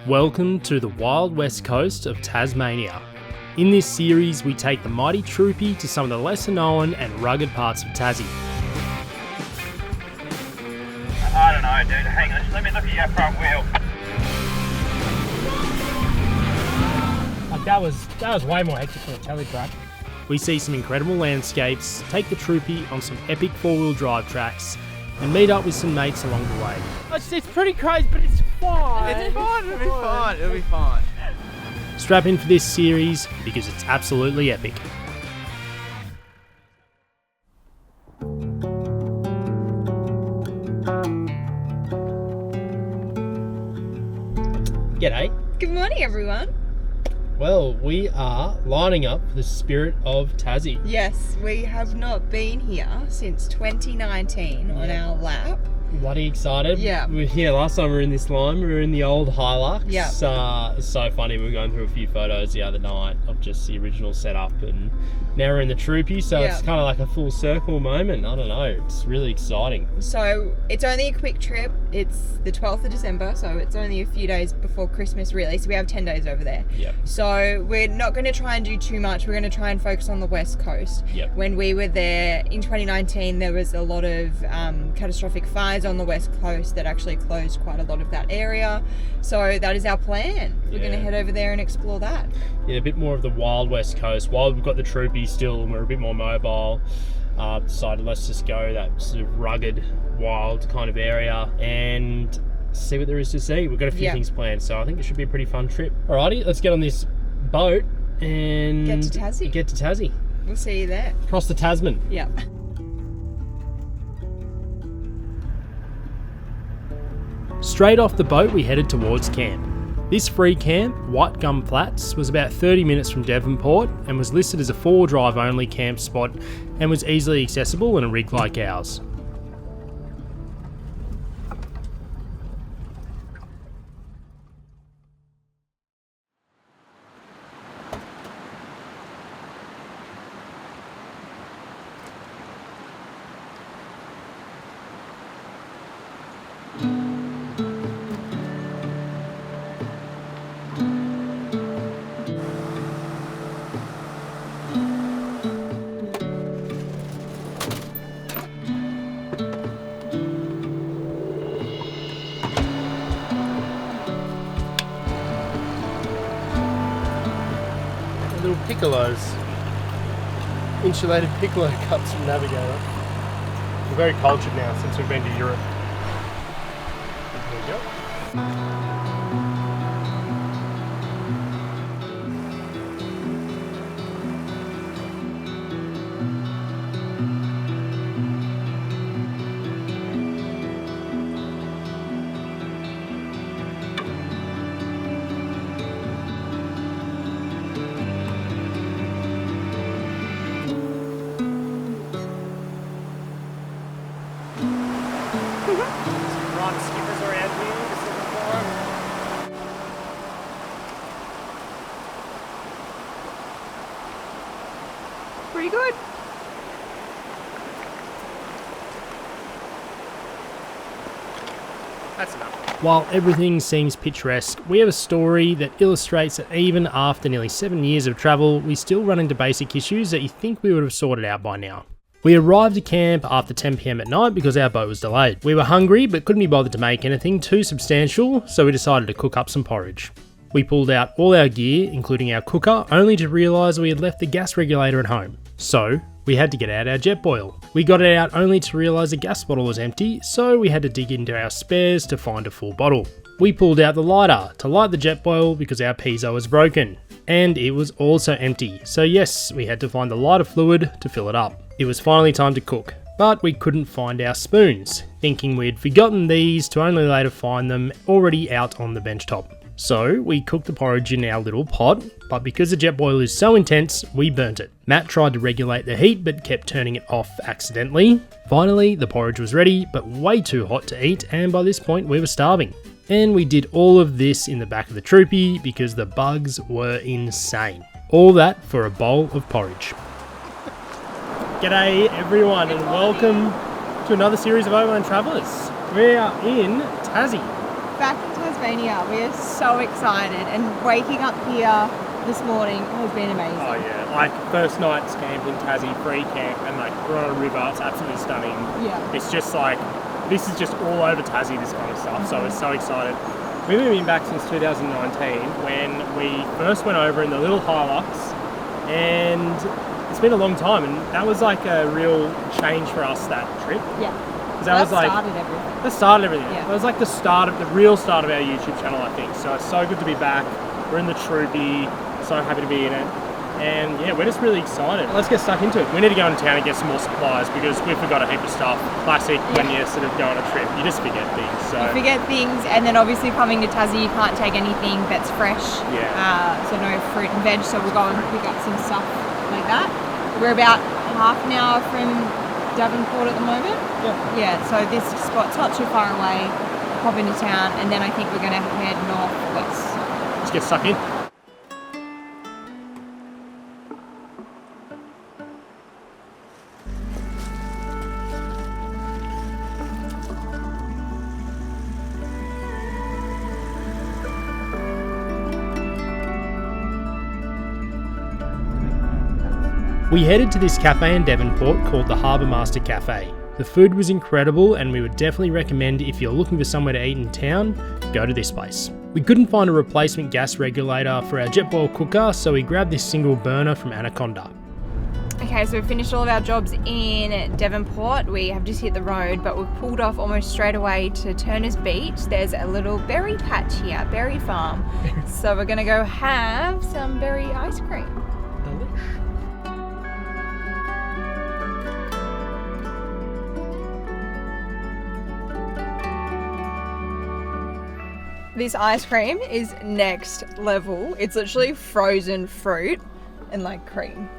Welcome to the wild west coast of Tasmania. In this series, we take the mighty Troopy to some of the lesser known and rugged parts of Tassie. I don't know, dude. Hang on, let me look at your front wheel. Like that was way more hectic than a telly track. We see some incredible landscapes, take the Troopy on some epic four-wheel drive tracks, and meet up with some mates along the way. It's pretty crazy, but it's fine. It's fine, it'll be fine. Strap in for this series because it's absolutely epic. G'day. Good morning, everyone. Well, we are lining up for the Spirit of Tassie. Yes, we have not been here since 2019 on our lap. Bloody excited. Yeah. Last time we were in this line, we were in the old Hilux. Yeah. It's so funny, we were going through a few photos the other night of just the original setup, and now we're in the Troopy, so it's kind of like a full circle moment. I don't know, it's really exciting. So it's only a quick trip. It's the 12th of December, so it's only a few days before Christmas really, so we have 10 days over there. Yep. So we're not going to try and do too much. We're going to try and focus on the west coast. Yep. When we were there in 2019, there was a lot of catastrophic fires on the west coast that actually closed quite a lot of that area. So that is our plan. We're going to head over there and explore that. Yeah, a bit more of the wild west coast. While we've got the Troopy still and we're a bit more mobile, decided let's just go that sort of rugged, wild kind of area and see what there is to see. We've got a few things planned, so I think it should be a pretty fun trip. Alrighty, let's get on this boat and Get to Tassie. We'll see you there. Across the Tasman. Yeah. Straight off the boat, we headed towards camp. This free camp, White Gum Flats, was about 30 minutes from Devonport and was listed as a 4-drive only camp spot and was easily accessible in a rig like ours. Little piccolos, insulated piccolo cups from Navigator. We're very cultured now since we've been to Europe. There we go. Run skippers around here, just looking for them. Pretty good. That's enough. While everything seems picturesque, we have a story that illustrates that even after nearly 7 years of travel, we still run into basic issues that you think we would have sorted out by now. We arrived at camp after 10 PM at night because our boat was delayed. We were hungry but couldn't be bothered to make anything too substantial, so we decided to cook up some porridge. We pulled out all our gear, including our cooker, only to realise we had left the gas regulator at home. So, we had to get out our jet boil. We got it out only to realise the gas bottle was empty, so we had to dig into our spares to find a full bottle. We pulled out the lighter to light the jet boil because our piezo was broken, and it was also empty, so yes, we had to find the lighter fluid to fill it up. It was finally time to cook, but we couldn't find our spoons, thinking we'd forgotten these to only later find them already out on the bench top. So we cooked the porridge in our little pot, but because the jet boil is so intense, we burnt it. Matt tried to regulate the heat but kept turning it off accidentally. Finally, the porridge was ready, but way too hot to eat, and by this point we were starving. And we did all of this in the back of the Troopy because the bugs were insane. All that for a bowl of porridge. G'day everyone and welcome to another series of Overland Travellers. We are in Tassie. Back in Tasmania. Tasmania. We are so excited, and waking up here this morning has been amazing. Oh yeah, like first night's camp in Tassie, free camp, and like we're on a river. It's absolutely stunning. Yeah. It's just like this is just all over Tassie, this kind of stuff. So we're so excited. We've been back since 2019 when we first went over in the little Hilux, and it's been a long time, and that was like a real change for us, that trip. Yeah. That started everything. That started everything. Yeah. It was like the real start of our YouTube channel, I think. So it's so good to be back. We're in the troopy, so happy to be in it. And yeah, we're just really excited. Let's get stuck into it. We need to go into town and get some more supplies because we forgot a heap of stuff. Classic when you sort of go on a trip, you just forget things. So you forget things, and then obviously coming to Tassie, you can't take anything that's fresh. Yeah. So no fruit and veg, so we'll go and pick up some stuff like that. We're about half an hour from Devonport at the moment. Yeah, so this spot's not too far away. Pop into town, and then I think we're going to head northwest. let's get stuck in. We headed to this cafe in Devonport called the Harbour Master Cafe. The food was incredible, and we would definitely recommend if you're looking for somewhere to eat in town, go to this place. We couldn't find a replacement gas regulator for our Jetboil cooker, so we grabbed this single burner from Anaconda. Okay, so we've finished all of our jobs in Devonport. We have just hit the road, but we've pulled off almost straight away to Turner's Beach. There's a little berry patch here, berry farm. So we're gonna go have some berry ice cream. Delish. This ice cream is next level. It's literally frozen fruit and like cream.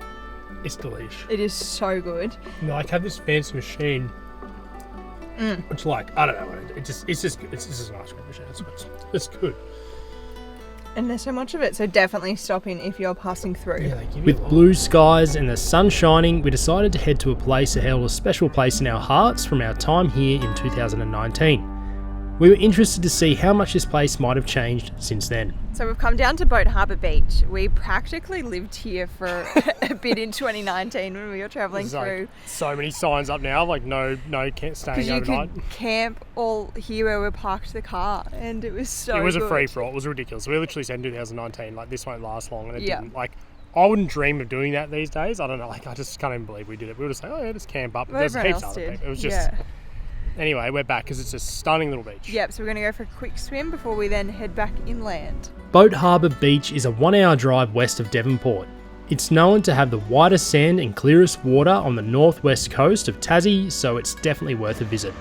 It's delish. It is so good. You know, I have this fancy machine, which like, I don't know, it's just an ice cream machine. It's good. And there's so much of it, so definitely stop in if you're passing through. Yeah, With blue skies and the sun shining, we decided to head to a place that held a special place in our hearts from our time here in 2019. We were interested to see how much this place might have changed since then. So we've come down to Boat Harbour Beach. We practically lived here for a bit in 2019 when we were travelling through. Like so many signs up now, like no staying overnight. Because you could camp all here where we parked the car, and it was so It was good. a free for all. It was ridiculous. We literally said in 2019, like this won't last long, and it Yeah. didn't. Like I wouldn't dream of doing that these days. I don't know. Like I just can't even believe we did it. We were just like, oh yeah, just camp up. There's Everyone heaps else of other did. people. It was just. Yeah. Anyway, we're back because it's a stunning little beach. Yep, so we're going to go for a quick swim before we then head back inland. Boat Harbour Beach is a 1-hour drive west of Devonport. It's known to have the whitest sand and clearest water on the northwest coast of Tassie, so it's definitely worth a visit.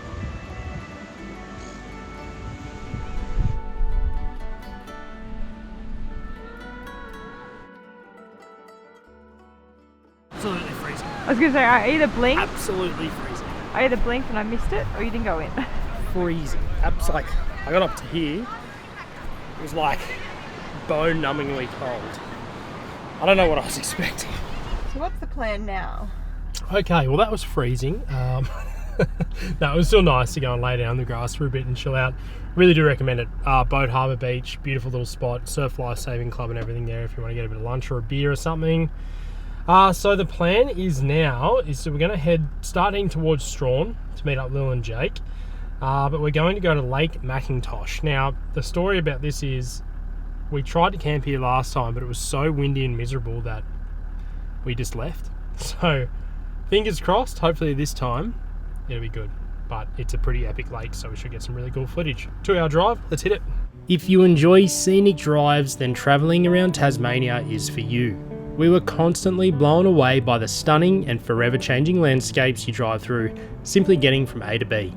Absolutely freezing. I was going to say, I either blinked Absolutely freezing. and I missed it, or you didn't go in. Freezing. Like I got up to here. It was like bone-numbingly cold. I don't know what I was expecting. So what's the plan now? Okay, well that was freezing. No, it was still nice to go and lay down in the grass for a bit and chill out. Really do recommend it. Boat Harbour Beach, beautiful little spot, surf life saving club and everything there if you want to get a bit of lunch or a beer or something. So the plan is we're going to start heading towards Strawn to meet up Lil and Jake. But we're going to go to Lake Mackintosh. Now, the story about this is we tried to camp here last time, but it was so windy and miserable that we just left. So, fingers crossed, hopefully this time it'll be good. But it's a pretty epic lake, so we should get some really cool footage. 2-hour drive, let's hit it. If you enjoy scenic drives, then travelling around Tasmania is for you. We were constantly blown away by the stunning and forever changing landscapes you drive through, simply getting from A to B.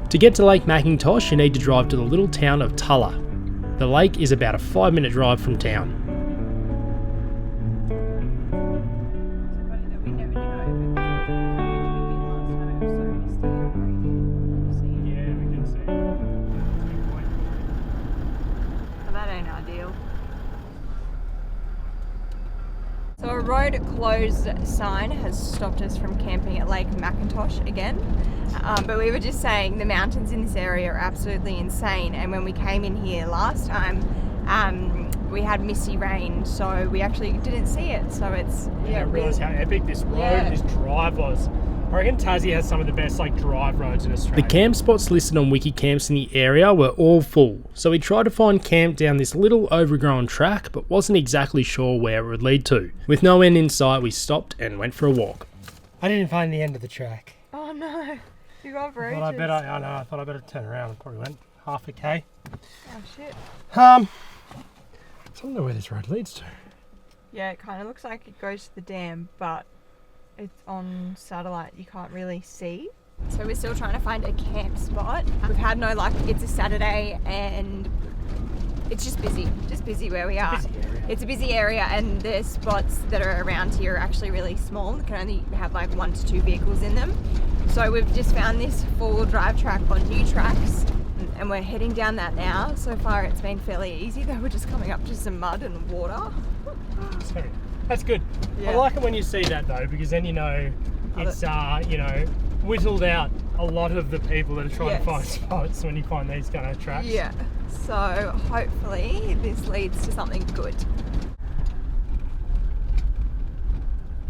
To get to Lake Mackintosh, you need to drive to the little town of Tulla. The lake is about a 5-minute drive from town. So a road closed sign has stopped us from camping at Lake McIntosh again. But we were just saying the mountains in this area are absolutely insane. And when we came in here last time, we had misty rain, so we actually didn't see it. So it's I didn't realise how epic this road and this drive was. I reckon Tassie has some of the best drive roads in Australia. The camp spots listed on Wikicamps in the area were all full, so we tried to find camp down this little overgrown track, but wasn't exactly sure where it would lead to. With no end in sight, we stopped and went for a walk. I didn't find the end of the track. Oh no, you got for ages. I thought I better turn around. I probably went half a K. Oh shit. I don't know where this road leads to. Yeah, it kind of looks like it goes to the dam, but it's on satellite, you can't really see. So we're still trying to find a camp spot. We've had no luck. It's a Saturday and it's just busy where we are. It's a busy area and the spots that are around here are actually really small. They can only have 1 to 2 vehicles in them. So we've just found this 4-wheel drive track on new tracks and we're heading down that now. So far it's been fairly easy, though we're just coming up to some mud and water. Sorry. That's good. Yeah. I like it when you see that though, because then it's whittled out a lot of the people that are trying to find spots when you find these kind of tracks. Yeah. So hopefully this leads to something good.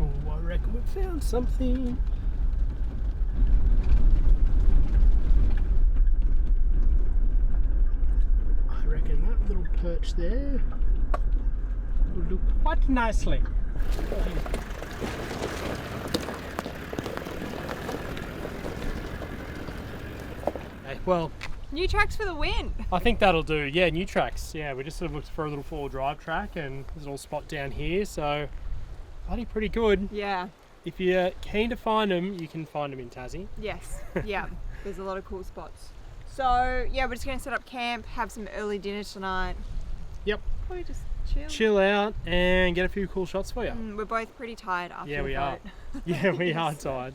Oh, I reckon we found something. I reckon that little perch there will do quite nicely. Okay, well, New tracks for the win. I think that'll do. Yeah, new tracks. Yeah, we just sort of looked for a little 4-wheel drive track and there's a little spot down here, so bloody pretty good. Yeah. If you're keen to find them, you can find them in Tassie. Yes. Yeah. There's a lot of cool spots. So yeah, we're just gonna set up camp, have some early dinner tonight. Yep. Probably just chill out and get a few cool shots for you. We're both pretty tired after Yeah, the we boat. are. Yeah, we are tired.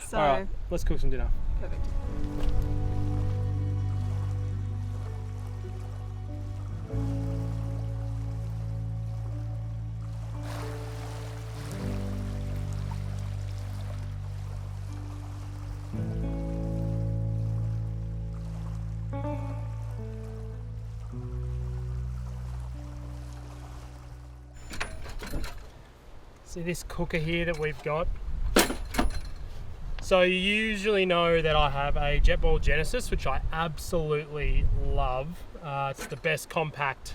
So all right, let's cook some dinner. perfect. See this cooker here that we've got? So you usually know that I have a Jetboil Genesis, which I absolutely love. It's the best compact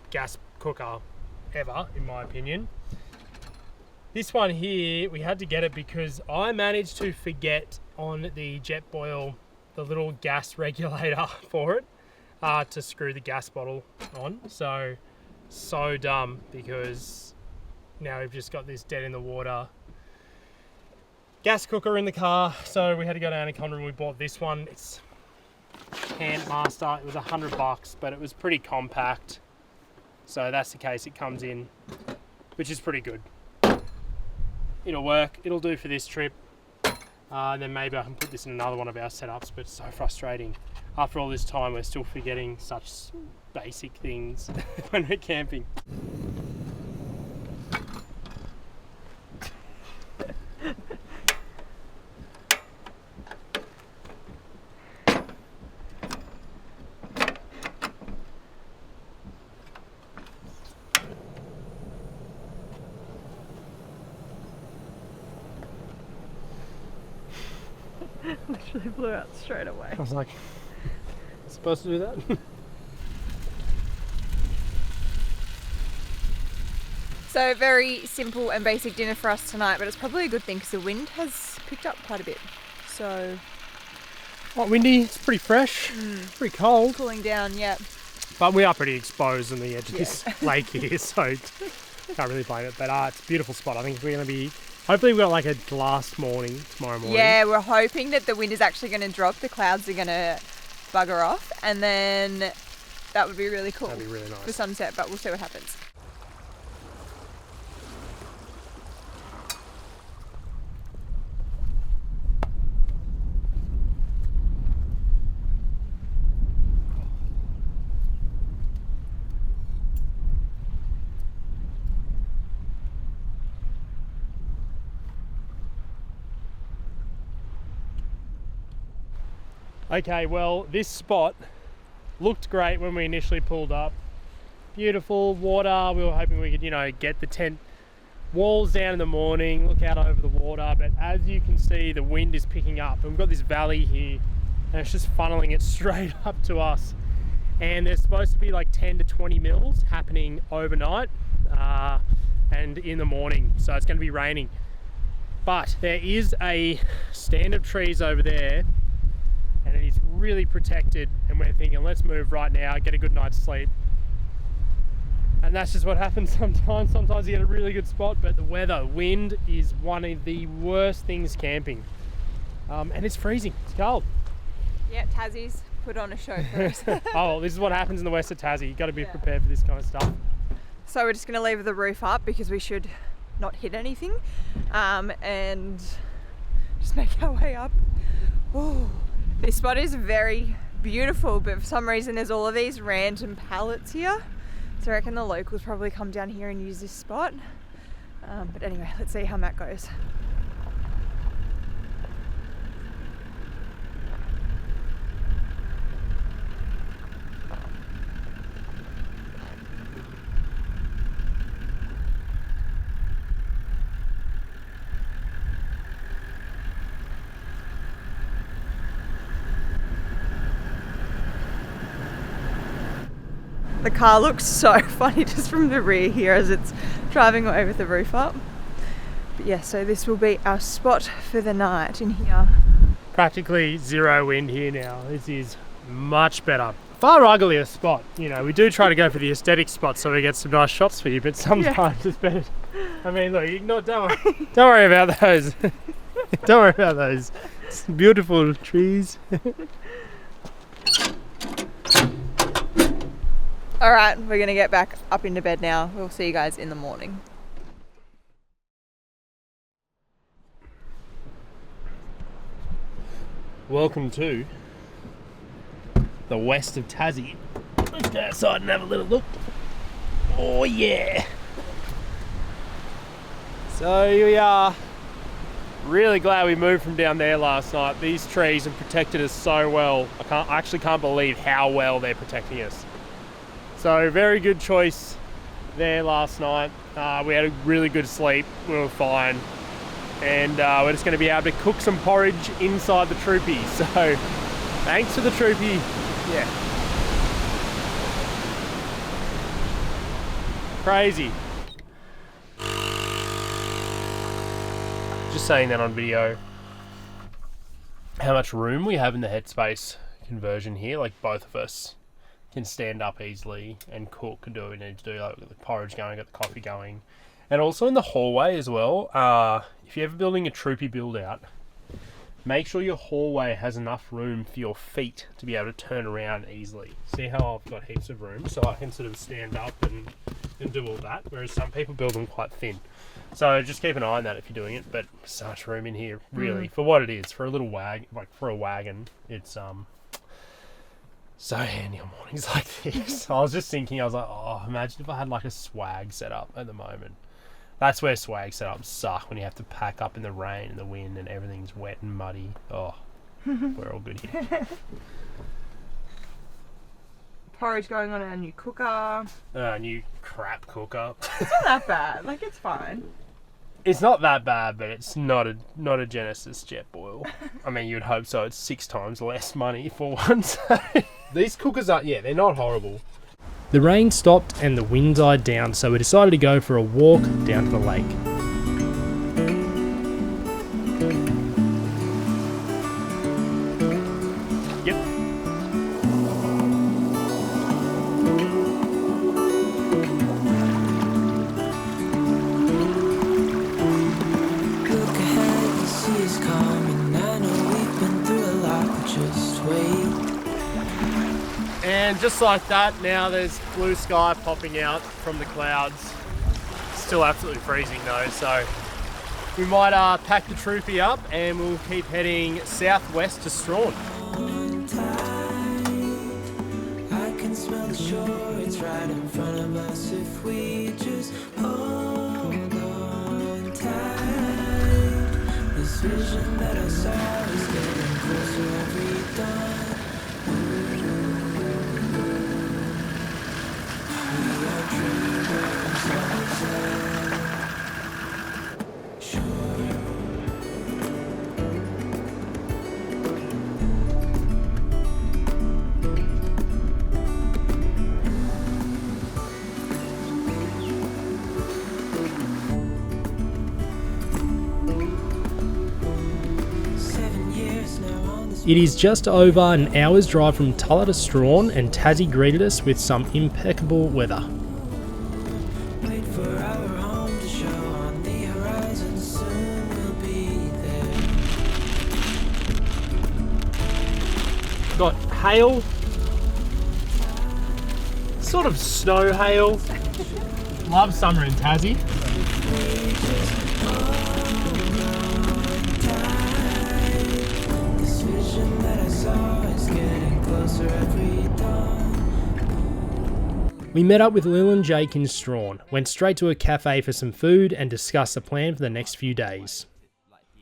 gas cooker ever, in my opinion. This one here, we had to get it because I managed to forget on the Jetboil the little gas regulator for it to screw the gas bottle on. So dumb, because now we've just got this dead in the water gas cooker in the car. So we had to go down to Conroe and we bought this one. It's Hand Master. It was $100, but it was pretty compact. So that's the case it comes in, which is pretty good. It'll work. It'll do for this trip. Then maybe I can put this in another one of our setups, but it's so frustrating. After all this time, we're still forgetting such basic things when we're camping. Literally blew out straight away. I was like, supposed to do that? So very simple and basic dinner for us tonight, but it's probably a good thing because the wind has picked up quite a bit. So Quite windy, it's pretty fresh, pretty cold. cooling down, yeah. But we are pretty exposed on the edge of this lake here, so can't really blame it. But it's a beautiful spot. I think we're going to be, hopefully we've got like a glass morning tomorrow morning. Yeah, we're hoping that the wind is actually going to drop, the clouds are going to bugger off, and then that would be really cool. That'd be really nice. For sunset, but we'll see what happens. Okay, well, this spot looked great when we initially pulled up. Beautiful water. We were hoping we could, you know, get the tent walls down in the morning, look out over the water, but as you can see, the wind is picking up and we've got this valley here and it's just funneling it straight up to us, and there's supposed to be like 10 to 20 mils happening overnight and in the morning, so it's going to be raining. But there is a stand of trees over there and it is really protected, and we're thinking let's move right now, get a good night's sleep. And that's just what happens sometimes. Sometimes you get a really good spot, but the weather, wind is one of the worst things camping. And it's freezing, it's cold. Yeah, Tassie's put on a show for us. Oh, this is what happens in the west of Tassie. You've got to be prepared for this kind of stuff. So we're just going to leave the roof up because we should not hit anything, and just make our way up. Oh, this spot is very beautiful, but for some reason there's all of these random pallets here. So I reckon the locals probably come down here and use this spot. But anyway, let's see how Matt goes. The car looks so funny just from the rear here as it's driving away with the roof up. But yeah, so this will be our spot for the night in here. Practically zero wind here now. This is much better. Far uglier spot. You know, we do try to go for the aesthetic spot so we get some nice shots for you, but sometimes it's better. I mean, look, don't worry about those. Don't worry about those. It's beautiful trees. All right, we're gonna get back up into bed now. We'll see you guys in the morning. Welcome to the west of Tassie. Let's go outside and have a little look. Oh yeah. So here we are. Really glad we moved from down there last night. These trees have protected us so well. I actually can't believe how well they're protecting us. So very good choice there last night. We had a really good sleep. We were fine. And we're just going to be able to cook some porridge inside the troopy. So thanks to the troopy. Yeah. Crazy. Just saying that on video. How much room we have in the headspace conversion here. Like both of us can stand up easily and cook and do what we need to do, like get the porridge going, get the coffee going. And also in the hallway as well, if you're ever building a troopy build out, make sure your hallway has enough room for your feet to be able to turn around easily. See how I've got heaps of room, so I can sort of stand up and do all that, whereas some people build them quite thin. So just keep an eye on that if you're doing it, but so much room in here, really, for what it is, for a little for a wagon, it's so handy on mornings like this. I was just thinking, I was like, oh, imagine if I had like a swag setup at the moment. That's where swag setups suck, when you have to pack up in the rain and the wind and everything's wet and muddy. Oh, we're all good here. Porridge going on our new cooker. New crap cooker. It's not that bad, like it's fine. It's not that bad, but it's not a Genesis jet boil. I mean, you'd hope so. It's 6 times less money for one. So these cookers are, they're not horrible. The rain stopped and the wind died down, so we decided to go for a walk down to the lake. Yep. Look ahead, the sea is coming. I know we've been through a lot, but just wait. And just like that, now there's blue sky popping out from the clouds. Still absolutely freezing though, so we might pack the troopy up and we'll keep heading southwest to Strawn. I can smell the shore, it's right in front of us if we just hold on tight. This vision that I saw is getting closer. closer every dawn. We are dreamers of sure. It is just over an hour's drive from Tulla to Strawn, and Tassie greeted us with some impeccable weather. Wait for our home to show on the horizon, soon we'll be there. Got hail, sort of snow hail. Love summer in Tassie. This vision that I saw is getting closer every dawn. We met up with Lil and Jake in Strawn, went straight to a cafe for some food and discussed the plan for the next few days.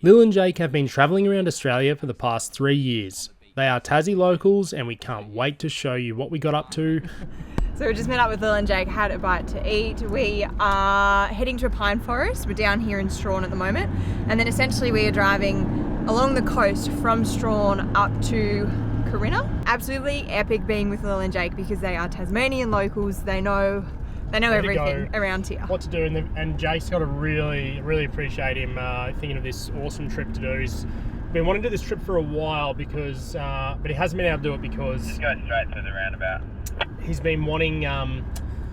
Lil and Jake have been travelling around Australia for the past 3 years. They are Tassie locals and we can't wait to show you what we got up to. So we just met up with Lil and Jake, had a bite to eat. We are heading to a pine forest. We're down here in Strawn at the moment. And then essentially we are driving along the coast from Strawn up to Corinna. Absolutely epic being with Lil and Jake because they are Tasmanian locals. They know everything around here. What to do, and Jake's got to really appreciate him thinking of this awesome trip to do. He's been wanting to do this trip for a while because, but he hasn't been able to do it because Just go straight through the roundabout. he's been wanting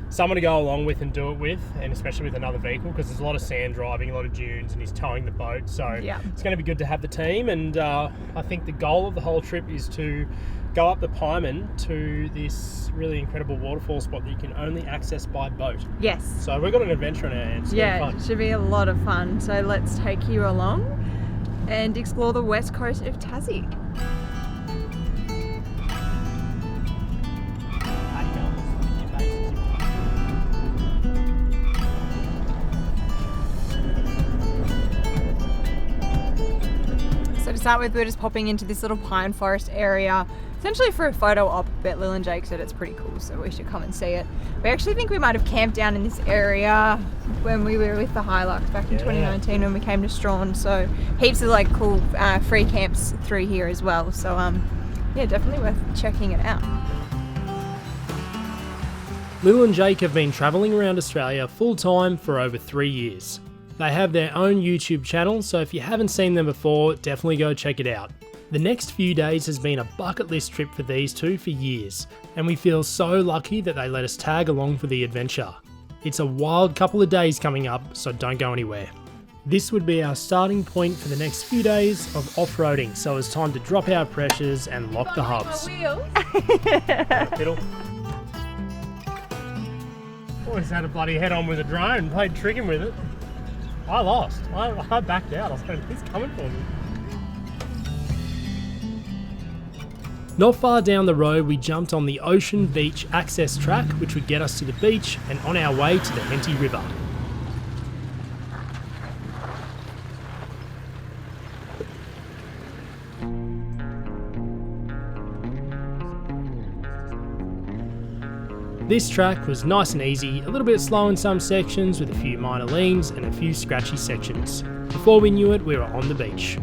someone to go along with and do it with, and especially with another vehicle because there's a lot of sand driving, a lot of dunes, and he's towing the boat. So Yeah. it's going to be good to have the team, and I think the goal of the whole trip is to go up the Pieman to this really incredible waterfall spot that you can only access by boat. Yes. So we've got an adventure on our hands. It's gonna Yeah, be it fun. should be a lot of fun. So let's take you along and explore the west coast of Tassie. So to start with, we're just popping into this little pine forest area, essentially for a photo op, but Lil and Jake said it's pretty cool, so we should come and see it. We actually think we might have camped down in this area when we were with the Hilux back in 2019 when we came to Strawn, so heaps of like cool free camps through here as well, so yeah, definitely worth checking it out. Lil and Jake have been travelling around Australia full time for over 3 years. They have their own YouTube channel, so if you haven't seen them before, definitely go check it out. The next few days has been a bucket list trip for these two for years, and we feel so lucky that they let us tag along for the adventure. It's a wild couple of days coming up, so don't go anywhere. This would be our starting point for the next few days of off-roading, so it's time to drop our pressures and lock the hubs. Fiddle. Always had a bloody head on with a drone, played tricking with it. I lost. I backed out. I was like, he's coming for me. Not far down the road, we jumped on the Ocean Beach access track, which would get us to the beach and on our way to the Henty River. This track was nice and easy, a little bit slow in some sections with a few minor leans and a few scratchy sections. Before we knew it, we were on the beach.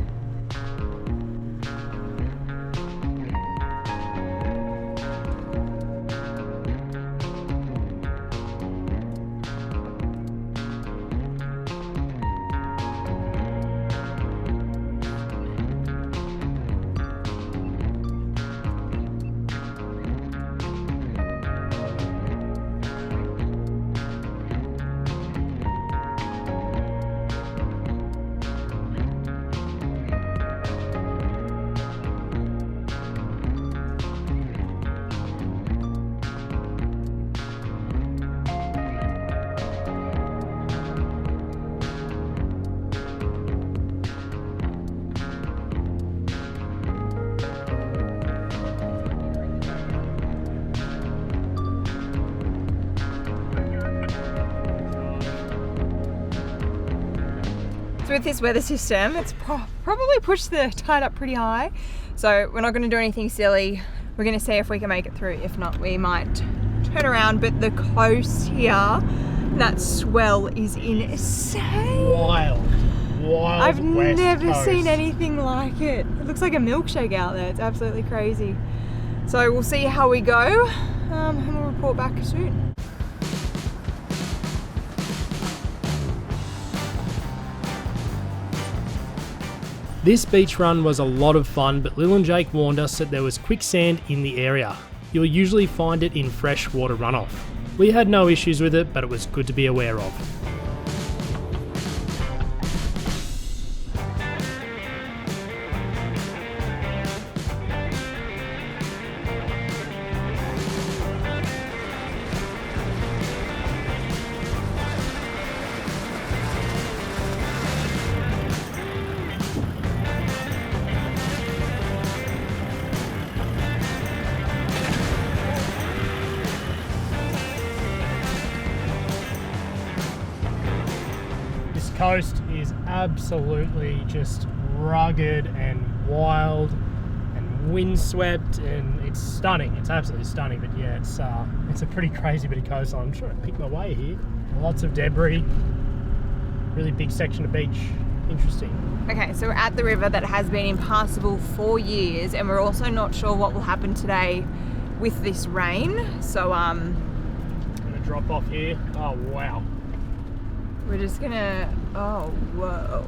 So with this weather system, it's probably pushed the tide up pretty high. So we're not going to do anything silly. We're going to see if we can make it through. If not, we might turn around. But the coast here, that swell is insane. Wild I've West never Coast. seen anything like it. It looks like a milkshake out there. It's absolutely crazy. So we'll see how we go, and we'll report back soon. This beach run was a lot of fun, but Lil and Jake warned us that there was quicksand in the area. You'll usually find it in freshwater runoff. We had no issues with it, but it was good to be aware of. Coast is absolutely just rugged and wild and windswept, and it's stunning. It's absolutely stunning. But yeah, it's a pretty crazy bit of coastline. I'm trying to pick my way here. Lots of debris. Really big section of beach. Interesting. Okay, so we're at the river that has been impassable for years, and we're also not sure what will happen today with this rain. So I'm gonna drop off here. Oh wow. we're just gonna, oh, whoa.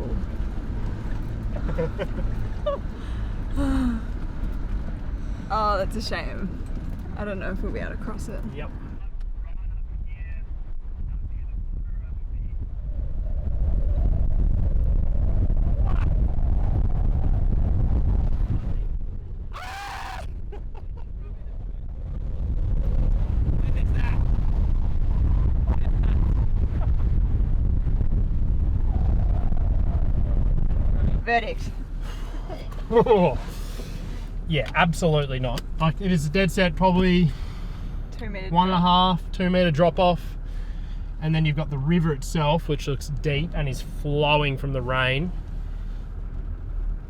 Oh, that's a shame. I don't know if we'll be able to cross it. Yep. Verdict. Yeah, absolutely not. Like, it is a dead set, probably 2 meters. 1.5, 2 meter drop off, and then you've got the river itself, which looks deep and is flowing from the rain.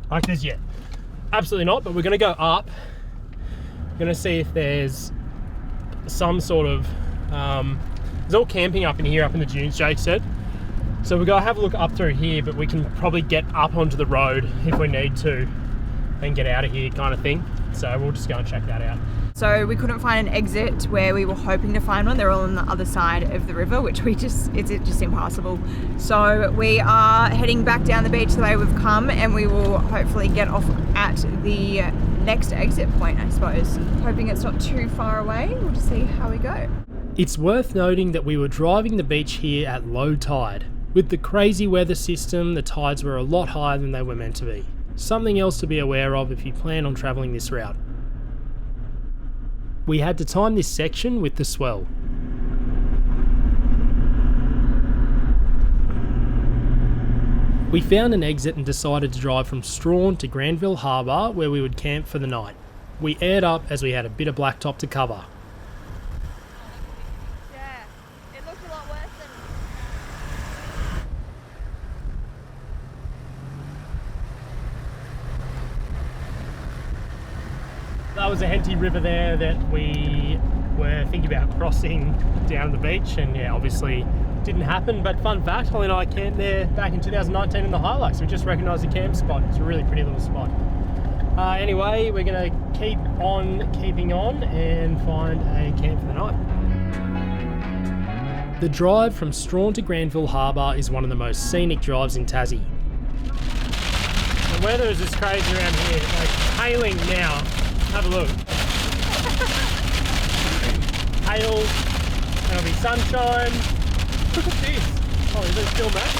Like this, yeah, absolutely not. But we're going to go up. We're going to see if there's some sort of there's all camping up in here, up in the dunes, Jake said. So we're going to have a look up through here, but we can probably get up onto the road if we need to and get out of here, kind of thing. So we'll just go and check that out. So we couldn't find an exit where we were hoping to find one. They're all on the other side of the river, which it's just impossible. So we are heading back down the beach the way we've come, and we will hopefully get off at the next exit point, I suppose. Hoping it's not too far away. We'll just see how we go. It's worth noting that we were driving the beach here at low tide. With the crazy weather system, the tides were a lot higher than they were meant to be. Something else to be aware of if you plan on travelling this route. We had to time this section with the swell. We found an exit and decided to drive from Strawn to Granville Harbour, where we would camp for the night. We aired up as we had a bit of blacktop to cover. Yeah, it looked a lot worse than... That was a Henty River there that we were thinking about crossing down the beach, and yeah, obviously didn't happen. But fun fact, Holly and I camped there back in 2019 in the Hilux. We just recognised the camp spot. It's a really pretty little spot. Anyway, we're going to keep on keeping on and find a camp for the night. The drive from Strawn to Granville Harbour is one of the most scenic drives in Tassie. The weather is just crazy around here. Like hailing now. Have a look. Hail, there'll be sunshine. Look at this. Oh, is it still back?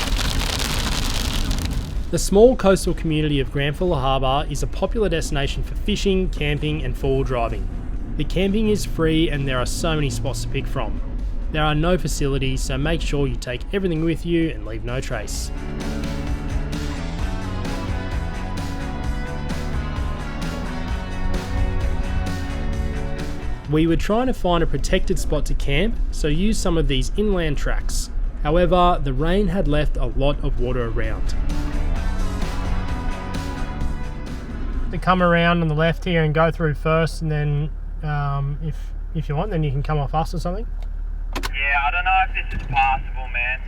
The small coastal community of Granville Harbour is a popular destination for fishing, camping and four-wheel driving. The camping is free and there are so many spots to pick from. There are no facilities, so make sure you take everything with you and leave no trace. We were trying to find a protected spot to camp, so used some of these inland tracks. However, the rain had left a lot of water around. to come around on the left here and go through first, and then if you want, then you can come off us or something. Yeah, I don't know if this is possible, man.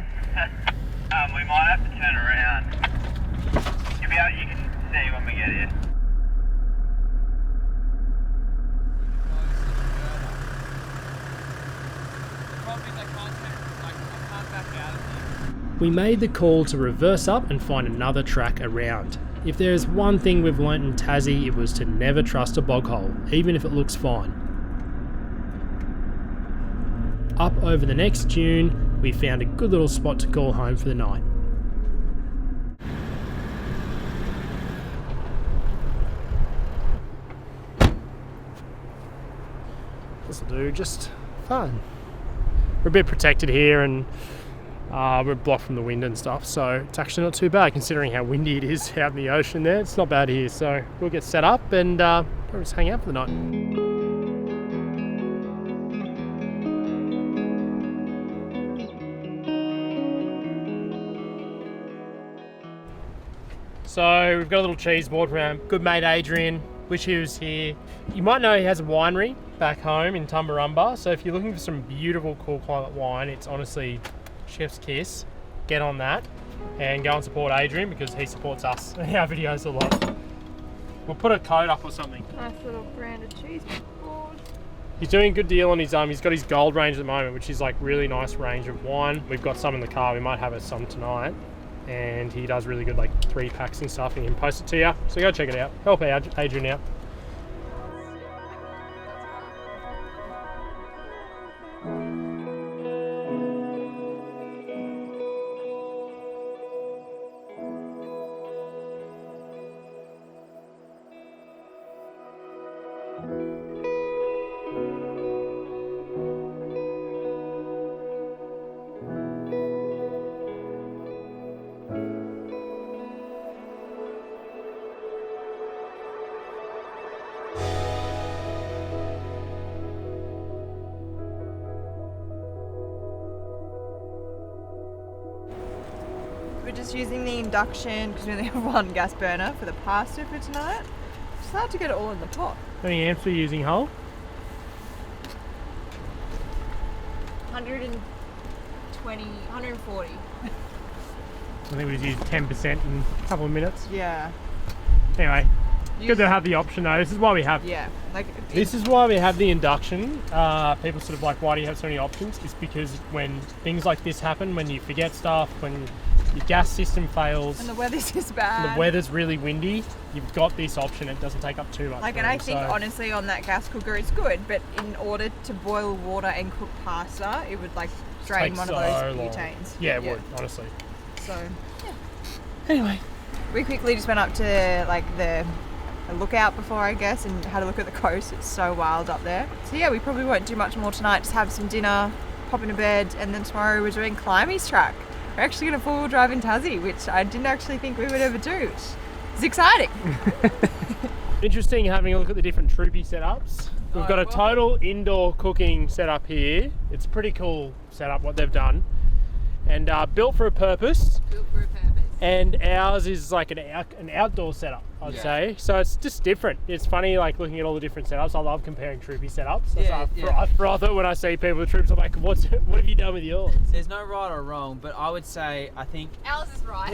We might have to turn around. You can see when we get here. We made the call to reverse up and find another track around. If there's one thing we've learnt in Tassie, it was to never trust a bog hole, even if it looks fine. Up over the next dune, we found a good little spot to call home for the night. This'll do, just fun. We're a bit protected here, and we're blocked from the wind and stuff, so it's actually not too bad considering how windy it is out in the ocean there. It's not bad here, so we'll get set up and we'll just hang out for the night. So we've got a little cheese board from our good mate Adrian. Wish he was here. You might know he has a winery back home in Tumbarumba, so if you're looking for some beautiful cool climate wine, it's honestly chef's kiss. Get on that and go and support Adrian because he supports us in our videos a lot. We'll put a code up or something. Nice little branded cheese board. He's doing a good deal on his he's got his gold range at the moment, which is like really nice range of wine. We've got some in the car, we might have some tonight. And he does really good like 3 packs and stuff, and he can post it to you. So go check it out. Help Adrian out. We're just using the induction because we only have one gas burner for the pasta for tonight. It's hard to get it all in the pot. How many amps are you using, Hull? 120, 140. I think we just used 10% in a couple of minutes. Yeah. Anyway, good to have the option though. This is why we have. Yeah. This is why we have the induction. People sort of like, why do you have so many options? It's because when things like this happen, when you forget stuff, when your gas system fails, and the weather's just bad, and the weather's really windy, you've got this option. It doesn't take up too much. And I think honestly on that gas cooker it's good, but in order to boil water and cook pasta, it would like drain one of those butanes. Yeah, it would, honestly. So, yeah. Anyway, we quickly just went up to like the lookout before, I guess, and had a look at the coast. It's so wild up there. So yeah, we probably won't do much more tonight. Just have some dinner, pop into bed, and then tomorrow we're doing Climies track. We're actually going to 4-wheel drive in Tassie, which I didn't actually think we would ever do. It's exciting. Interesting having a look at the different troopy setups. We've got a total indoor cooking setup here. It's a pretty cool setup what they've done, and built for a purpose. And ours is like an outdoor setup, I'd say. So it's just different. It's funny like looking at all the different setups. I love comparing troopy setups. I thought when I see people with troops, I'm like, what have you done with yours? There's no right or wrong, but I would say, I think Ours is right.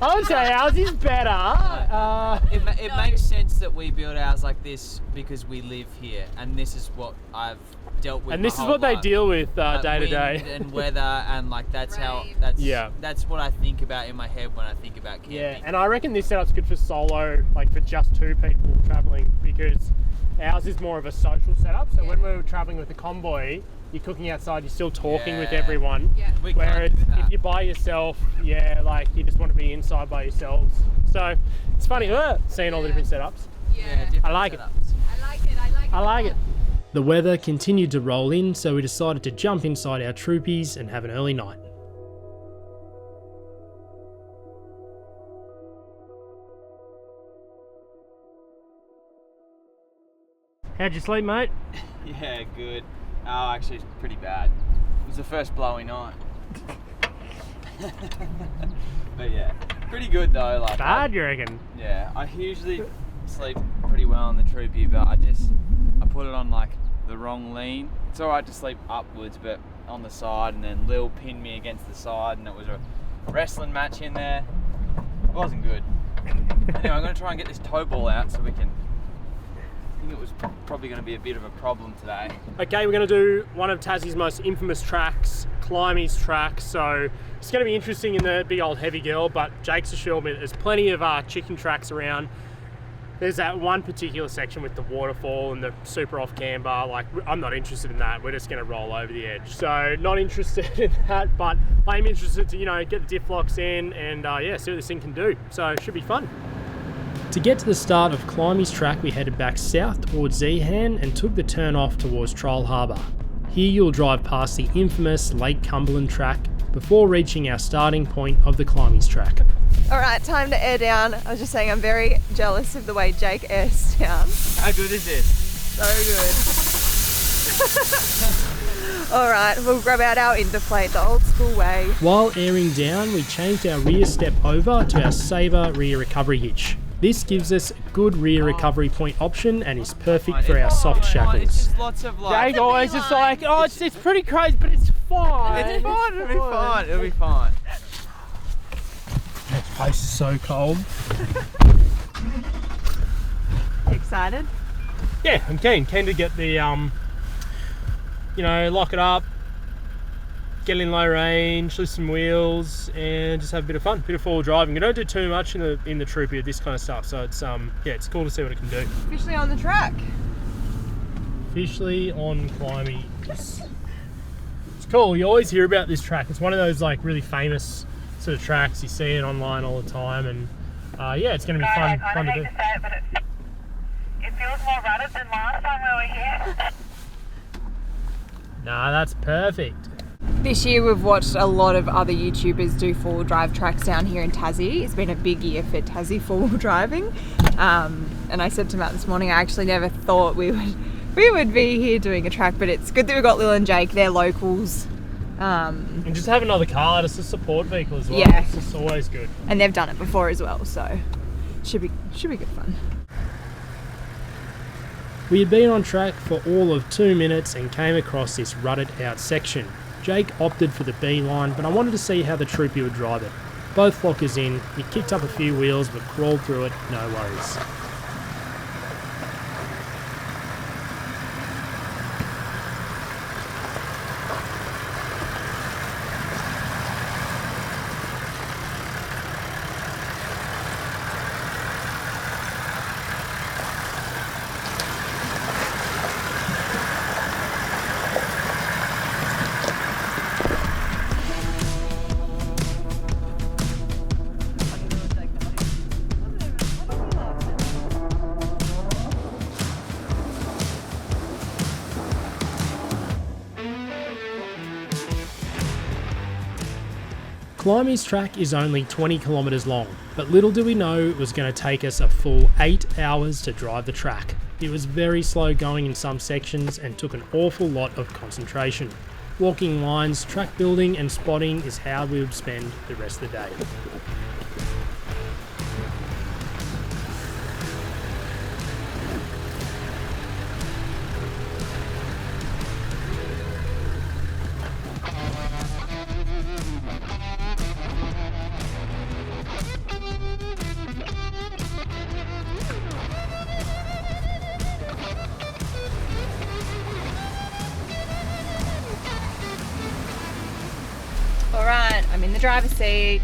I would say ours is better. It makes sense that we build ours like this because we live here, and this is what I've dealt with. And this is what they deal with day to day. And weather, and like that's what I think about in my head when I think about camping. Yeah, and I reckon this setup's good for solo, like for just 2 people traveling, because ours is more of a social setup. So when we're traveling with a convoy, you're cooking outside, you're still talking with everyone. Yeah. Whereas if you're by yourself, like you just want to be inside by yourselves. So it's funny seeing all the different setups. Yeah, I like it. I like it. The weather continued to roll in, so we decided to jump inside our troopies and have an early night. How'd you sleep, mate? Yeah, good. Oh, actually, it's pretty bad. It was the first blowy night. But yeah. Pretty good though. Like Bad, you reckon? Yeah, I usually sleep pretty well on the Troopy, but I put it on like the wrong lean. It's alright to sleep upwards, but on the side, and then Lil pinned me against the side, and it was a wrestling match in there. It wasn't good. Anyway, I'm going to try and get this tow ball out so we can. I think it was probably going to be a bit of a problem today. Okay, we're going to do one of Tassie's most infamous tracks, Climies track. So it's going to be interesting in the big old heavy girl, but Jake's assured me that there's plenty of chicken tracks around. There's that one particular section with the waterfall and the super off camber. Like, I'm not interested in that. We're just going to roll over the edge. So not interested in that, but I'm interested to, you know, get the diff locks in and yeah, see what this thing can do. So it should be fun. To get to the start of Climies track, we headed back south towards Zeehan and took the turn off towards Troll Harbour. Here you'll drive past the infamous Lake Cumberland track before reaching our starting point of the Climies track. All right, time to air down. I was just saying I'm very jealous of the way Jake airs down. How good is this? So good. All right, we'll grab out our Interplate the old school way. While airing down, we changed our rear step over to our Sabre rear recovery hitch. This gives us a good rear recovery point option and is perfect for our soft It's shackles. just lots of like. Jake always just like, oh, it's pretty crazy, but it's fine. It's fine. It'll be fine. It'll be fine. This place is so cold. Excited? Yeah, I'm keen to get the, you know, lock it up, get in low range, lift some wheels, and just have a bit of fun, bit of four-wheel driving. You don't do too much in the Troopy with this kind of stuff, so it's yeah, it's cool to see what it can do. Officially on the track. Officially on Climies. It's cool. You always hear about this track. It's one of those like really famous sort of tracks. You see it online all the time, and yeah, it's going to be fun to do. To say it, but it feels more rutted than last time we were here. Nah, that's perfect. This year we've watched a lot of other YouTubers do four-wheel drive tracks down here in Tassie. It's been a big year for Tassie four-wheel driving. And I said to Matt this morning, I actually never thought we would be here doing a track, but it's good that we've got Lil and Jake, they're locals. And just have another car as a support vehicle as well. Yeah. It's just always good. And they've done it before as well, so should be good fun. We had been on track for all of 2 minutes and came across this rutted out section. Jake opted for the B line, but I wanted to see how the Troopy would drive it. Both lockers in, he kicked up a few wheels but crawled through it, no worries. Climies track is only 20 kilometres long, but little do we know it was going to take us a full 8 hours to drive the track. It was very slow going in some sections and took an awful lot of concentration. Walking lines, track building and spotting is how we would spend the rest of the day. Alright, I'm in the driver's seat.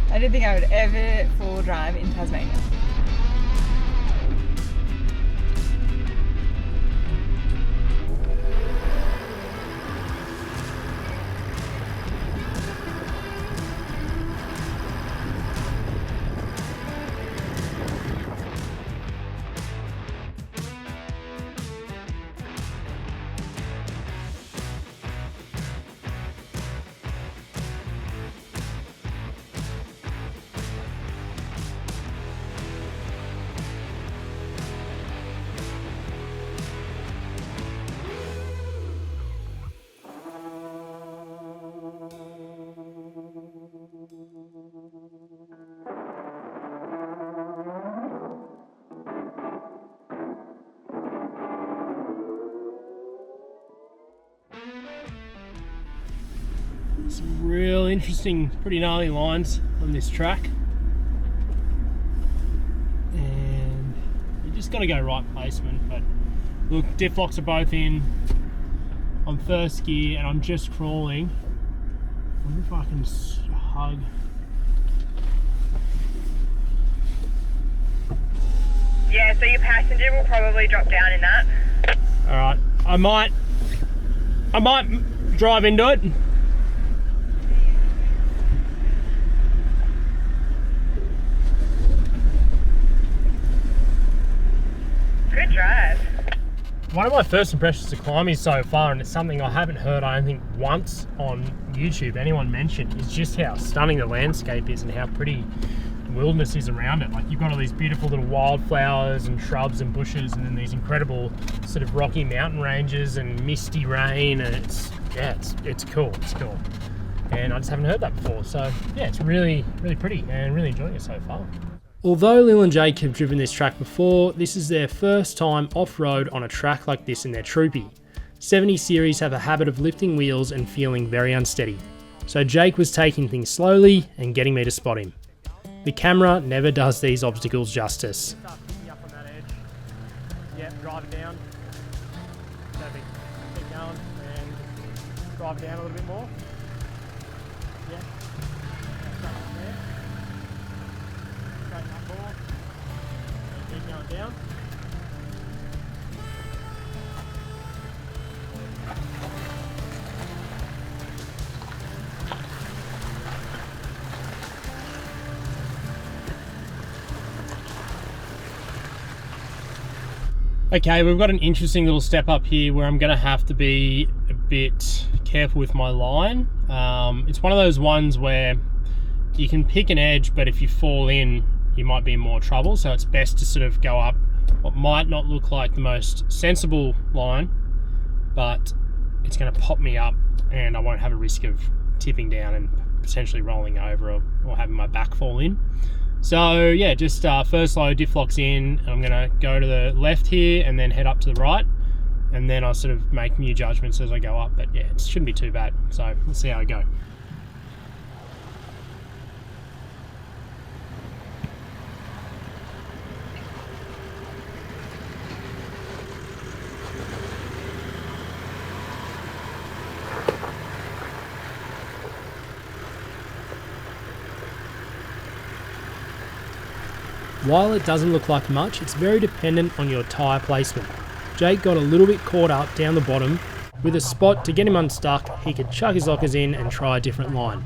I didn't think I would ever four-wheel drive in Tasmania. Some real interesting, pretty gnarly lines on this track. And you just got to go right placement. But look, diff locks are both in. I'm first gear and I'm just crawling. I wonder if I can hug. Yeah, so your passenger will probably drop down in that. All right, I might drive into it. Good drive. One of my first impressions of Climies so far, and it's something I haven't heard, I don't think, once on YouTube anyone mentioned, is just how stunning the landscape is and how pretty the wilderness is around it. Like, you've got all these beautiful little wildflowers and shrubs and bushes, and then these incredible sort of rocky mountain ranges and misty rain, and it's cool. It's cool. And I just haven't heard that before. So yeah, it's really, really pretty and really enjoying it so far. Although Lil and Jake have driven this track before, this is their first time off-road on a track like this in their troopy. 70 series have a habit of lifting wheels and feeling very unsteady. So Jake was taking things slowly and getting me to spot him. The camera never does these obstacles justice. Start picking up on that edge. Yeah, drive it down. Perfect. Keep going and drive it down a little bit more. Yeah. Start from there. Straighten that ball. And keep going down. Okay, we've got an interesting little step up here where I'm going to have to be a bit careful with my line. It's one of those ones where you can pick an edge, but if you fall in, you might be in more trouble. So it's best to sort of go up what might not look like the most sensible line, but it's going to pop me up and I won't have a risk of tipping down and potentially rolling over or having my back fall in. So yeah, just first low, diff locks in. I'm gonna go to the left here and then head up to the right, and then I'll sort of make new judgments as I go up. But yeah, it shouldn't be too bad. So let's see how I go. While it doesn't look like much, it's very dependent on your tyre placement. Jake got a little bit caught up down the bottom. With a spot to get him unstuck, he could chuck his lockers in and try a different line.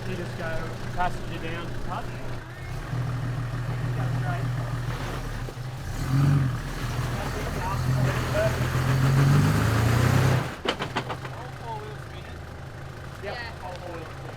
You just go passenger down, touch. Go straight. All four wheels spinning? Yep, all four wheels spinning.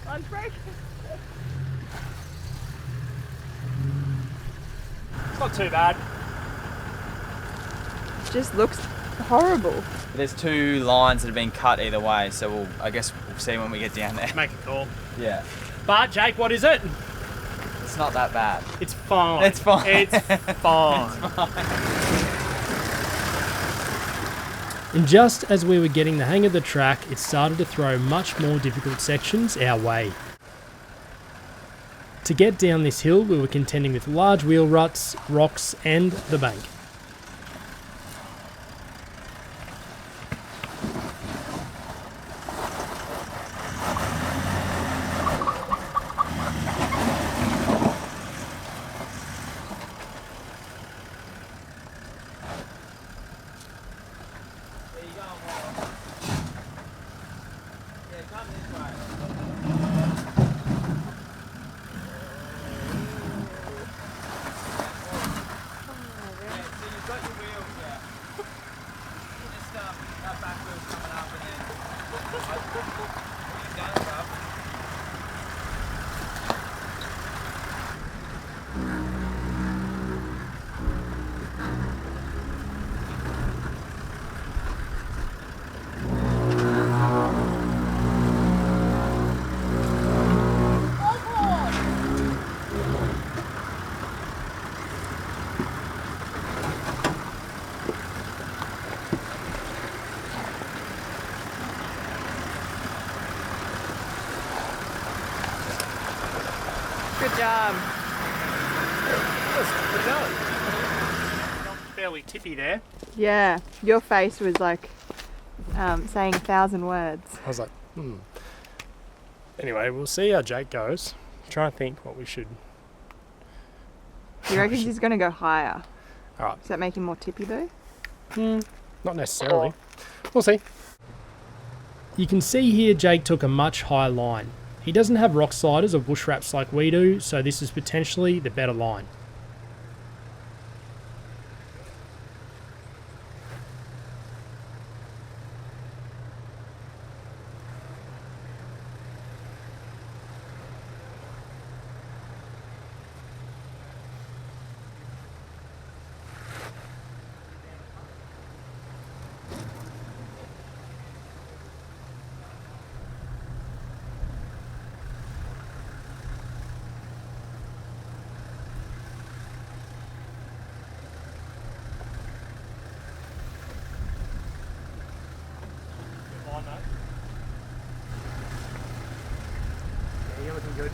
Lunch break? It's not too bad. Just looks horrible. There's 2 lines that have been cut either way, so I guess we'll see when we get down there. Make a call. Yeah. But Jake, what is it? It's not that bad. It's fine. It's fine. It's fine. It's fine. And just as we were getting the hang of the track, it started to throw much more difficult sections our way. To get down this hill, we were contending with large wheel ruts, rocks, and the bank. Good job. Fairly tippy there. Yeah, your face was like saying 1,000 words. I was like, Anyway, we'll see how Jake goes. I'm trying to think what we should. You reckon he's going to go higher? All right. Does that make him more tippy though? Not necessarily. We'll see. You can see here Jake took a much higher line. He doesn't have rock sliders or bush wraps like we do, so this is potentially the better line. Yeah, you're looking good.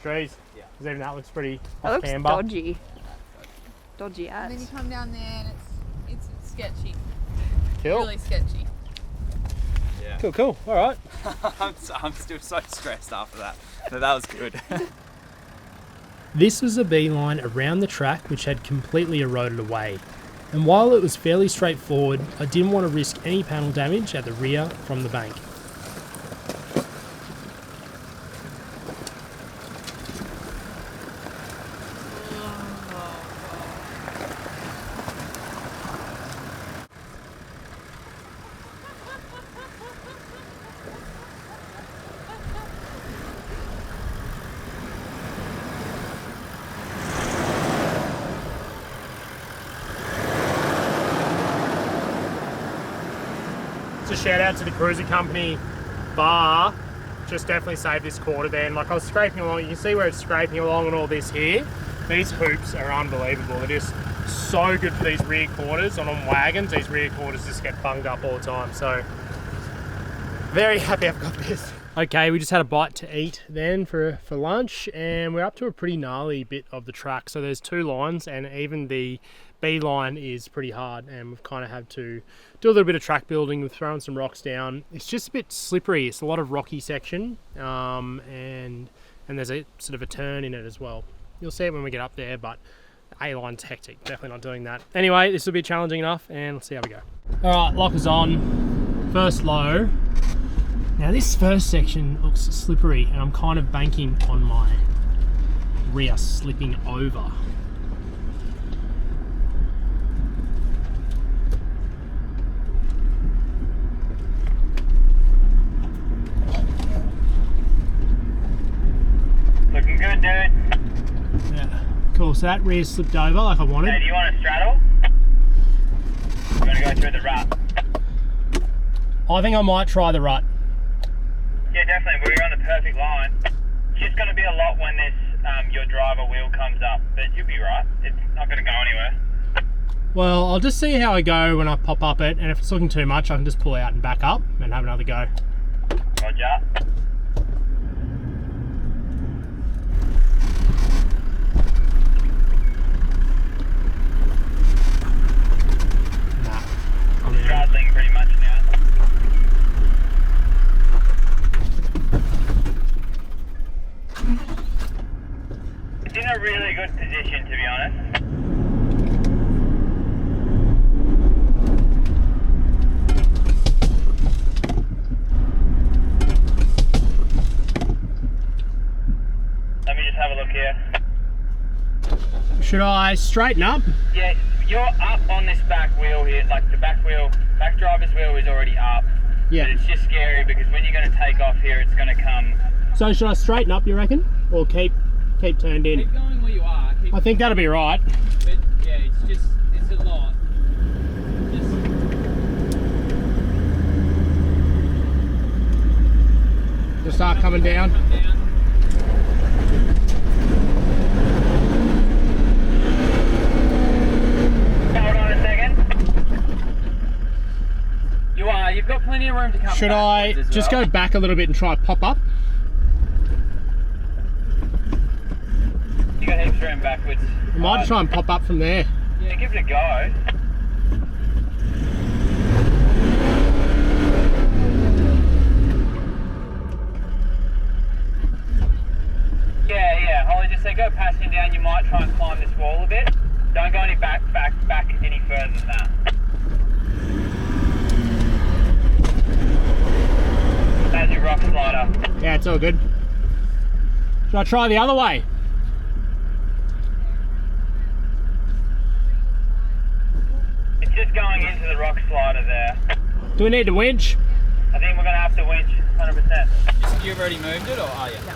Trees. Yeah. Because even that looks pretty That off looks camber. dodgy. Dodgy And then you ads. come down there and it's sketchy. Cool. Really sketchy. Yeah. Cool, cool. All right. I'm still so stressed after that. But that was good. This was a beeline around the track which had completely eroded away. And while it was fairly straightforward, I didn't want to risk any panel damage at the rear from the bank. Just a shout out to the cruiser company bar. Just definitely saved this quarter then. Like I was scraping along, you can see where it's scraping along and all this here. These hoops are unbelievable. They're just so good for these rear quarters. On wagons, these rear quarters just get bunged up all the time. So very happy I've got this. Okay, we just had a bite to eat then for lunch, and we're up to a pretty gnarly bit of the track. So there's 2 lines, and even the B line is pretty hard, and we've kind of had to do a little bit of track building. We've thrown some rocks down. It's just a bit slippery. It's a lot of rocky section, and there's a sort of a turn in it as well. You'll see it when we get up there, but A line's hectic. Definitely not doing that. Anyway, this will be challenging enough, and let's see how we go. All right, lock is on. First low. Now this first section looks slippery, and I'm kind of banking on my rear slipping over. Looking good, dude. Yeah, cool. So that rear slipped over like I wanted. Hey, do you want to straddle? You want to go through the rut? I think I might try the rut. Yeah, definitely. We're on the perfect line. It's just going to be a lot when this your driver wheel comes up, but you'll be right. It's not going to go anywhere. Well, I'll just see how I go when I pop up it, and if it's looking too much, I can just pull out and back up and have another go. Roger. Nah. I'm straddling pretty much now. It's in a really good position, to be honest. Let me just have a look here. Should I straighten up? Yeah, you're up on this back wheel here, like the back driver's wheel is already up. Yeah. But it's just scary because when you're going to take off here, it's going to come. So should I straighten up, you reckon? Or keep turned in? Keep going where you are. I think that'll be right. But yeah, it's a lot. Just start coming down. Come down. Hold on a second. You've got plenty of room to come. Should I just go back a little bit and try to pop up? You got heaps of room backwards. I might try and pop up from there. Yeah, give it a go. Yeah. Holly just said go passing down. You might try and climb this wall a bit. Don't go any back any further than that. There's your rock slider. Yeah, it's all good. Should I try the other way? It's just going into the rock slider there. Do we need to winch? I think we're going to have to winch 100%. You've already moved it, or are you? Yeah.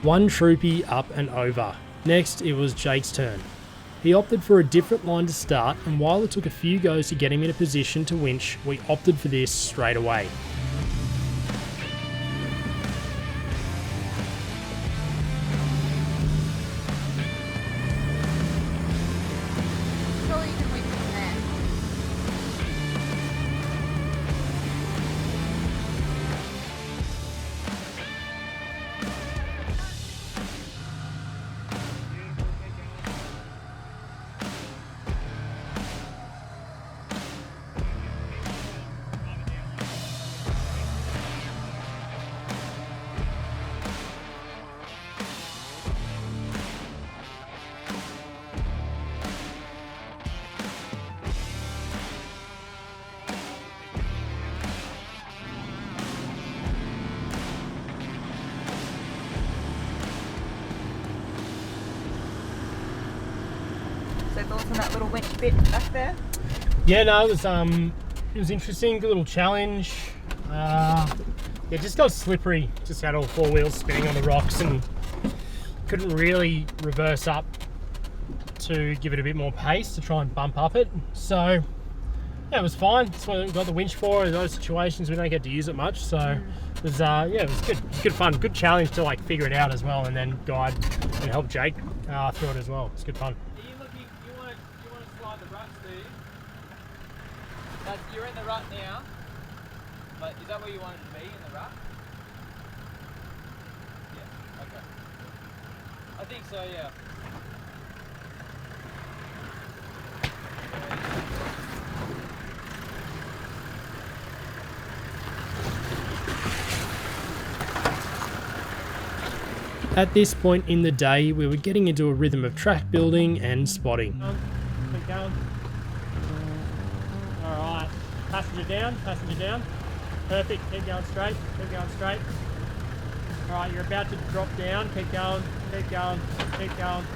One troopy up and over. Next, it was Jake's turn. He opted for a different line to start, and while it took a few goes to get him in a position to winch, we opted for this straight away. Surely you can wait from there. thoughts on that little winch bit back there? Yeah, no, it was interesting, good little challenge. Yeah, just got slippery, just had all four wheels spinning on the rocks and couldn't really reverse up to give it a bit more pace to try and bump up it. So yeah, it was fine. That's what we got the winch for. In those situations we don't get to use it much, so it was yeah, it was good. Good fun, good challenge to like figure it out as well, and then guide and help Jake through it as well. It's good fun. Are you looking? You want to slide the ruts, do you? You're in the rut now. But is that where you wanted to be, in the rut? Yeah. Okay. I think so. Yeah. At this point in the day, we were getting into a rhythm of track building and spotting. Keep going. Alright, passenger down, passenger down. Perfect, keep going straight, keep going straight. Alright, you're about to drop down, keep going, keep going, keep going.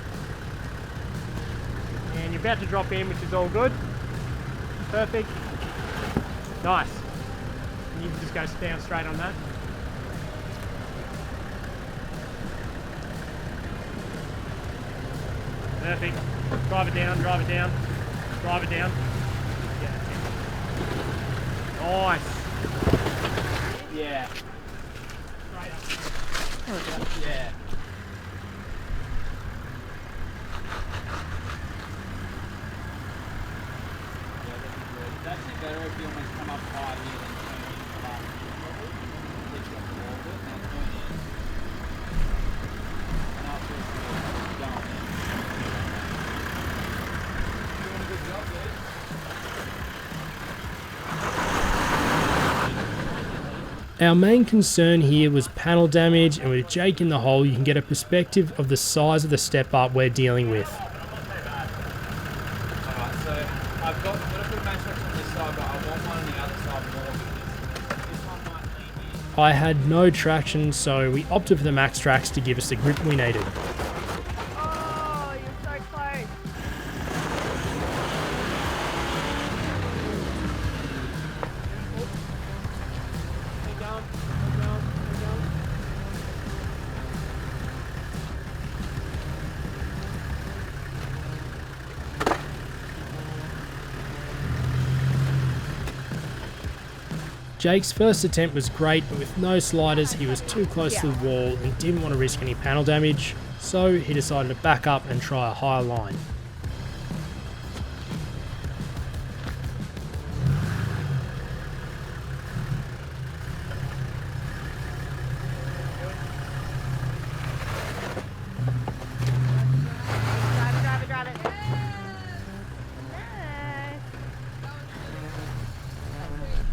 And you're about to drop in, which is all good. Perfect. Nice. And you can just go down straight on that. Perfect. Drive it down, drive it down, drive it down. Yeah. Nice. Yeah. Straight up. Yeah. It's actually better if you almost come up high here than turn left. Pitch up a little bit and turn in. And after it's going. Doing a good job, dude. Our main concern here was panel damage, and with Jake in the hole you can get a perspective of the size of the step up we're dealing with. Alright, so I've got a put a matchbox on this side, but I want one on the other side more because this one might lean here. I had no traction, so we opted for the Max Tracks to give us the grip we needed. Oh, you're so close. Keep going, keep going, keep going. Jake's first attempt was great, but with no sliders he was too close to the wall and didn't want to risk any panel damage, so he decided to back up and try a higher line. Drive it, drive it, drive it. Nice.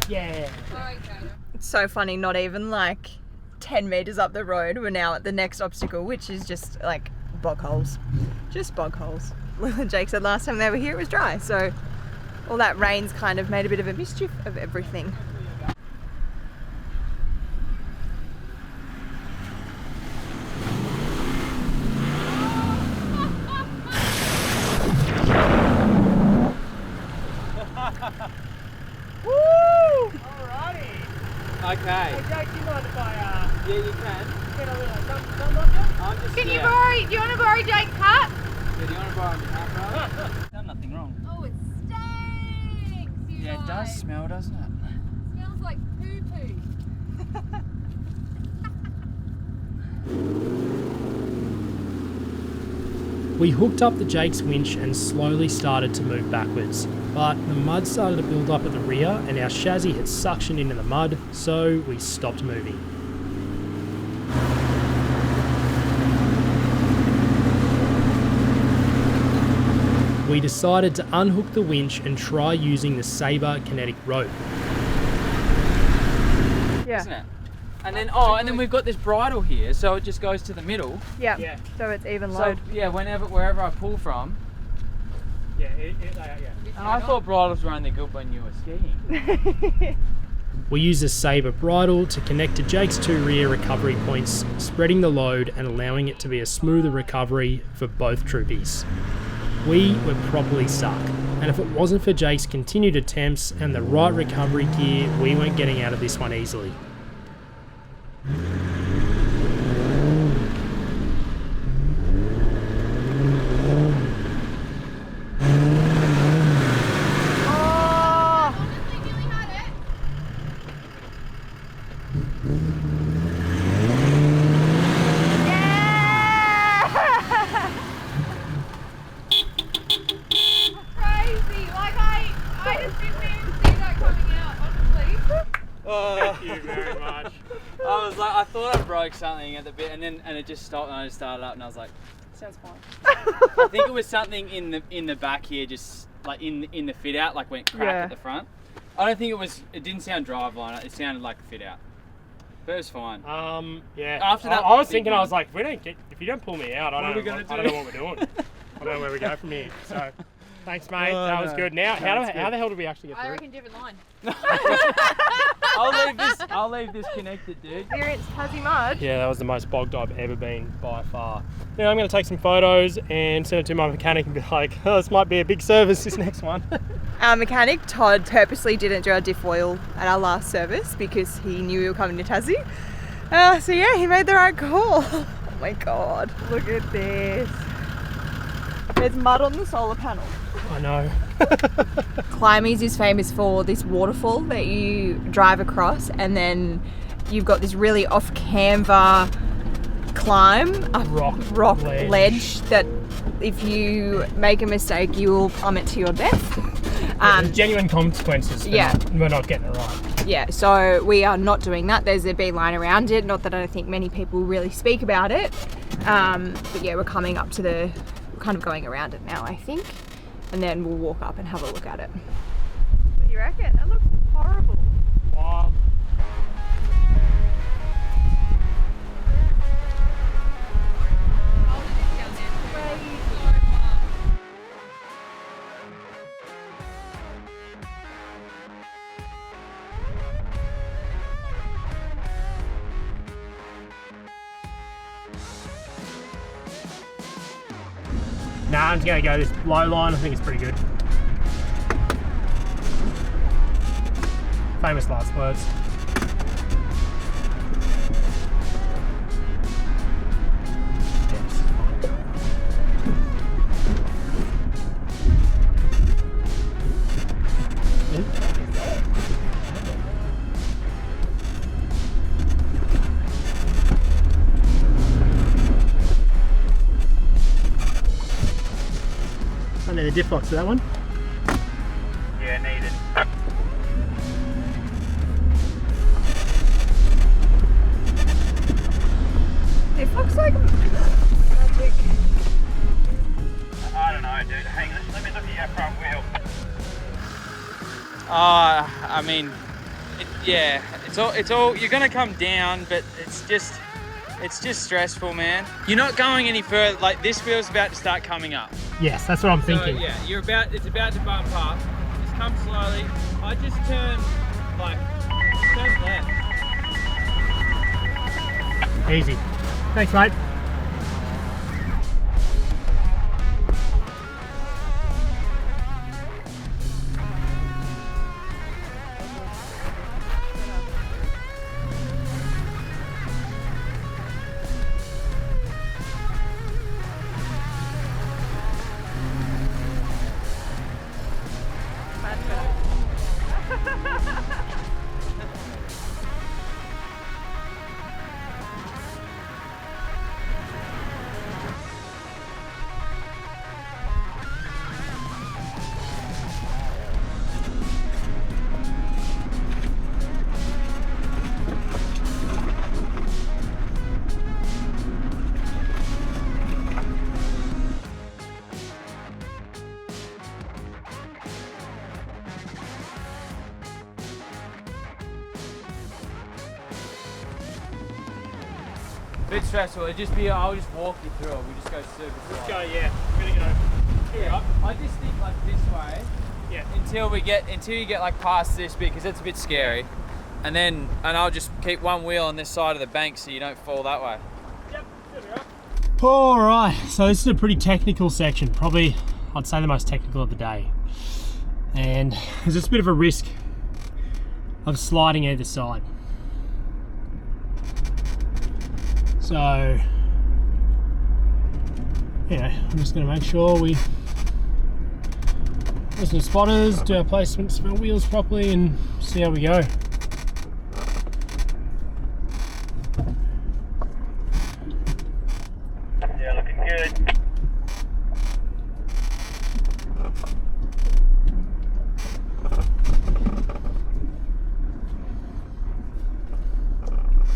Yeah. It's so funny, not even like 10 metres up the road, we're now at the next obstacle, which is just like bog holes. Just bog holes. Jake said last time they were here it was dry, so all that rain's kind of made a bit of a mischief of everything. Woo! Alrighty. Okay. Hey Jake, do you mind if I Yeah, you can. get a little thumb on you? I'm just Can you yeah. borrow, do you want to borrow Jake's hat? Yeah, do you want to borrow my hat, brother? Done nothing wrong. Oh, it stinks, you Yeah, it does guys. smell, doesn't it? Smells like poo-poo. We hooked up the Jake's winch and slowly started to move backwards, but the mud started to build up at the rear and our chassis had suctioned into the mud, so we stopped moving. We decided to unhook the winch and try using the Sabre kinetic rope. Yeah. Isn't it? And then and then we've got this bridle here, so it just goes to the middle. Yeah. Yeah. So it's even So load. yeah, wherever I pull from. Yeah, yeah. And I thought bridles were only good when you were skiing. We used a Sabre bridle to connect to Jake's two rear recovery points, spreading the load and allowing it to be a smoother recovery for both troopies. we were properly stuck. And if it wasn't for Jake's continued attempts and the right recovery gear, we weren't getting out of this one easily. I thought I broke something at the bit, and it just stopped, and I just started up, and I was like, sounds fine. I think it was something in the back here, just like in the fit out, like went crack at the front. I don't think it didn't sound driveline. It sounded like a fit out, but it was fine. Yeah. After that, I was thinking, I was like, if you don't pull me out, I don't know what we're doing. I don't know where we go from here. So, thanks, mate. That was good. Now, how the hell did we actually get through? I reckon different line. I'll leave this connected, dude. Experience Tassie mud. Yeah, that was the most bogged I've ever been by far. Now I'm going to take some photos and send it to my mechanic and be like, oh, this might be a big service, this next one. Our mechanic, Todd, purposely didn't do our diff oil at our last service because he knew we were coming to Tassie. So yeah, he made the right call. Oh my God, look at this. There's mud on the solar panel. I know. Climies is famous for this waterfall that you drive across, and then you've got this really off-camber climb, a rock ledge that if you make a mistake, you will plummet to your death. There's genuine consequences for we're not getting it right. Yeah, so we are not doing that. There's a beeline around it. Not that I don't think many people really speak about it. But yeah, we're coming up to we're kind of going around it now, I think. And then we'll walk up and have a look at it. What do you reckon? That looks horrible. Wild. Nah, I'm just going to go this low line. I think it's pretty good. Famous last words. I need a diff box for that one. Yeah, needed. It looks like magic. I don't know, dude. Hang on, let me look at your front wheel. I mean, it's all. You're gonna come down, but it's just stressful, man. You're not going any further. Like this wheel's about to start coming up. Yes, that's what I'm thinking. So, yeah, it's about to bump up. Just come slowly. I just turn left. Easy. Thanks, mate. Bit stressful. I'll just walk you through it. We just go super slow. Let's go, yeah. We're gonna go. Yeah, I just think like this way. Yeah. Until you get like past this bit, because it's a bit scary, and I'll just keep one wheel on this side of the bank so you don't fall that way. Yep, there we go. Alright, so this is a pretty technical section, probably I'd say the most technical of the day. And there's just a bit of a risk of sliding either side. So, yeah, I'm just going to make sure we listen to spotters, do our placements for our wheels properly, and see how we go. Yeah, looking good.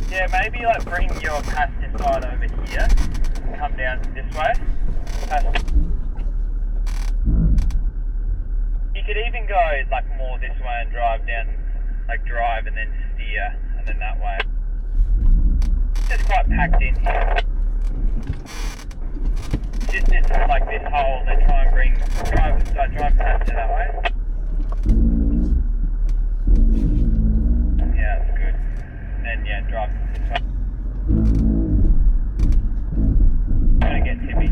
Yeah, maybe like bring your passenger side over here, come down this way. You could even go like more this way and drive down, like drive and then steer, and then that way. It's just quite packed in here. Just this, like this hole, then try and drive passenger that way. Yeah, that's good. Then yeah, drive this way. Gonna get tippy.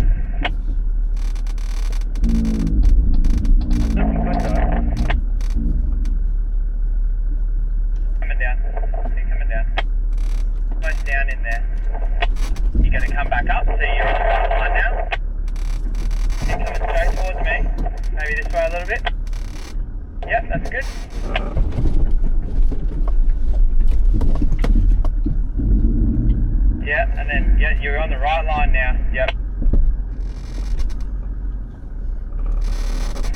Looking good though. Coming down. Keep coming down. Almost down in there. You're gonna come back up, so you're on the right line now. Keep coming straight towards me. Maybe this way a little bit. Yep, that's good. Yeah, and then yeah, you're on the right line now. Yep.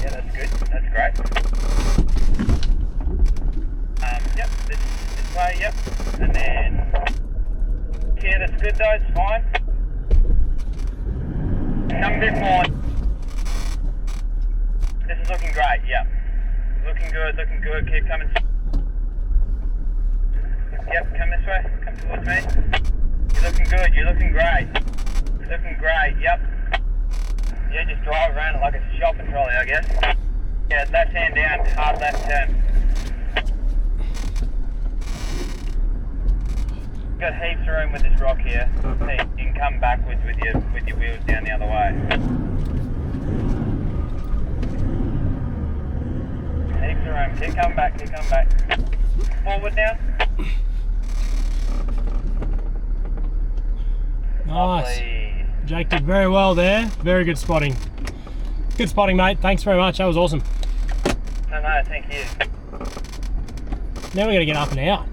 Yeah, that's good. That's great. Yep, this way, yep. And then yeah, that's good though, it's fine. Come a bit more. This is looking great, yep. Looking good, keep coming. Yep, come this way, come towards me. You're looking good, you're looking great. You're looking great, yep. Yeah, just drive around it like it's a shopping trolley, I guess. Yeah, left hand down, hard left turn. Got heaps of room with this rock here. You can come backwards with your wheels down the other way. Heaps of room. Keep coming back, keep coming back. Forward now. Nice. Lovely. Jake did very well there. Very good spotting. Good spotting, mate. Thanks very much. That was awesome. No, thank you. Now we're going to get up and out.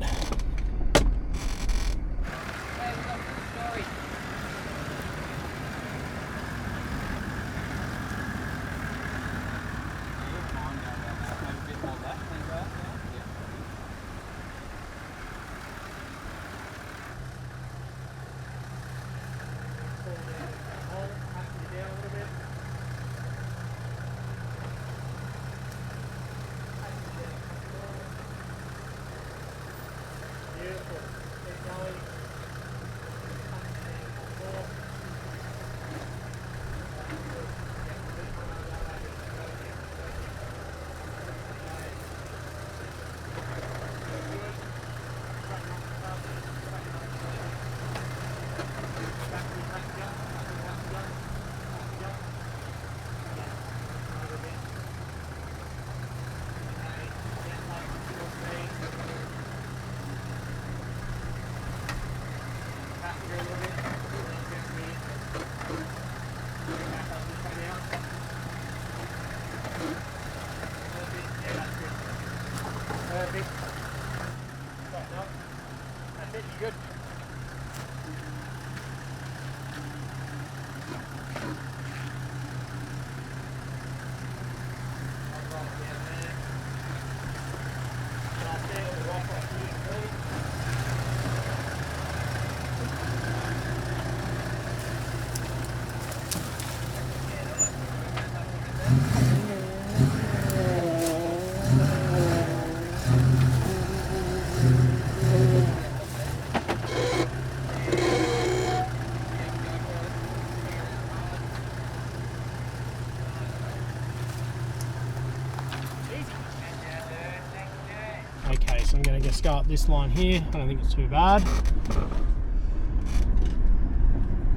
Okay, so I'm going to just go up this line here. I don't think it's too bad.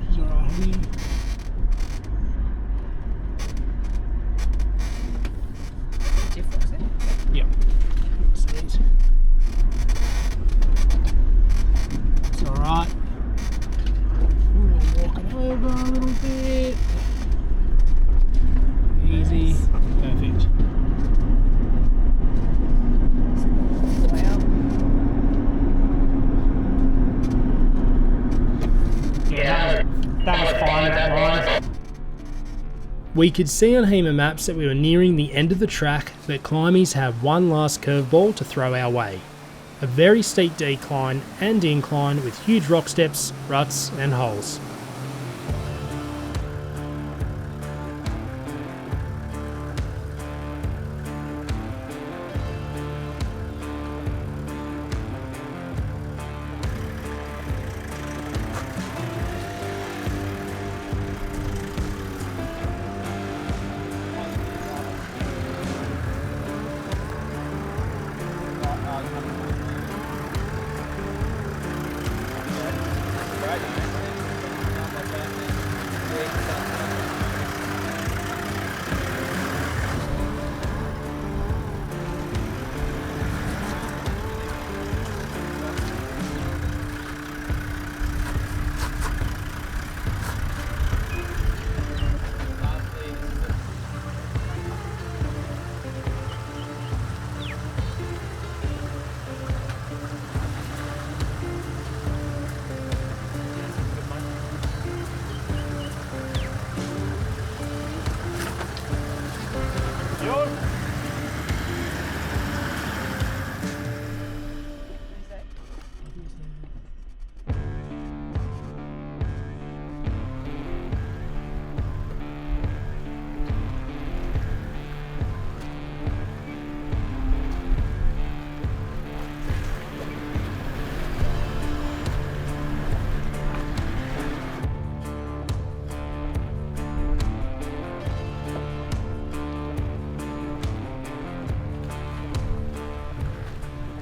Which is alright, honey. Jump it. Easy. Perfect. Yeah, that was fine at that line. We could see on HEMA maps that we were nearing the end of the track, but Climies have one last curveball to throw our way. A very steep decline and incline with huge rock steps, ruts and holes.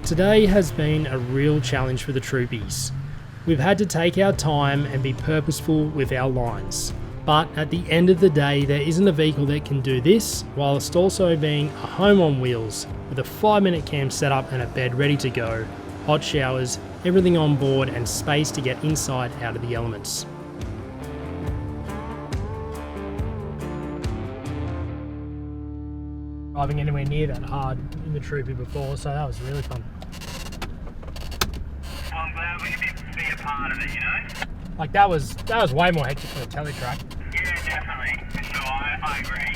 Today has been a real challenge for the troopies. We've had to take our time and be purposeful with our lines. But at the end of the day, there isn't a vehicle that can do this, whilst also being a home on wheels, with a 5-minute camp setup and a bed ready to go, hot showers, everything on board and space to get inside out of the elements. Driving anywhere near that hard in the troopy before, so that was really fun. I'm glad we can be a part of it, you know? Like that was way more hectic than a telly track. Yeah, definitely. For sure, I agree.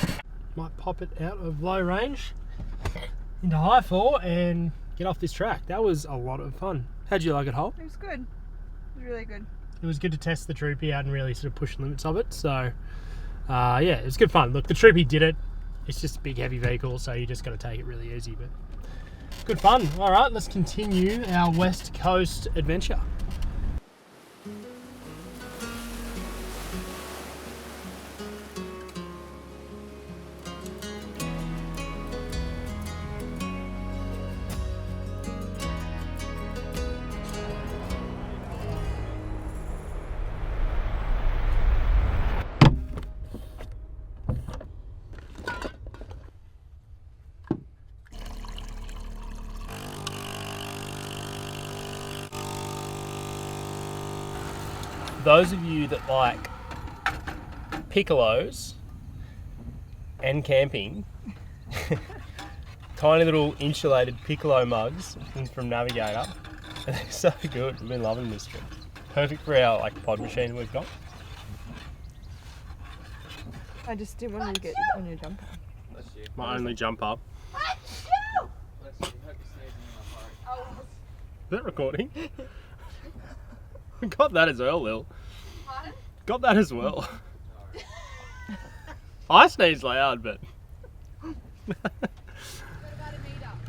Might pop it out of low range into high 4 and get off this track. That was a lot of fun. How'd you like it, Hol? It was good. It was really good. It was good to test the troopy out and really sort of push the limits of it. So yeah, it was good fun. Look, the troopy did it. It's just a big heavy vehicle, so you just got to take it really easy, but good fun. All right, let's continue our West Coast adventure. Those of you that like piccolos and camping, tiny little insulated piccolo mugs from Navigator, they're so good. We've been loving this trip. Perfect for our like pod machine we've got. I just didn't want to get on your jumper. My only jump up. Is that recording? Got that as well, Lil. Pardon? Got that as well. I sneeze loud, but...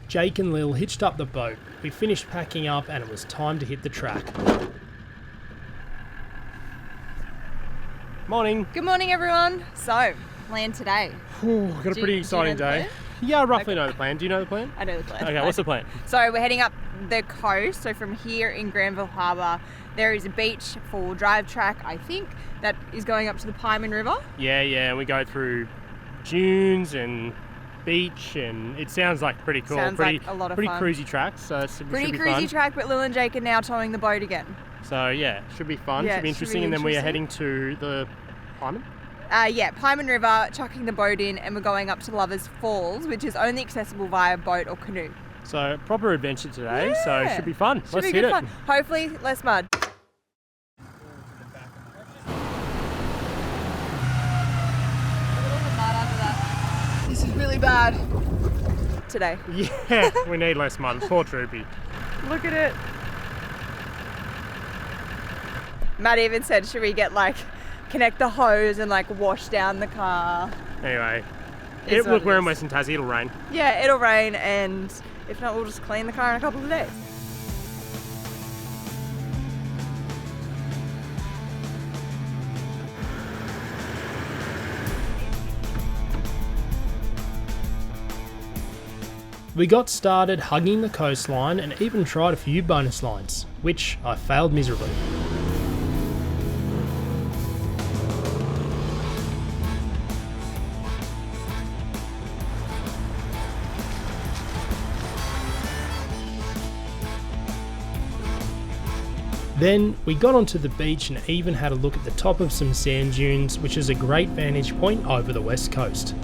Jake and Lil hitched up the boat. We finished packing up and it was time to hit the track. Morning. Good morning, everyone. So, plan today. Whew, got a pretty exciting day. Yeah, I roughly know the plan. Do you know the plan? I know the plan. Okay, what's the plan? So we're heading up the coast. So from here in Granville Harbour, there is a beach for drive track, I think, that is going up to the Pieman River. Yeah, we go through dunes and beach, and it sounds like pretty cool. Sounds like a lot of pretty fun. cruisy tracks, so it should Pretty be cruisy fun. track, but Lil and Jake are now towing the boat again. So yeah, should be fun, Yeah, should be it should interesting. be And then we are interesting. heading to the Hyman? Yeah, Pyman River, chucking the boat in, and we're going up to Lovers Falls, which is only accessible via boat or canoe. So proper adventure today, so Yeah. it should be fun. Should Let's be hit good it. fun. Hopefully, less mud. This is really bad today. Yeah, we need less mud. Poor Troopy. Look at it. Matt even said, should we get connect the hose and wash down the car? Anyway, It's what look, it we're in is. Western Tassie, it'll rain. Yeah, it'll rain, and if not, we'll just clean the car in a couple of days. We got started hugging the coastline and even tried a few bonus lines, which I failed miserably. Then we got onto the beach and even had a look at the top of some sand dunes, which is a great vantage point over the west coast.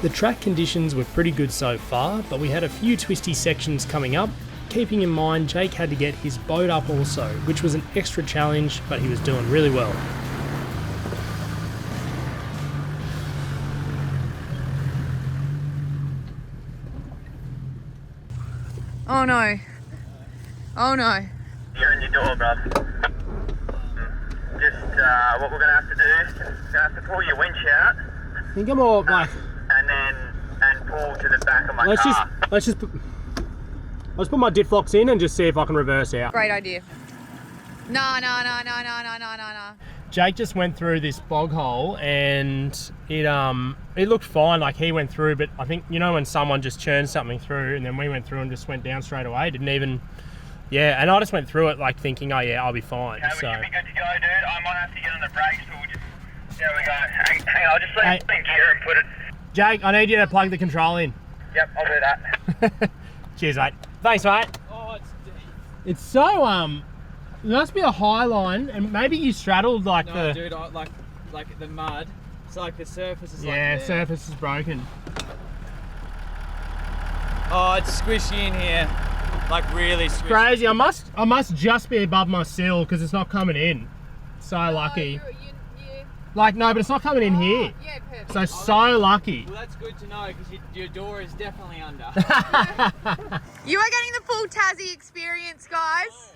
The track conditions were pretty good so far, but we had a few twisty sections coming up, keeping in mind Jake had to get his boat up also, which was an extra challenge, but he was doing really well. Oh no. Oh no. You're in your door, bruv. Just what we're gonna have to do, we're gonna have to pull your winch out Think I'm more and pull to the back of my car. let's put my diff locks in and just see if I can reverse out. Great idea. No. Jake just went through this bog hole and it looked fine, like he went through, but I think, you know, when someone just churns something through and then we went through and just went down straight away, didn't even, yeah, and I just went through it like thinking, oh yeah, I'll be fine. Okay, So we should be good to go, dude. I might have to get on the brakes, but we'll just, there we go. Hang on, I'll just let it in gear and put it. Jake, I need you to plug the control in. Yep, I'll do that. Cheers, mate. Thanks, mate. Oh, it's deep. It's so, there must be a high line and maybe you straddled like No, dude, like the mud. It's like the surface is yeah, there. surface is broken. Oh, it's squishy in here. Like really squishy. Crazy, I must just be above my sill because it's not coming in. So lucky. Like, no, but it's not coming in here. Yeah, perfect. So lucky. Well, that's good to know because your door is definitely under. You are getting the full Tassie experience, guys.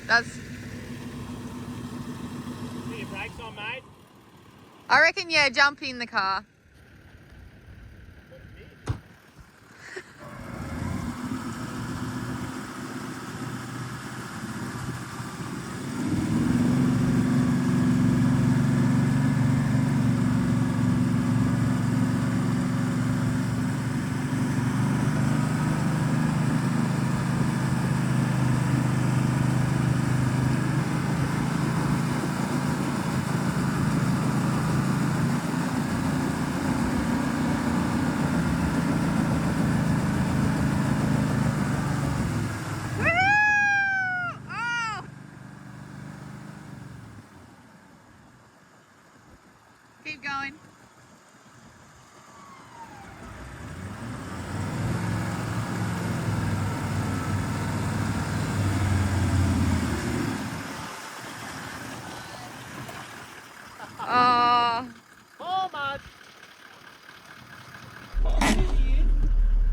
That's. Put your brakes on, mate. I reckon, yeah, jump in the car.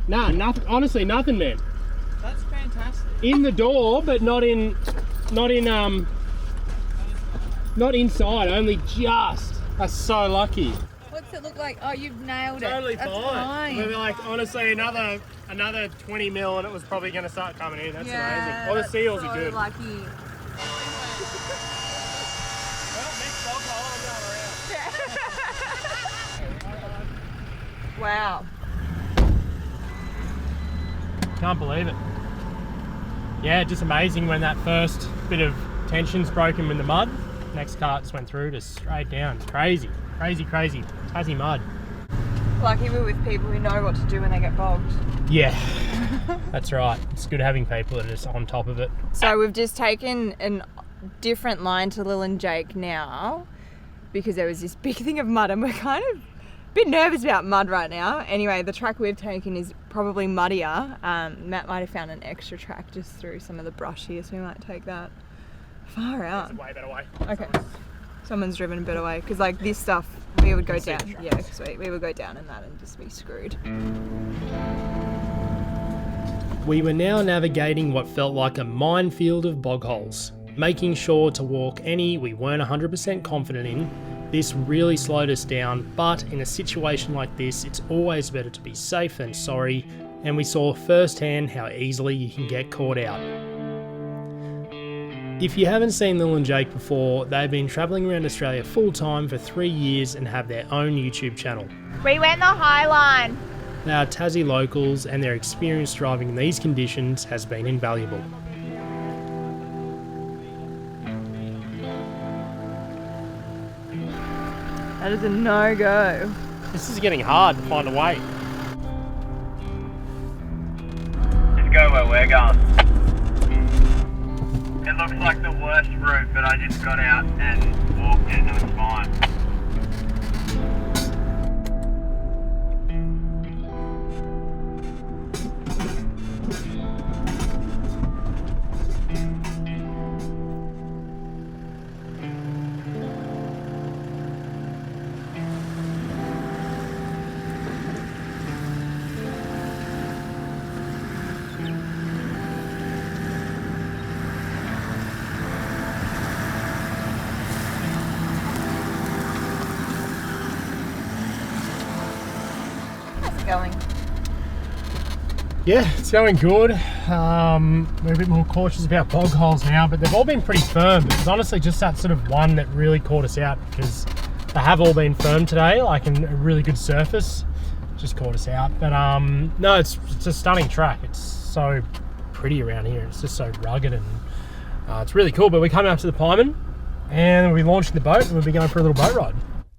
Nah, nothing. Honestly, nothing, man. That's fantastic. In the door, but not inside. Only just. That's so lucky. What's it look like? Oh, you've nailed it. Totally That's fine. We were like, honestly, another 20 mil, and it was probably going to start coming in. That's amazing. Well, the seals so are good. Lucky. Well, next dog hole, I'm going around. Wow. Can't believe it. Yeah, just amazing when that first bit of tension's broken in the mud. Next cart just went through, just straight down. It's crazy. Crazy. Tassie mud. Lucky we're with people who know what to do when they get bogged. Yeah, that's right. It's good having people that are just on top of it. So we've just taken a different line to Lil and Jake now because there was this big thing of mud and we're kind of a bit nervous about mud right now. Anyway, the track we've taken is probably muddier. Matt might have found an extra track just through some of the brush here, so we might take that. Far out. It's a way better way. Okay. Someone's driven a better way because like this stuff we would go down. Yeah, sweet. We would go down in that and just be screwed. We were now navigating what felt like a minefield of bog holes, making sure to walk any we weren't 100% confident in. This really slowed us down, but in a situation like this, it's always better to be safe than sorry, and we saw firsthand how easily you can get caught out. If you haven't seen Lil and Jake before, they've been travelling around Australia full time for 3 years and have their own YouTube channel. We went the High Line. They are Tassie locals and their experience driving in these conditions has been invaluable. That is a no-go. This is getting hard to find a way. Just go where we're going. It looks like the worst route, but I just got out and walked it and it was fine. Going. Yeah, it's going good. We're a bit more cautious about bog holes now, but they've all been pretty firm. It was honestly just that sort of one that really caught us out because they have all been firm today, like in a really good surface. Just caught us out. But no, it's a stunning track. It's so pretty around here. It's just so rugged and it's really cool. But we're coming up to the Pieman and we'll be launching the boat and we'll be going for a little boat ride.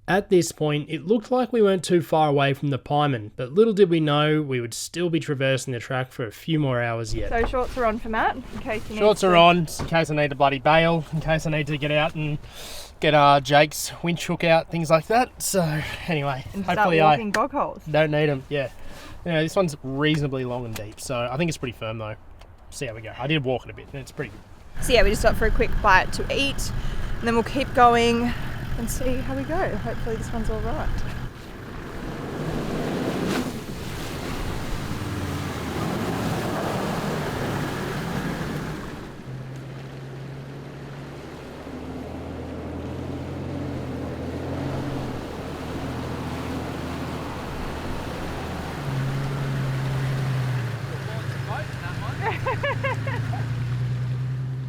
At this point, it looked like we weren't too far away from the Pieman, but little did we know we would still be traversing the track for a few more hours yet. So shorts are on for Matt, in case you need Shorts are on, in case I need to bloody bail, in case I need to get out and get Jake's winch hook out, things like that. So anyway, and hopefully start walking bog holes. Don't need them, yeah. You know, this one's reasonably long and deep, so I think it's pretty firm though. See how we go. I did walk it a bit, and it's pretty good. So yeah, we just stopped for a quick bite to eat, and then we'll keep going and see how we go. Hopefully this one's all right.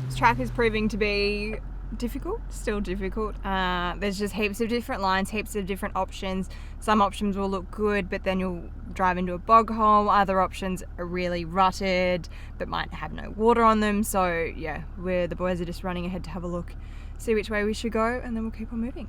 This track is proving to be difficult, still difficult. There's just heaps of different lines, heaps of different options. Some options will look good, but then you'll drive into a bog hole. Other options are really rutted, but might have no water on them. So yeah, the boys are just running ahead to have a look, see which way we should go, and then we'll keep on moving.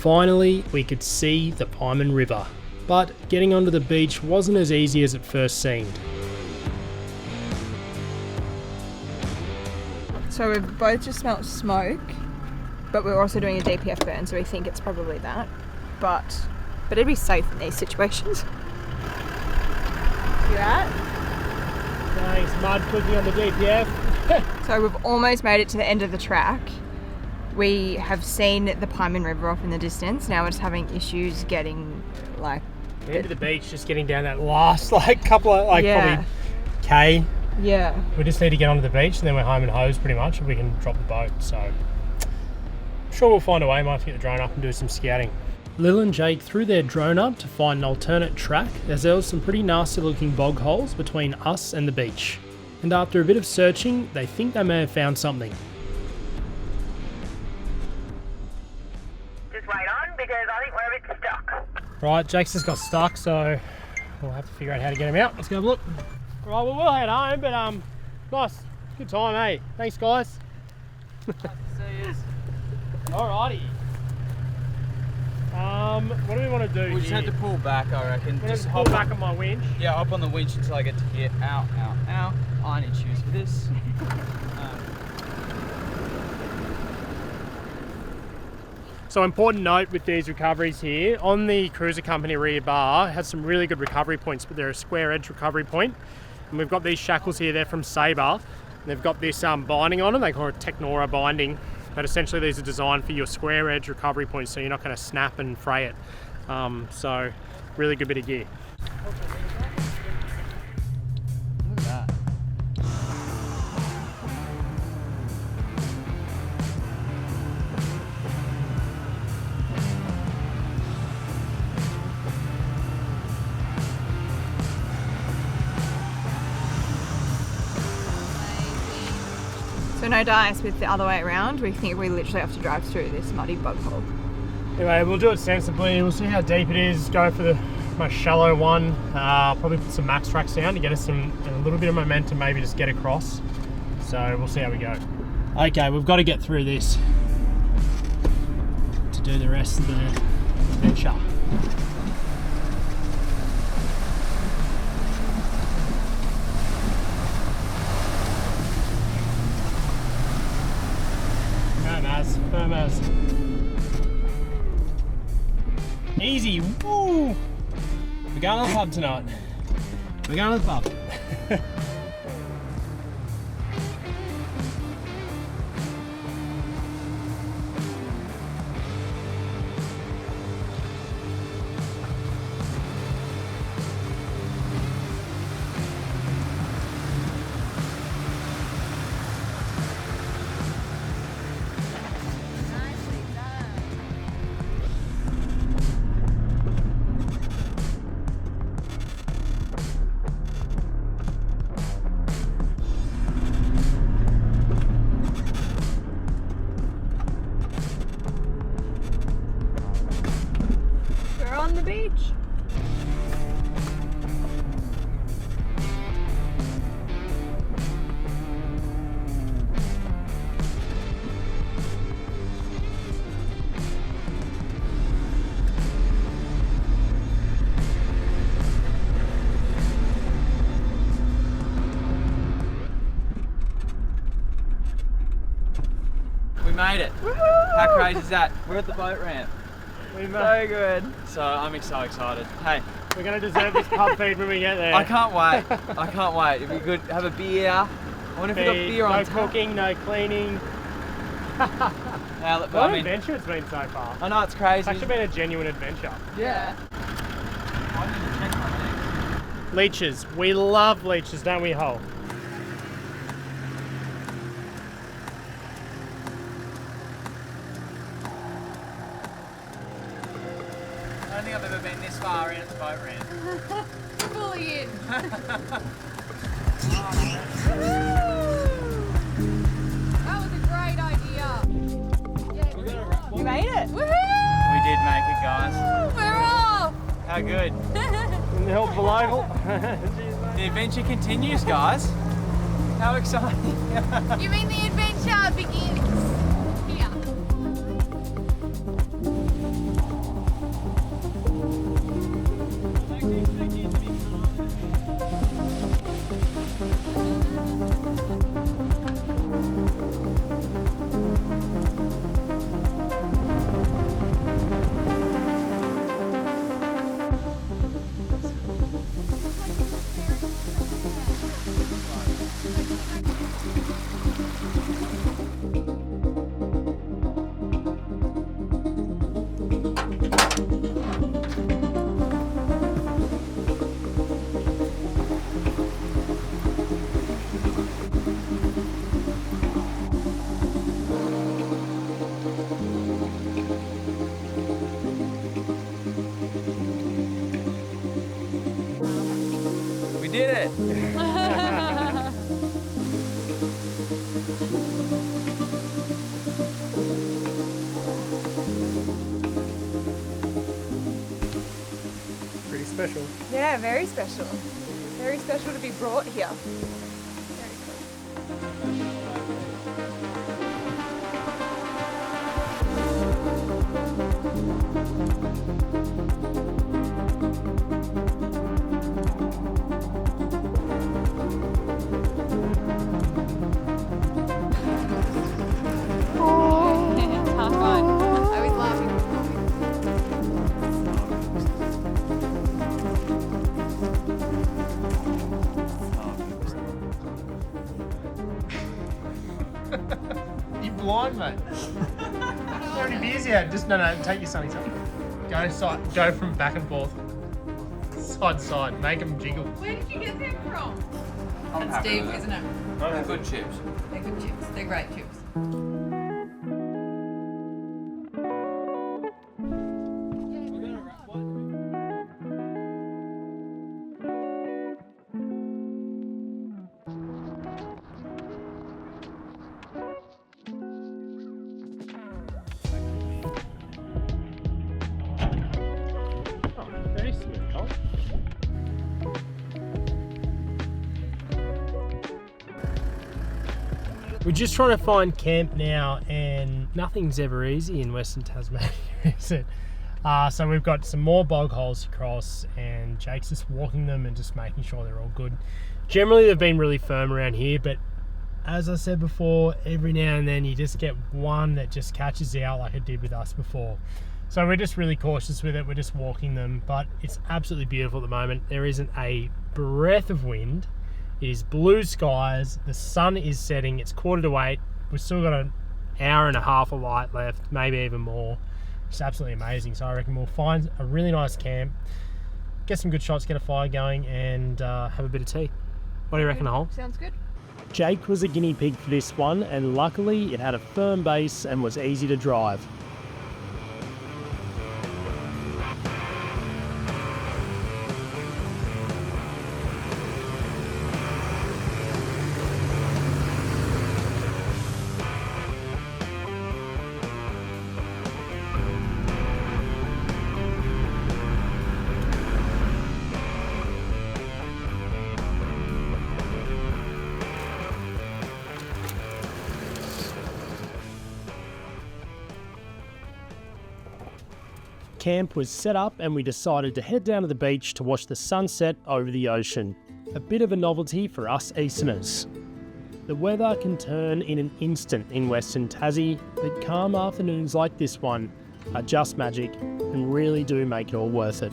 Finally, we could see the Pieman River, but getting onto the beach wasn't as easy as it first seemed. So we've both just smelt smoke, but we're also doing a DPF burn, so we think it's probably that. But it'd be safe in these situations. You at? Thanks, mud clicking on the DPF. So we've almost made it to the end of the track. We have seen the Pieman River off in the distance. Now we're just having issues getting Into the beach, just getting down that last couple of Yeah. probably K. Yeah. We just need to get onto the beach and then we're home and hose pretty much and we can drop the boat. So I'm sure we'll find a way. Might have to get the drone up and do some scouting. Lil and Jake threw their drone up to find an alternate track as there was some pretty nasty looking bog holes between us and the beach. And after a bit of searching, they think they may have found something. Just wait on because I think we're a bit stuck. Right, Jake's just got stuck, so we'll have to figure out how to get him out. Let's go have a look. Right, well we'll head home, but nice, good time, eh? Thanks, guys. See yous. Alrighty. What do we want to do? We just have to pull back, I reckon. We're Just just pull hop back on my winch. Yeah, hop on the winch until I get to here. Ow, ow, ow. I need shoes for this. So important note with these recoveries here, on the cruiser company rear bar, it has some really good recovery points, but they're a square edge recovery point. And we've got these shackles here, they're from Sabre. And they've got this binding on them, they call it Technora binding. But essentially these are designed for your square edge recovery points, so you're not going to snap and fray it. So really good bit of gear. Look at that. So no dice with the other way around. We think we literally have to drive through this muddy bog hole. Anyway, we'll do it sensibly. We'll see how deep it is. Go for the most shallow one. Probably put some max tracks down to get us a little bit of momentum, maybe just get across. So we'll see how we go. Okay, we've got to get through this to do the rest of the adventure. Firm as. Easy, woo! We're going to the pub tonight. We're going to the pub. We're on the beach. We made it. How crazy is that? We're at the boat ramp. So good. So I'm so excited. Hey, We're going to deserve this pub feed when we get there. I can't wait. I can't wait. It'd be good. Have a beer. I wonder if we got beer on no tap. cooking, no cleaning. Now, look, What I an mean, adventure it's been so far. I know it's It's crazy. actually been a genuine adventure. Yeah. I need to check my legs. Leeches. We love leeches, don't we, Hull? I don't think I've ever been this far in its boat ramp. Fully in. That was a great idea. Yeah, we're off. You made it. Woohoo! We did make it, guys. We're off. How good. In the help below. The adventure continues, guys. How exciting. You mean the adventure begins here? special. Yeah, very special. Very special to be brought here. Very cool. Tough one. I was laughing. You blind, mate. How many beers you had? Just no, take your sunnies off. Go from back and forth, side to side. Make them jiggle. Where did you get them from? That's Steve, isn't it? They're good chips. They're good chips. They're great chips. Very smooth, huh? We're just trying to find camp now, and nothing's ever easy in Western Tasmania, is it? So we've got some more bog holes to cross, and Jake's just walking them and just making sure they're all good. Generally, they've been really firm around here, but as I said before, every now and then you just get one that just catches out like it did with us before. So we're just really cautious with it. We're just walking them, but it's absolutely beautiful at the moment. There isn't a breath of wind. It is blue skies. The sun is setting. It's 7:45. We've still got an hour and a half of light left, maybe even more. It's absolutely amazing. So I reckon we'll find a really nice camp, get some good shots, get a fire going, and have a bit of tea. What do you reckon, Hole? Sounds good. Jake was a guinea pig for this one, and luckily it had a firm base and was easy to drive. Camp was set up and we decided to head down to the beach to watch the sunset over the ocean. A bit of a novelty for us Easterners. The weather can turn in an instant in Western Tassie, but calm afternoons like this one are just magic and really do make it all worth it.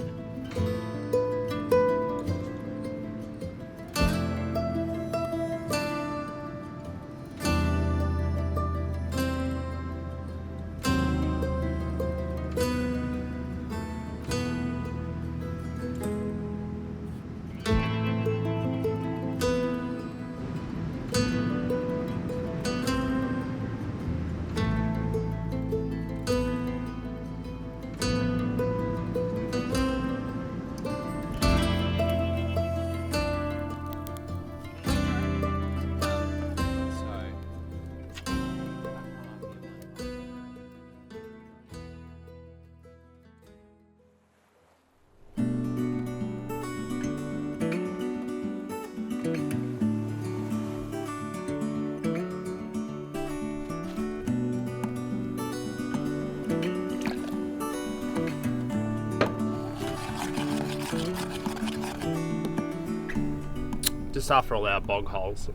Just after all our bog holes,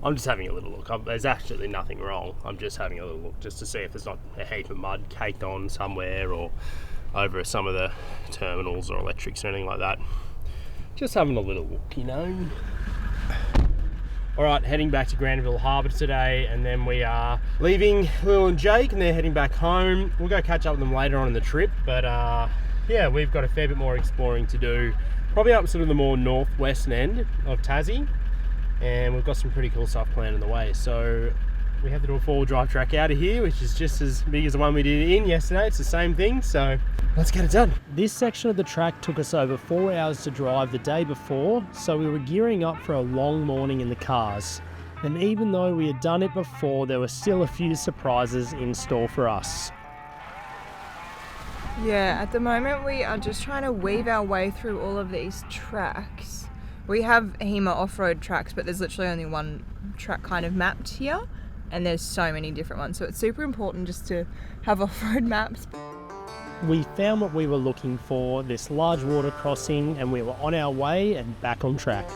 I'm just having a little look. There's actually nothing wrong. I'm just having a little look just to see if there's not a heap of mud caked on somewhere or over some of the terminals or electrics or anything like that. Just having a little look, you know. Alright, heading back to Granville Harbour today, and then we are leaving Lil and Jake and they're heading back home. We'll go catch up with them later on in the trip, but yeah, we've got a fair bit more exploring to do. Probably up sort of the more northwestern end of Tassie, and we've got some pretty cool stuff planned in the way. So we have to do a 4-wheel drive track out of here, which is just as big as the one we did in yesterday. It's the same thing, so let's get it done. This section of the track took us over 4 hours to drive the day before, so we were gearing up for a long morning in the cars. And even though we had done it before, there were still a few surprises in store for us. Yeah, at the moment we are just trying to weave our way through all of these tracks. We have HEMA off-road tracks, but there's literally only one track kind of mapped here, and there's so many different ones, so it's super important just to have off-road maps. We found what we were looking for, this large water crossing, and we were on our way and back on track.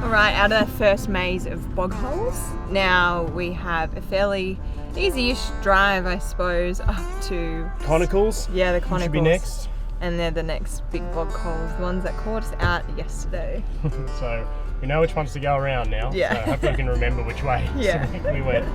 Alright, out of the first maze of bog holes, now we have a fairly easy-ish drive, I suppose, up to... Conicles? Yeah, the Conicles. Should be next. And they're the next big bog holes, the ones that caught us out yesterday. So we know which ones to go around now. Yeah. So hopefully we can remember which way Yeah. we went.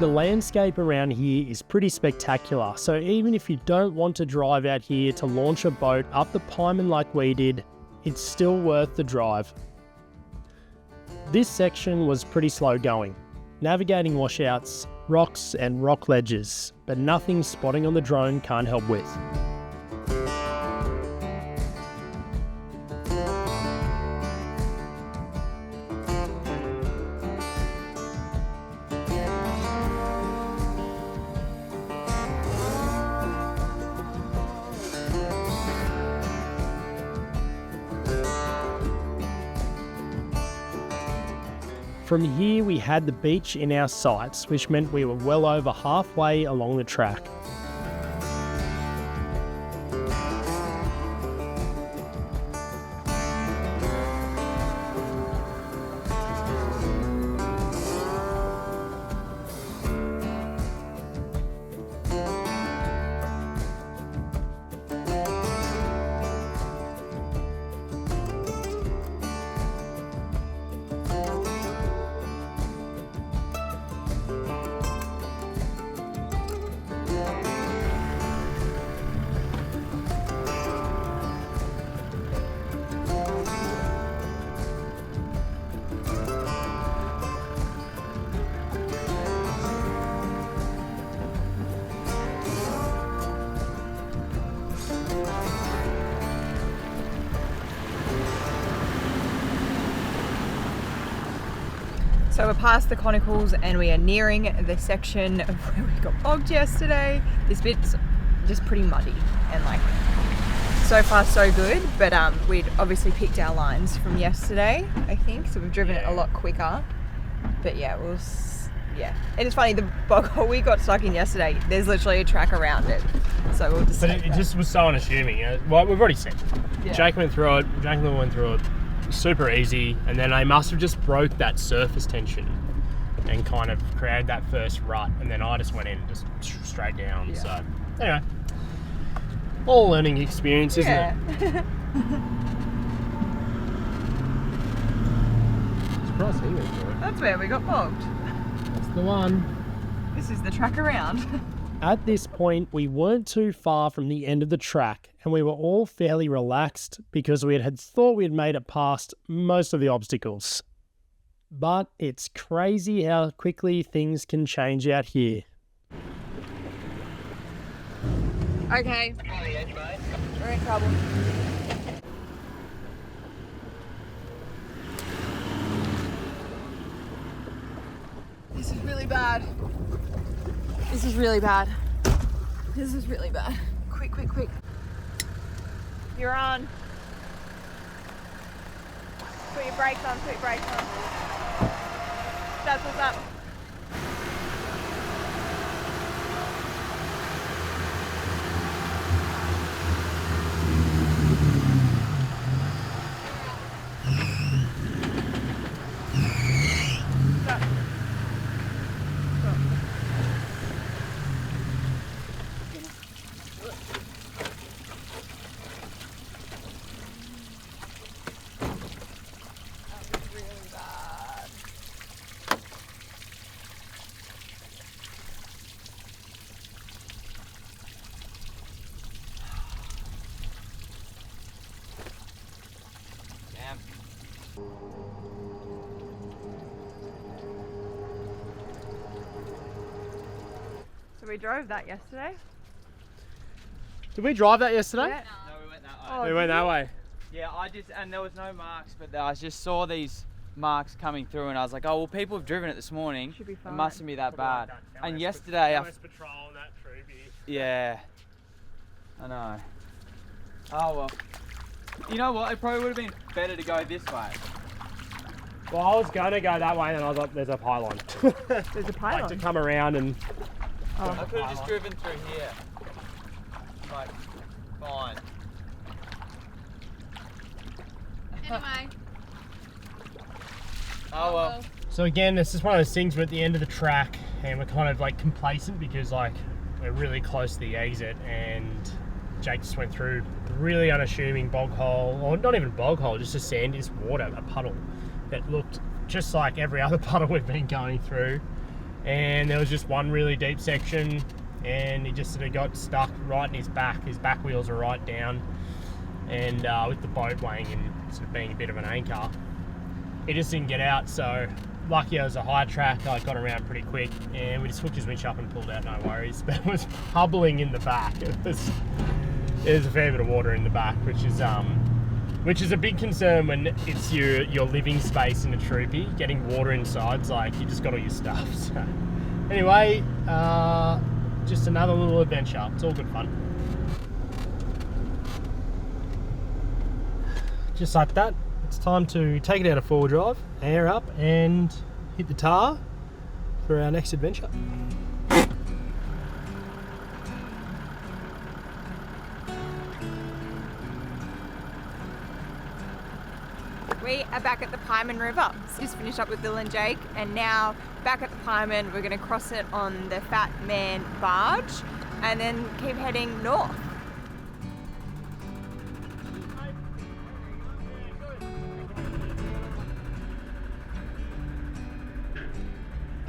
The landscape around here is pretty spectacular, so even if you don't want to drive out here to launch a boat up the Pieman like we did, it's still worth the drive. This section was pretty slow going, navigating washouts, rocks and rock ledges, but nothing spotting on the drone can't help with. From here we had the beach in our sights, which meant we were well over halfway along the track. So we're past the Conicles and we are nearing the section of where we got bogged yesterday. This bit's just pretty muddy and like so far so good, but we'd obviously picked our lines from yesterday, I think, so we've driven it a lot quicker. But yeah, yeah. And it's funny, the bog hole we got stuck in yesterday, there's literally a track around it. So we'll just. But it just was so unassuming. Well, we've already seen. Yeah. Jake went through it. Jake and Lil went through it. Super easy, and then I must have just broke that surface tension and kind of created that first rut, and then I just went in just straight down. Yeah. So anyway, all learning experience, isn't it? Surprised he went through it. That's where we got bogged. That's the one. This is the track around. At this point, we weren't too far from the end of the track, and we were all fairly relaxed because we had thought we had made it past most of the obstacles. But it's crazy how quickly things can change out here. Okay. We're in trouble. This is really bad. This is really bad. This is really bad. Quick, quick, quick. You're on. Put your brakes on, put your brakes on. That's what's up. So we drove that yesterday, Did we drive that yesterday? Yeah. No, we went that way. Oh, We went that way. Yeah, and there was no marks, but I just saw these marks coming through, and I was like, oh well, people have driven it this morning. Should be It fine. mustn't be that bad. And yesterday, patrol and that troopy. yeah, I know. Oh well. You know what? It probably would have been better to go this way. Well, I was going to go that way, and then I was like, there's a pylon. There's a pylon. Like to come around and... I could have just driven through here. Like, fine. Anyway. Oh well. So again, this is one of those things, we're at the end of the track, and we're kind of like complacent because like we're really close to the exit, and Jake just went through a really unassuming bog hole, or not even a bog hole, just a sand, just water, a puddle that looked just like every other puddle we've been going through. And there was just one really deep section, and he just sort of got stuck right in his back. His back wheels are right down, and with the boat weighing and sort of being a bit of an anchor, he just didn't get out. So lucky it was a high track, I got around pretty quick, and we just hooked his winch up and pulled out, no worries. But it was bubbling in the back. There's a fair bit of water in the back, which is a big concern when it's your living space in a troopy. Getting water inside's like, you just got all your stuff. So anyway, just another little adventure. It's all good fun. Just like that, it's time to take it out of 4-wheel drive, air up, and hit the tar for our next adventure. We are back at the Pieman River. So just finished up with Bill and Jake, and now back at the Pieman, we're going to cross it on the Fat Man barge and then keep heading north.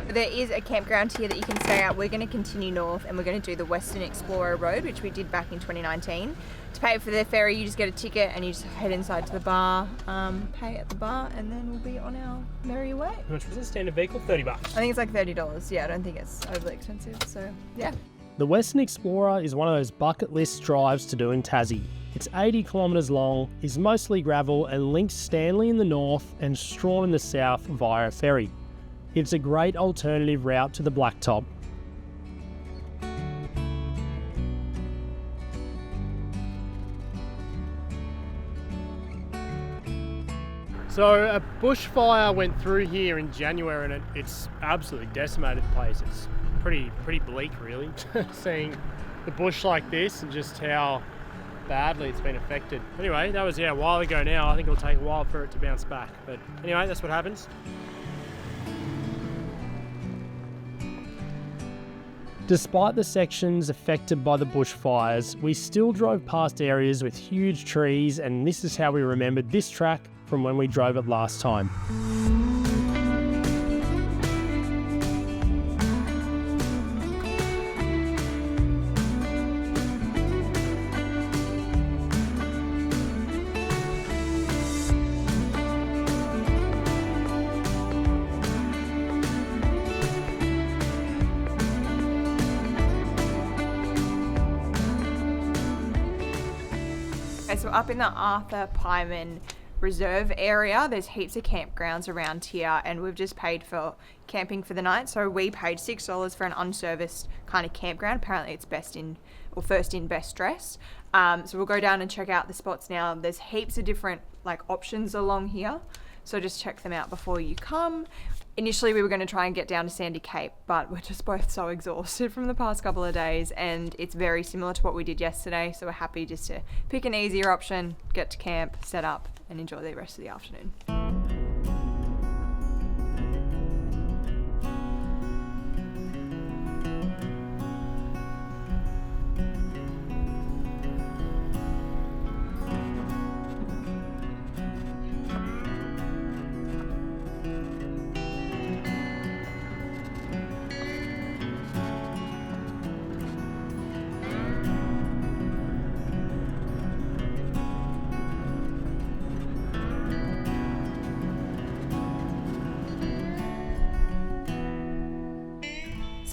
There is a campground here that you can stay at. We're going to continue north, and we're going to do the Western Explorer Road, which we did back in 2019. To pay for the ferry, you just get a ticket and you just head inside to the bar, pay at the bar, and then we'll be on our merry way. How much was it? Standard vehicle? $30. I think it's like $30. Yeah, I don't think it's overly expensive. So yeah. The Western Explorer is one of those bucket list drives to do in Tassie. It's 80 kilometres long, is mostly gravel, and links Stanley in the north and Strawn in the south via a ferry. It's a great alternative route to the Blacktop. So a bushfire went through here in January, and it's absolutely decimated the place. It's pretty bleak, really, seeing the bush like this and just how badly it's been affected. Anyway, that was a while ago now. I think it'll take a while for it to bounce back. But anyway, that's what happens. Despite the sections affected by the bushfires, we still drove past areas with huge trees, and this is how we remembered this track from when we drove it last time. So up in the Arthur Pieman Reserve area, there's heaps of campgrounds around here, and we've just paid for camping for the night. So we paid $6 for an unserviced kind of campground. Apparently it's first in, best dressed. So we'll go down and check out the spots now. There's heaps of different options along here, so just check them out before you come. Initially we were going to try and get down to Sandy Cape, but we're just both so exhausted from the past couple of days, and it's very similar to what we did yesterday, so we're happy just to pick an easier option, get to camp, set up, and enjoy the rest of the afternoon.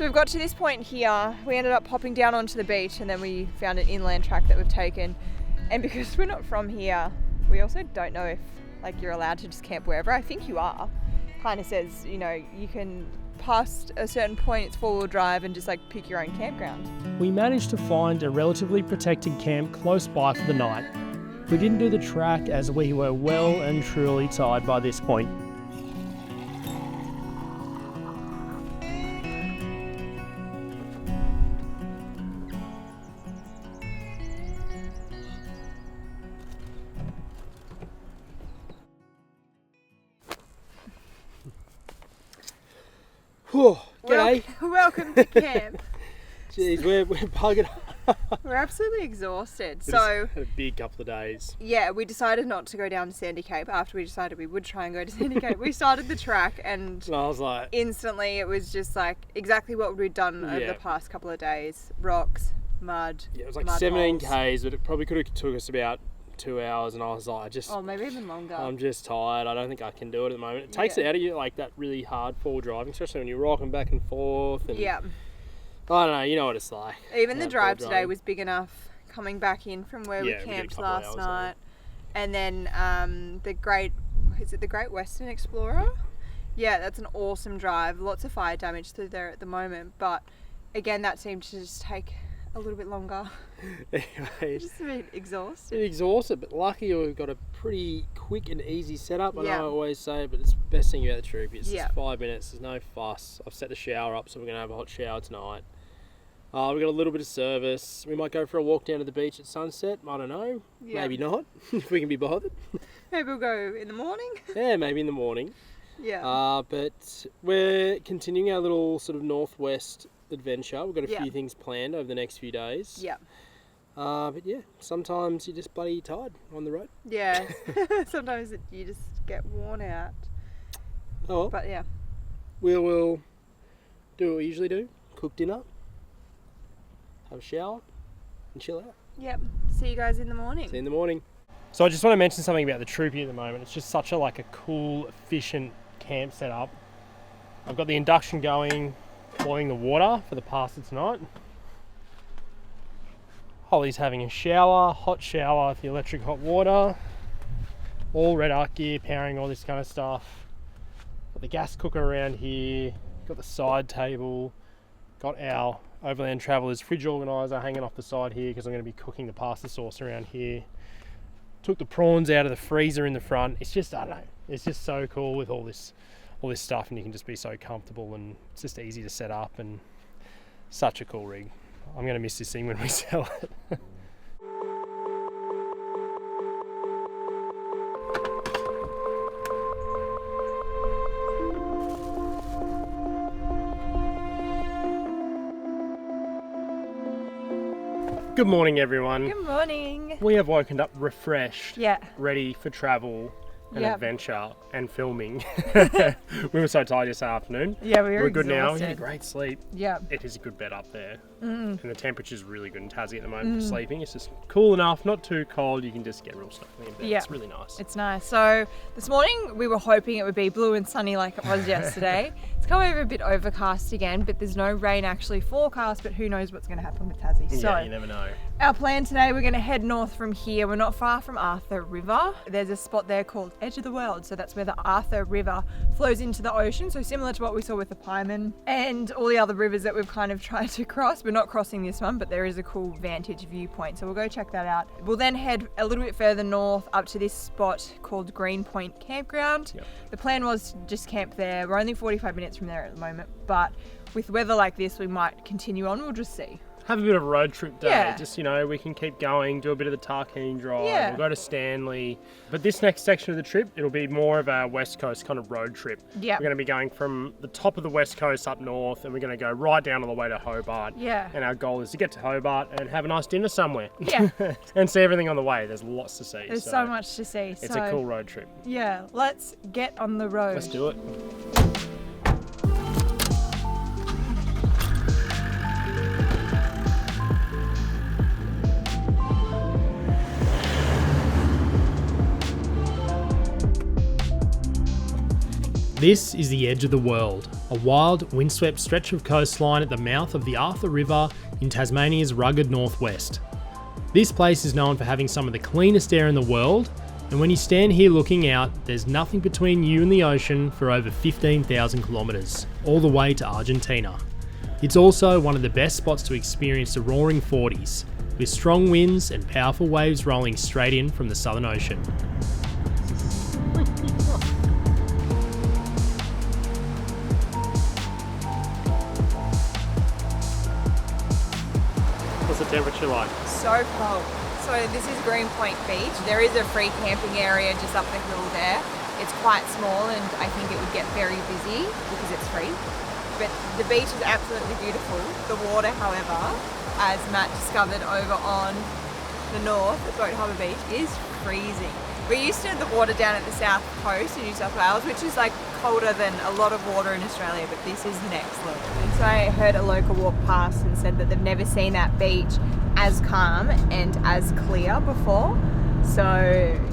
So we've got to this point here. We ended up popping down onto the beach and then we found an inland track that we've taken. And because we're not from here, we also don't know if like you're allowed to just camp wherever. I think you are. Kind of says, you know, you can past a certain point, it's 4-wheel drive and just like pick your own campground. We managed to find a relatively protected camp close by for the night. We didn't do the track as we were well and truly tired by this point. Oh, g'day. Welcome to camp. Jeez, we're bugging. We're absolutely exhausted. We So just had a big couple of days. yeah, we decided not to go down to Sandy Cape after we decided we would try and go to Sandy Cape. We started the track and And I was like, instantly it was just like exactly what we'd done over Yeah. the past couple of days. Rocks, mud. yeah, it was like mud 17 holes. k's, but it probably could have took us about 2 hours. And I was like, Oh, maybe even longer. I'm just tired. I don't think I can do it at the moment. It takes it out of you, like that really hard forward driving, especially when you're rocking back and forth. And yeah. I don't know, you know what it's like. Even the Yeah, drive forward today driving. was big enough coming back in from where Yeah, we we did a camped couple of last hours, night. And then the great, is it the Great Western Explorer? Yeah, that's an awesome drive. Lots of fire damage through there at the moment, but again, that seemed to just take a little bit longer. Anyway, Just a bit exhausted. bit exhausted, but lucky we've got a pretty quick and easy setup. I know Yeah. I always say, but it's the best thing about the trip. It's Yeah. just 5 minutes. There's no fuss. I've set the shower up, so we're gonna have a hot shower tonight. We've got a little bit of service. We might go for a walk down to the beach at sunset. I don't know. Yeah. Maybe not, if we can be bothered. Maybe we'll go in the morning. Yeah, maybe in the morning. Yeah. But we're continuing our little sort of northwest adventure. We've got a Yeah. few things planned over the next few days. Yeah. But yeah, sometimes you're just bloody tired on the road. Yeah. Sometimes you just get worn out. Oh well. But yeah. We'll do what we usually do. Cook dinner, have a shower, and chill out. Yep. See you guys in the morning. See you in the morning. So I just want to mention something about the Troopy at the moment. It's just such a cool, efficient camp setup. I've got the induction going, boiling the water for the pasta tonight. Holly's having a shower, hot shower with the electric hot water. All red arc gear, powering all this kind of stuff. Got the gas cooker around here. Got the side table. Got our Overland Travelers fridge organiser hanging off the side here because I'm going to be cooking the pasta sauce around here. Took the prawns out of the freezer in the front. It's just, I don't know, it's just so cool with all this stuff, and you can just be so comfortable, and it's just easy to set up, and such a cool rig. I'm going to miss this thing when we sell it. Good morning, everyone. Good morning. We have woken up refreshed, Yeah. ready for travel and Yep. adventure and filming. We were so tired this afternoon. Yeah, we were We're good now. We had a exhausted. great sleep. Yeah. It is a good bed up there. And the temperature's really good in Tassie at the moment for sleeping. It's just cool enough, not too cold. You can just get real snugly in bed. Yeah. It's really nice. It's nice. So this morning we were hoping it would be blue and sunny like it was yesterday. It's come over a bit overcast again, but there's no rain actually forecast, but who knows what's going to happen with Tassie. Yeah, So you never know. our plan today, we're going to head north from here. We're not far from Arthur River. There's a spot there called Edge of the World. So that's where the Arthur River flows into the ocean. So similar to what we saw with the Pieman and all the other rivers that we've kind of tried to cross. We're not crossing this one, but there is a cool vantage viewpoint. So we'll go check that out. We'll then head a little bit further north up to this spot called Green Point Campground. Yep. The plan was to just camp there. We're only 45 minutes from there at the moment, but with weather like this, we might continue on. We'll just see. Have a bit of a road trip day. Yeah. Just, we can keep going, do a bit of the Tarkeen drive. Yeah. We'll go to Stanley. But this next section of the trip, it'll be more of a West Coast kind of road trip. Yeah. We're going to be going from the top of the West Coast up north, and we're going to go right down all the way to Hobart. Yeah. And our goal is to get to Hobart and have a nice dinner somewhere. Yeah. And see everything on the way. There's lots to see. There's so much to see. It's a cool road trip. Yeah, let's get on the road. Let's do it. This is the edge of the world, a wild, windswept stretch of coastline at the mouth of the Arthur River in Tasmania's rugged northwest. This place is known for having some of the cleanest air in the world, and when you stand here looking out, there's nothing between you and the ocean for over 15,000 kilometres, all the way to Argentina. It's also one of the best spots to experience the roaring 40s, with strong winds and powerful waves rolling straight in from the Southern Ocean. What's the temperature like? So cold. So this is Greenpoint Beach. There is a free camping area just up the hill there. It's quite small and I think it would get very busy because it's free. But the beach is absolutely beautiful. The water, however, as Matt discovered over on the north at Boat Harbour Beach, is freezing. We're used to the water down at the south coast in New South Wales, which is like colder than a lot of water in Australia, but this is next level. So I heard a local walk past and said that they've never seen that beach as calm and as clear before. So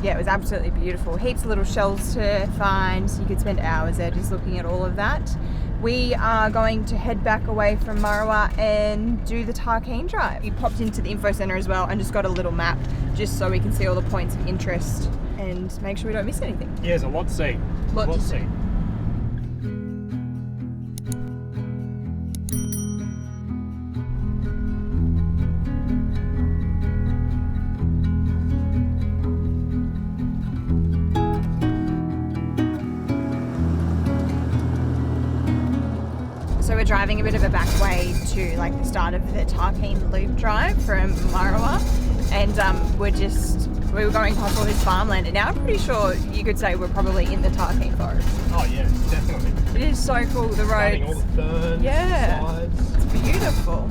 yeah, it was absolutely beautiful. Heaps of little shells to find. You could spend hours there just looking at all of that. We are going to head back away from Marawa and do the Tarkine Drive. We popped into the info centre as well and just got a little map just so we can see all the points of interest and make sure we don't miss anything. Yeah, there's a lot to see. Lot to see. So we're driving a bit of a back way to like the start of the Tarkine Loop Drive from Marawa, and we were going past all this farmland, and now I'm pretty sure you could say we're probably in the Tarkine forest. Oh yeah, definitely. It is so cool. The roads, all the ferns, yeah, sides. it's beautiful.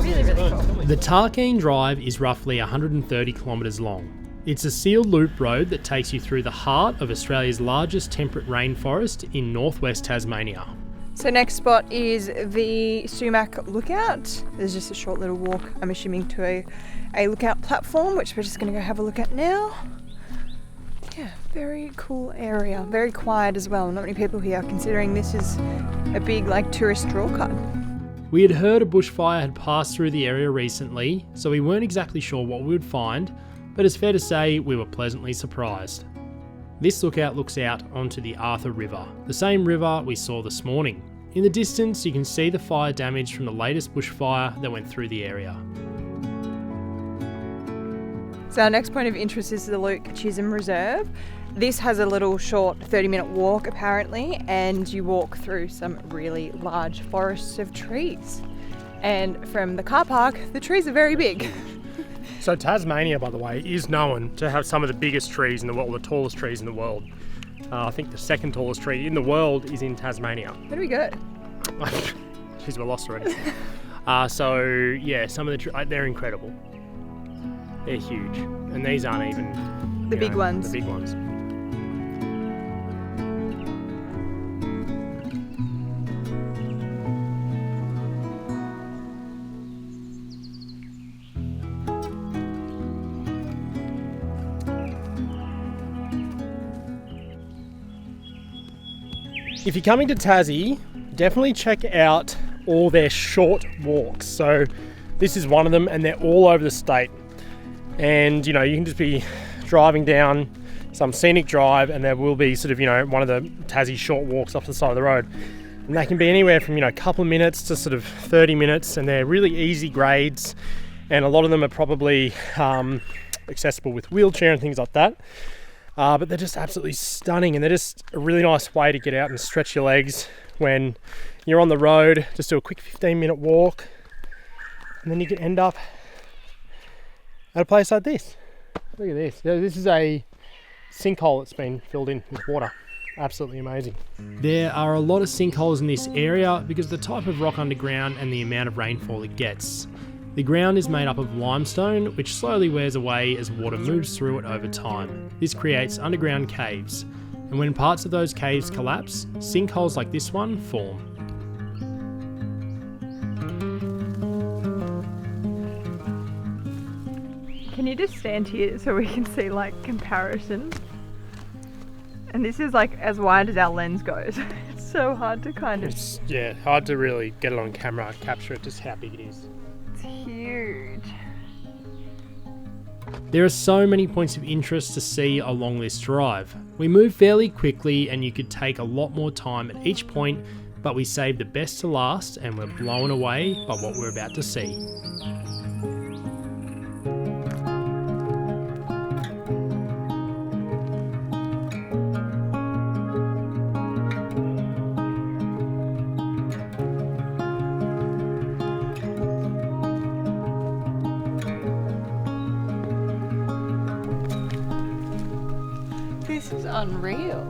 Really, really cool. The Tarkine Drive is roughly 130 kilometres long. It's a sealed loop road that takes you through the heart of Australia's largest temperate rainforest in northwest Tasmania. So next spot is the Sumac Lookout. There's just a short little walk, I'm assuming, to a lookout platform, which we're just going to go have a look at now. Yeah, very cool area. Very quiet as well. Not many people here, considering this is a big tourist draw card. We had heard a bushfire had passed through the area recently, so we weren't exactly sure what we would find, but it's fair to say we were pleasantly surprised. This lookout looks out onto the Arthur River, the same river we saw this morning. In the distance, you can see the fire damage from the latest bushfire that went through the area. So our next point of interest is the Luke Chisholm Reserve. This has a little short 30-minute walk apparently, and you walk through some really large forests of trees. And from the car park, the trees are very big. So Tasmania, by the way, is known to have some of the biggest trees in the world, the tallest trees in the world. I think the second tallest tree in the world is in Tasmania. Very good. Jeez, we're lost already. So yeah, some of the they're incredible. They're huge, and these aren't even The big ones. The big ones. If you're coming to Tassie, definitely check out all their short walks. So this is one of them, and they're all over the state. And you can just be driving down some scenic drive, and there will be sort of one of the Tassie short walks off the side of the road. And they can be anywhere from a couple of minutes to sort of 30 minutes, and they're really easy grades. And a lot of them are probably accessible with wheelchair and things like that. But they're just absolutely stunning, and they're just a really nice way to get out and stretch your legs when you're on the road. Just do a quick 15-minute walk, and then you can end up at a place like this. Look at this. This is a sinkhole that's been filled in with water. Absolutely amazing. There are a lot of sinkholes in this area because of the type of rock underground and the amount of rainfall it gets. The ground is made up of limestone, which slowly wears away as water moves through it over time. This creates underground caves, and when parts of those caves collapse, sinkholes like this one form. Can you just stand here so we can see comparison? And this is like as wide as our lens goes. It's so hard to kind of... It's, yeah, hard to really get it on camera, capture it, just how big it is. It's huge. There are so many points of interest to see along this drive. We move fairly quickly and you could take a lot more time at each point, but we saved the best to last and we're blown away by what we're about to see. This is unreal.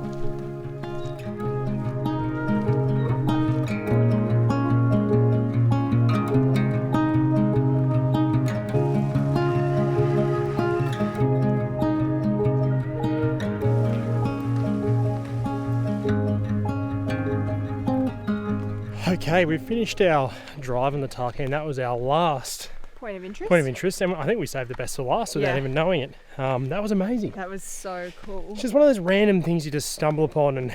Okay, we've finished our drive on the Tarkine. That was our last Point of interest. point of interest, and I think we saved the best for last without Yeah. even knowing it. That was amazing. That was so cool. It's just one of those random things you just stumble upon, and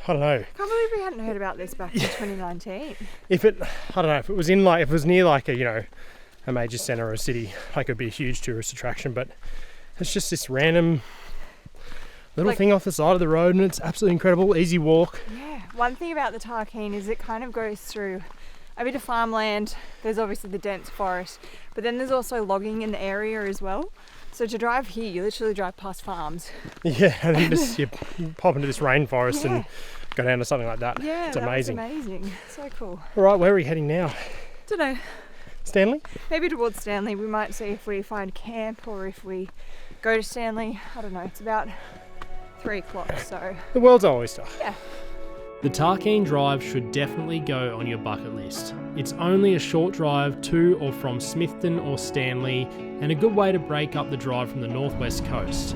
I don't know. Can't believe we hadn't heard about this back in 2019. If it was in like, if it was near like a major centre or a city, like it'd be a huge tourist attraction. But it's just this random little thing off the side of the road, and it's absolutely incredible. Easy walk. Yeah. One thing about the Tarkine is it kind of goes through a bit of farmland. There's obviously the dense forest, but then there's also logging in the area as well. So to drive here, you literally drive past farms. Yeah, and then just you pop into this rainforest Yeah. and go down to something like that. Yeah, It's that amazing. was amazing. So cool. All right, where are we heading now? Don't know. Stanley? Maybe towards Stanley. We might see if we find camp or if we go to Stanley. I don't know. It's about 3 o'clock, so The world's our oyster. yeah. The Tarkine drive should definitely go on your bucket list. It's only a short drive to or from Smithton or Stanley, and a good way to break up the drive from the northwest coast.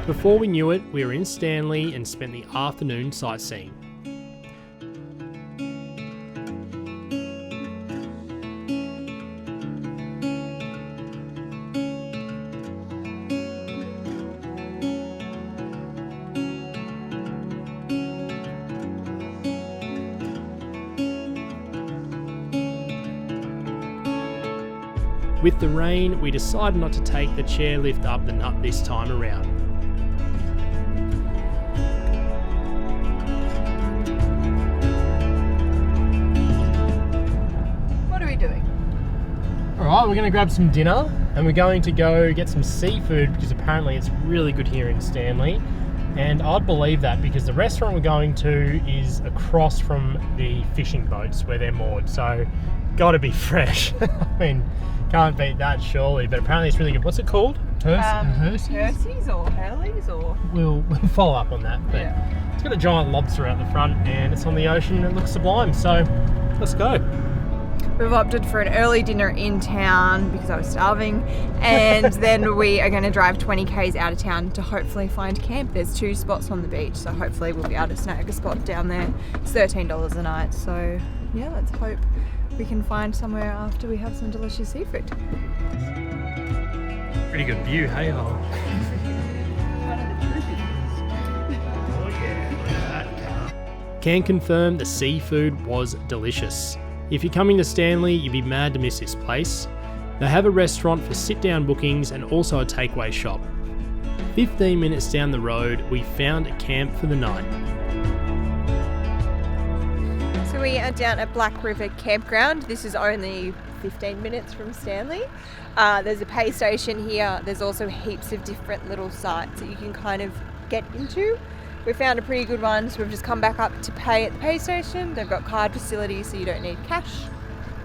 Before we knew it, we were in Stanley and spent the afternoon sightseeing. With the rain, we decided not to take the chairlift up the nut this time around. What are we doing? Alright, we're going to grab some dinner and we're going to go get some seafood because apparently it's really good here in Stanley. And I'd believe that because the restaurant we're going to is across from the fishing boats where they're moored. So, gotta be fresh. I mean, can't beat that surely, but apparently it's really good. What's it called? Hersies or Hurleys or... We'll follow up on that. But Yeah. it's got a giant lobster out the front and it's on the ocean and it looks sublime. So, let's go. We've opted for an early dinner in town because I was starving, and then we are going to drive 20 k's out of town to hopefully find camp. There's 2 spots on the beach, so hopefully we'll be able to snag a spot down there. It's $13 a night, so yeah, let's hope we can find somewhere after we have some delicious seafood. Pretty good view, hey ho. Can confirm the seafood was delicious. If you're coming to Stanley, you'd be mad to miss this place. They have a restaurant for sit-down bookings and also a takeaway shop. 15 minutes down the road, we found a camp for the night. So we are down at Black River Campground. This is only 15 minutes from Stanley. There's a pay station here. There's also heaps of different little sites that you can kind of get into. We found a pretty good one, so we've just come back up to pay at the pay station. They've got card facilities, so you don't need cash.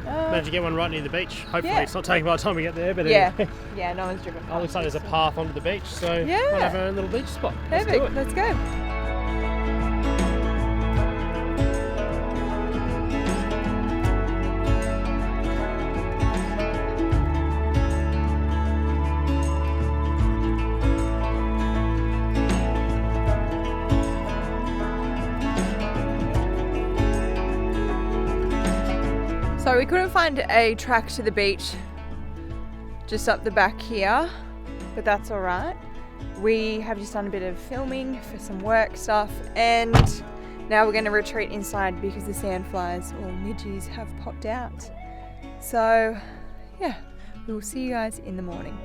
Managed to get one right near the beach. Hopefully Yeah. it's not taken by the time we get there, but Yeah, anyway. yeah, no one's driven It past. looks like there's a this. path onto the beach, so Yeah. we'll have our own little beach spot. Let's do Perfect, it. let's go. So we couldn't find a track to the beach just up the back here, but that's all right. We have just done a bit of filming for some work stuff, and now we're going to retreat inside because the sandflies or midges have popped out. So yeah, we will see you guys in the morning.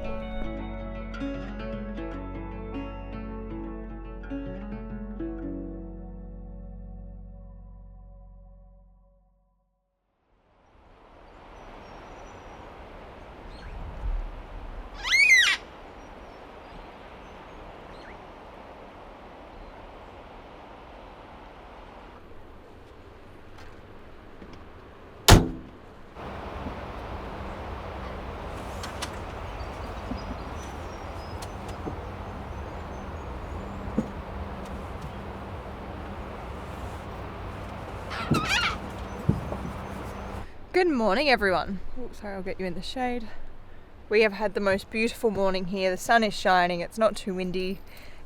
Good morning, everyone. Oh, sorry, I'll get you in the shade. We have had the most beautiful morning here. The sun is shining, it's not too windy,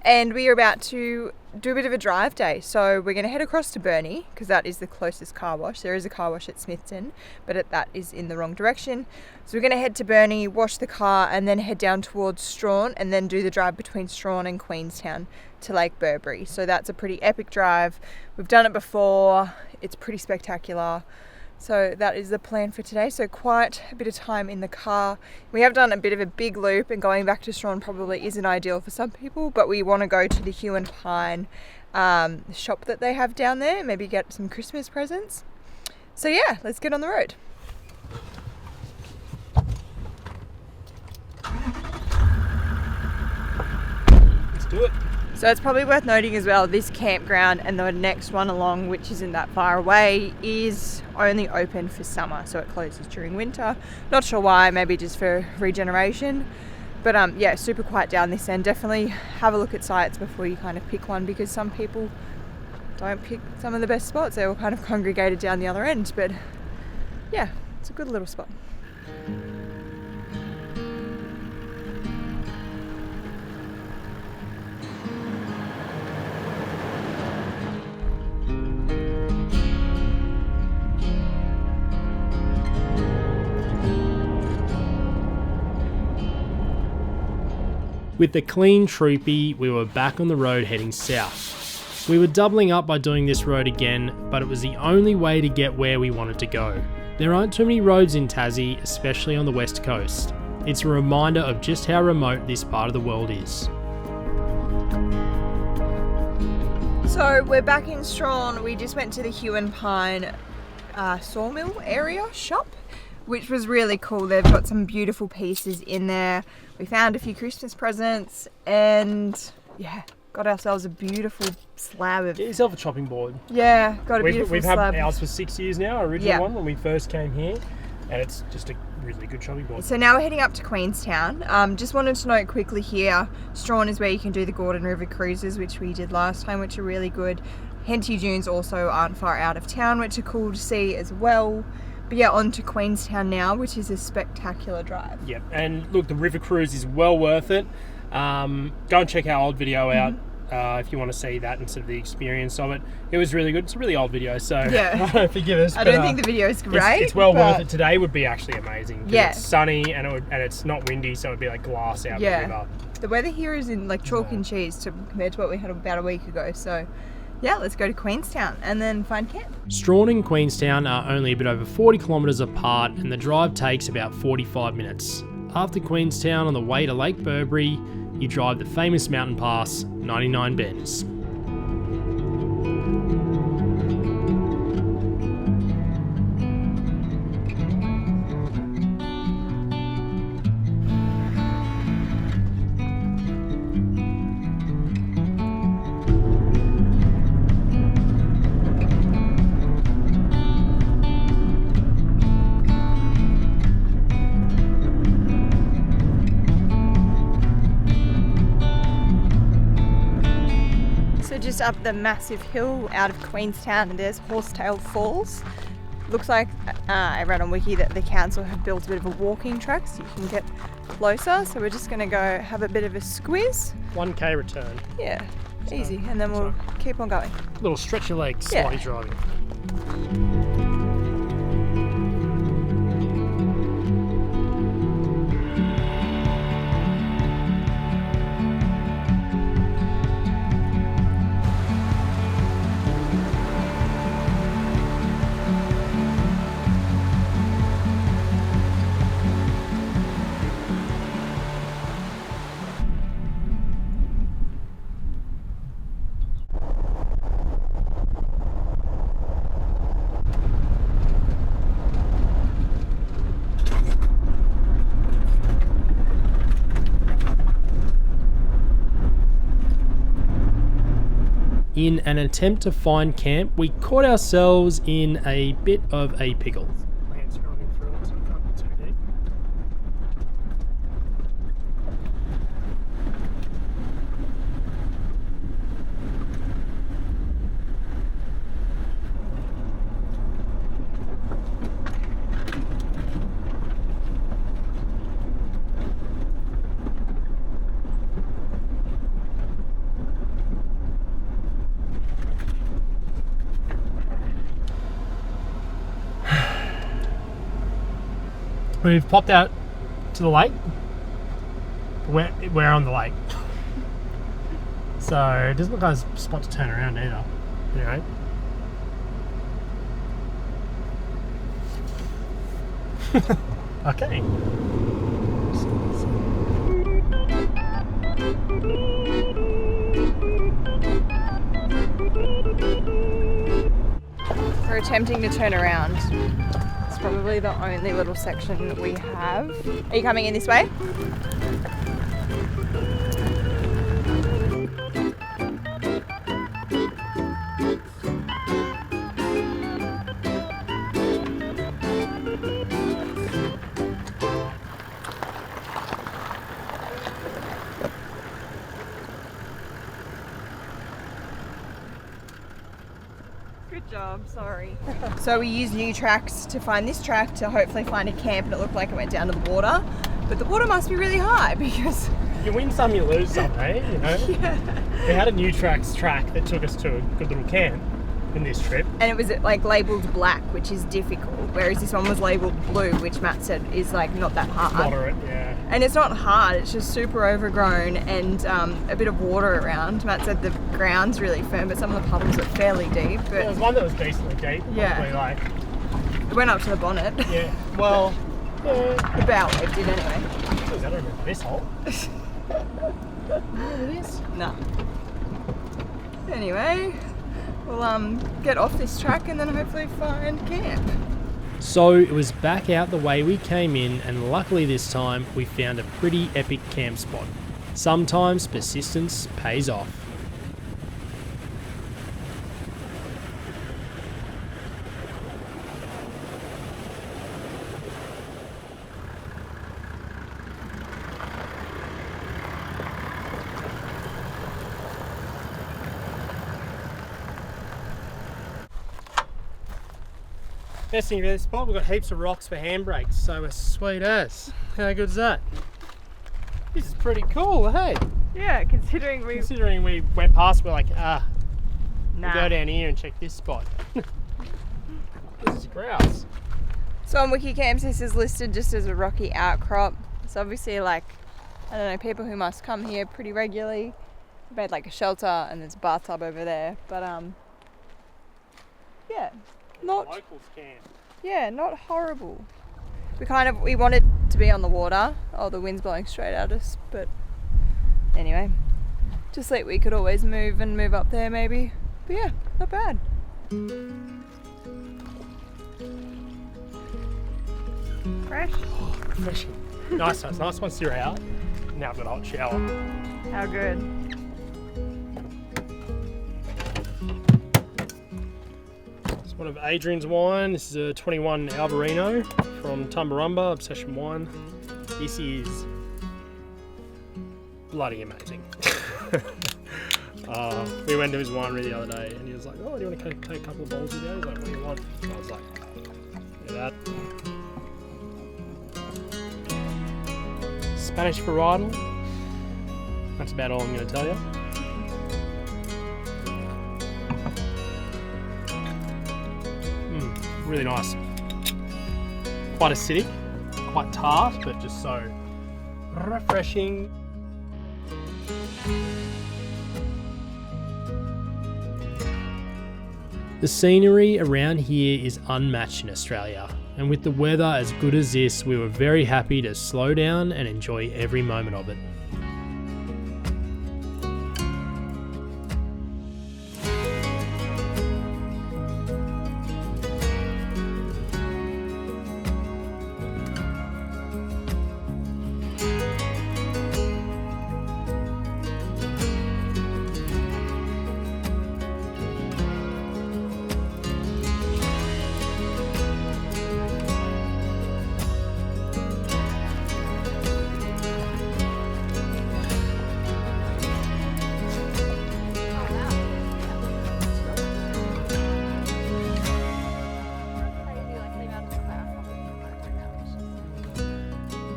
and we are about to do a bit of a drive day. So we're going to head across to Burnie because that is the closest car wash. There is a car wash at Smithton, but that is in the wrong direction. So we're going to head to Burnie, wash the car, and then head down towards Strahan, and then do the drive between Strahan and Queenstown to Lake Burberry. So that's a pretty epic drive. We've done it before. It's pretty spectacular. So that is the plan for today. So quite a bit of time in the car. We have done a bit of a big loop, and going back to Strahan probably isn't ideal for some people, but we want to go to the Hue and Pine shop that they have down there, maybe get some Christmas presents. So yeah, let's get on the road. Let's do it. So it's probably worth noting as well, this campground and the next one along, which isn't that far away, is only open for summer. So it closes during winter. Not sure why, maybe just for regeneration. But yeah, super quiet down this end. Definitely have a look at sites before you kind of pick one, because some people don't pick some of the best spots. They're all kind of congregated down the other end. But yeah, it's a good little spot. With the clean troopy, we were back on the road heading south. We were doubling up by doing this road again, but it was the only way to get where we wanted to go. There aren't too many roads in Tassie, especially on the west coast. It's a reminder of just how remote this part of the world is. So we're back in Strahan. We just went to the Hue and Pine sawmill area shop, which was really cool. They've got some beautiful pieces in there. We found a few Christmas presents, and yeah, got ourselves a beautiful slab of... Get yourself a chopping board. Yeah, got a beautiful we've slab. had ours for 6 years now, our original one when we first came here, and it's just a really good chopping board. So now we're heading up to Queenstown. Just wanted to note quickly here, Strahan is where you can do the Gordon River cruises, which we did last time, which are really good. Henty Dunes also aren't far out of town, which are cool to see as well. But yeah, on to Queenstown now, which is a spectacular drive. Yep, and look, the river cruise is well worth it. Go and check our old video out if you want to see that instead of the experience of it. It was really good. It's a really old video, so yeah. Forgive us. I don't think the video is great. It's well worth it. Today would be actually amazing. Yeah. It's sunny and it's not windy, so it'd be like glass out the river. The weather here is in like chalk and cheese compared to what we had about a week ago, so... yeah, let's go to Queenstown and then find camp. Strahan and Queenstown are only a bit over 40 kilometres apart, and the drive takes about 45 minutes. After Queenstown, on the way to Lake Burberry, you drive the famous mountain pass, 99 Bends. Just up the massive hill out of Queenstown, and there's Horsetail Falls. Looks like I read on Wiki that the council have built a bit of a walking track so you can get closer. So we're just going to go have a bit of a squiz. 1k return. Yeah, so, easy, and then we'll keep on going. Little stretch your legs while you're driving. in an attempt to find camp, we caught ourselves in a bit of a pickle. Plants growing through it, so it can't be too deep. We've popped out to the lake. We're on the lake. So it doesn't look like there's a spot to turn around either. Anyway. Okay. We're attempting to turn around. It's probably the only little section that we have. Are you coming in this way? Good job, sorry. So we used new tracks to find this track to hopefully find a camp, and it looked like it went down to the water. But the water must be really high because... You win some, you lose some, eh? You know? Yeah. We had a new tracks track that took us to a good little camp in this trip. And it was like labelled black, which is difficult, whereas this one was labelled blue, which Matt said is like not that hard. Moderate, yeah. And it's not hard, it's just super overgrown and a bit of water around. Matt said the ground's really firm, but some of the puddles are fairly deep. But There was one that was decently deep. Yeah. Probably like, it went up to the bonnet. yeah, well, yeah. The bow wave did anyway. Jeez, I don't remember this hole. Remember this? No. Anyway, we'll get off this track and then hopefully find camp. So it was back out the way we came in, and luckily this time we found a pretty epic camp spot. Sometimes persistence pays off. Best thing about this spot, we've got heaps of rocks for handbrakes, so we're sweet as. How good's that? This is pretty cool, hey? Yeah, considering Considering we went past, we're like, we'll Nah. go down here and check this spot. This is grouse. So on Wikicamps, this is listed just as a rocky outcrop. It's obviously like, I don't know, people who must come here pretty regularly. We've made like a shelter and there's a bathtub over there. But yeah, not Locals can. yeah, not horrible. We wanted to be on the water. Oh, the wind's blowing straight at us. But anyway, just like we could always move up there maybe. But yeah, not bad. Fresh? Oh, refreshing. Nice once you're out. Now I've got a hot shower. How good. It's one of Adrian's wine. This is a 21 Albarino from Tumbarumba, Obsession Wine. This is bloody amazing. We went to his winery the other day and he was like, oh, do you want to take a couple of bowls of those? Like, what do you want? And I was like, look at that. Spanish varietal. That's about all I'm going to tell you. Really nice. Quite acidic, quite tart, but just so refreshing. The scenery around here is unmatched in Australia, and with the weather as good as this, we were very happy to slow down and enjoy every moment of it.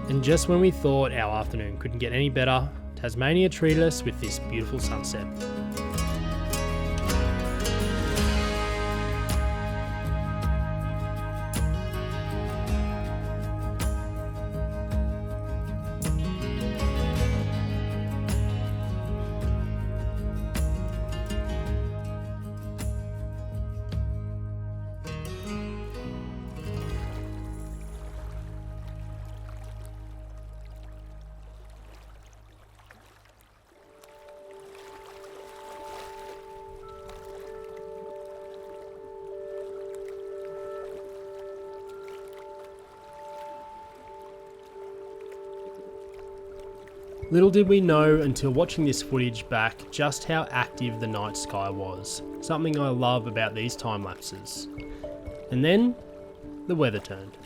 And just when we thought our afternoon couldn't get any better, Tasmania treated us with this beautiful sunset. Little did we know until watching this footage back just how active the night sky was, something I love about these time lapses. And then, the weather turned.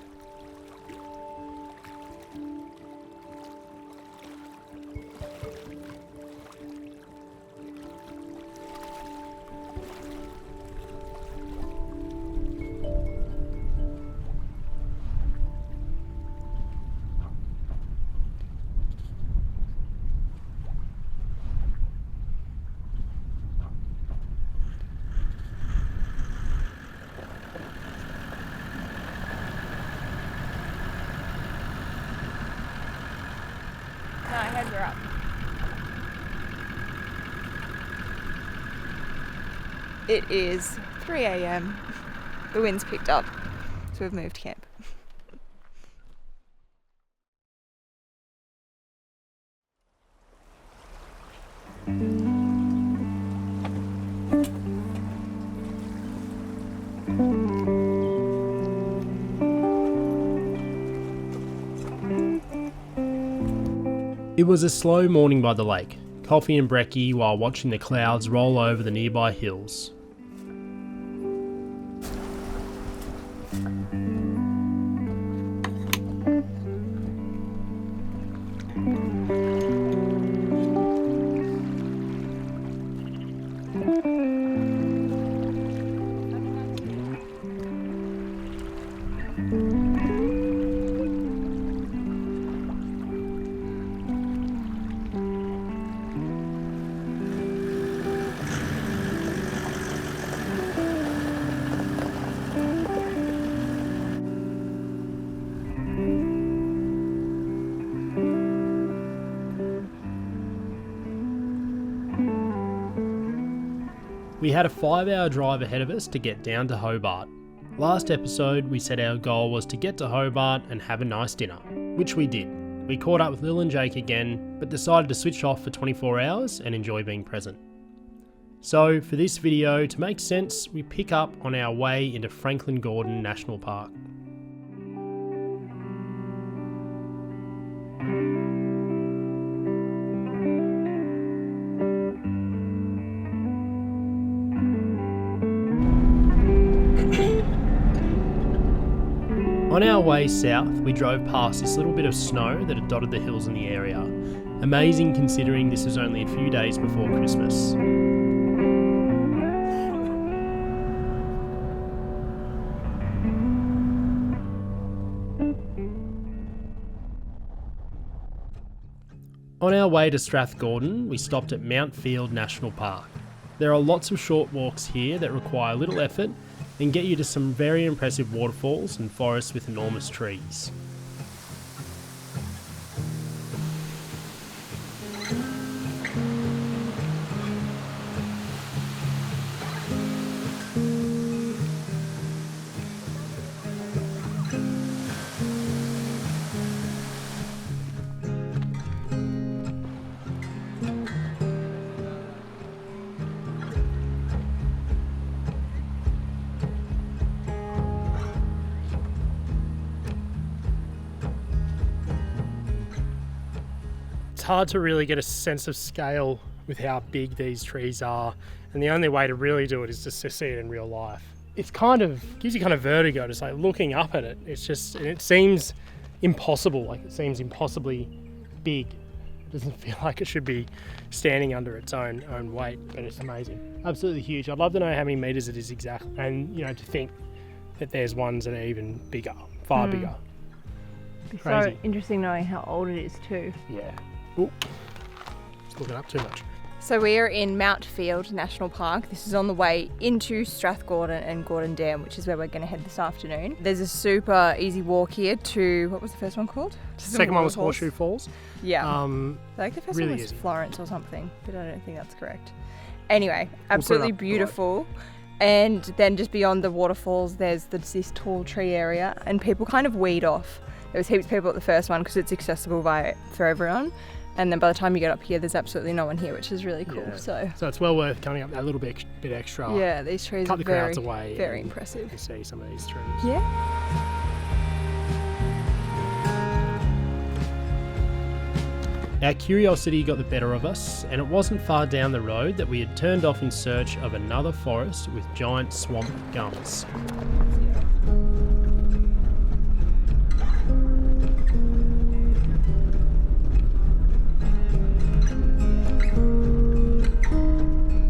No, heads are up. It is 3 a.m. The wind's picked up, so we've moved camp. It was a slow morning by the lake, coffee and brekkie while watching the clouds roll over the nearby hills. We had a 5-hour drive ahead of us to get down to Hobart. Last episode, we said our goal was to get to Hobart and have a nice dinner, which we did. We caught up with Lil and Jake again, but decided to switch off for 24 hours and enjoy being present. So, for this video, to make sense, we pick up on our way into Franklin Gordon National Park. On our way south, we drove past this little bit of snow that had dotted the hills in the area. Amazing considering this was only a few days before Christmas. On our way to Strathgordon, we stopped at Mount Field National Park. There are lots of short walks here that require little effort and get you to some very impressive waterfalls and forests with enormous trees. It's hard to really get a sense of scale with how big these trees are, and the only way to really do it is just to see it in real life. It's kind of gives you kind of vertigo just like looking up at it. It's just, and it seems impossible, like it seems impossibly big. It doesn't feel like it should be standing under its own weight, but it's amazing. Absolutely huge. I'd love to know how many meters it is exactly, and to think that there's ones that are even bigger, far bigger. It's Crazy. so interesting knowing how old it is too. Yeah. Ooh. Just looking up too much. So we are in Mountfield National Park. This is on the way into Strathgordon and Gordon Dam, which is where we're going to head this afternoon. There's a super easy walk here to, what was the first one called? Second one was Horseshoe Falls. Yeah. I think the first really one was easy. Florence or something, but I don't think that's correct. Anyway, it absolutely up beautiful. And then just beyond the waterfalls, there's this tall tree area, and people kind of weed off. There was heaps of people at the first one because it's accessible for everyone. And then by the time you get up here, there's absolutely no one here, which is really cool. Yeah. So it's well worth coming up that little bit extra. Yeah, these trees Cut are the very, crowds away. very impressive. You see some of these trees. Yeah. Our curiosity got the better of us, and it wasn't far down the road that we had turned off in search of another forest with giant swamp gums.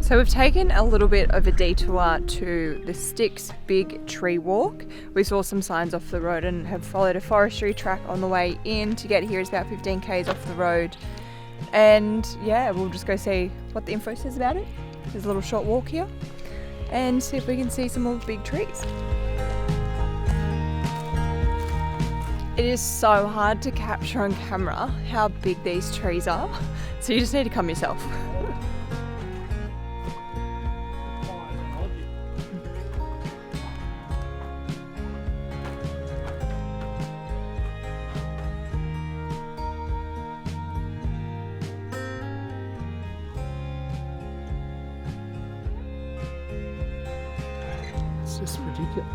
So we've taken a little bit of a detour to the Styx Big Tree Walk. We saw some signs off the road and have followed a forestry track on the way in. To get here is about 15 k's off the road. And yeah, we'll just go see what the info says about it. There's a little short walk here and see if we can see some more big trees. It is so hard to capture on camera how big these trees are, so you just need to come yourself. It's just ridiculous.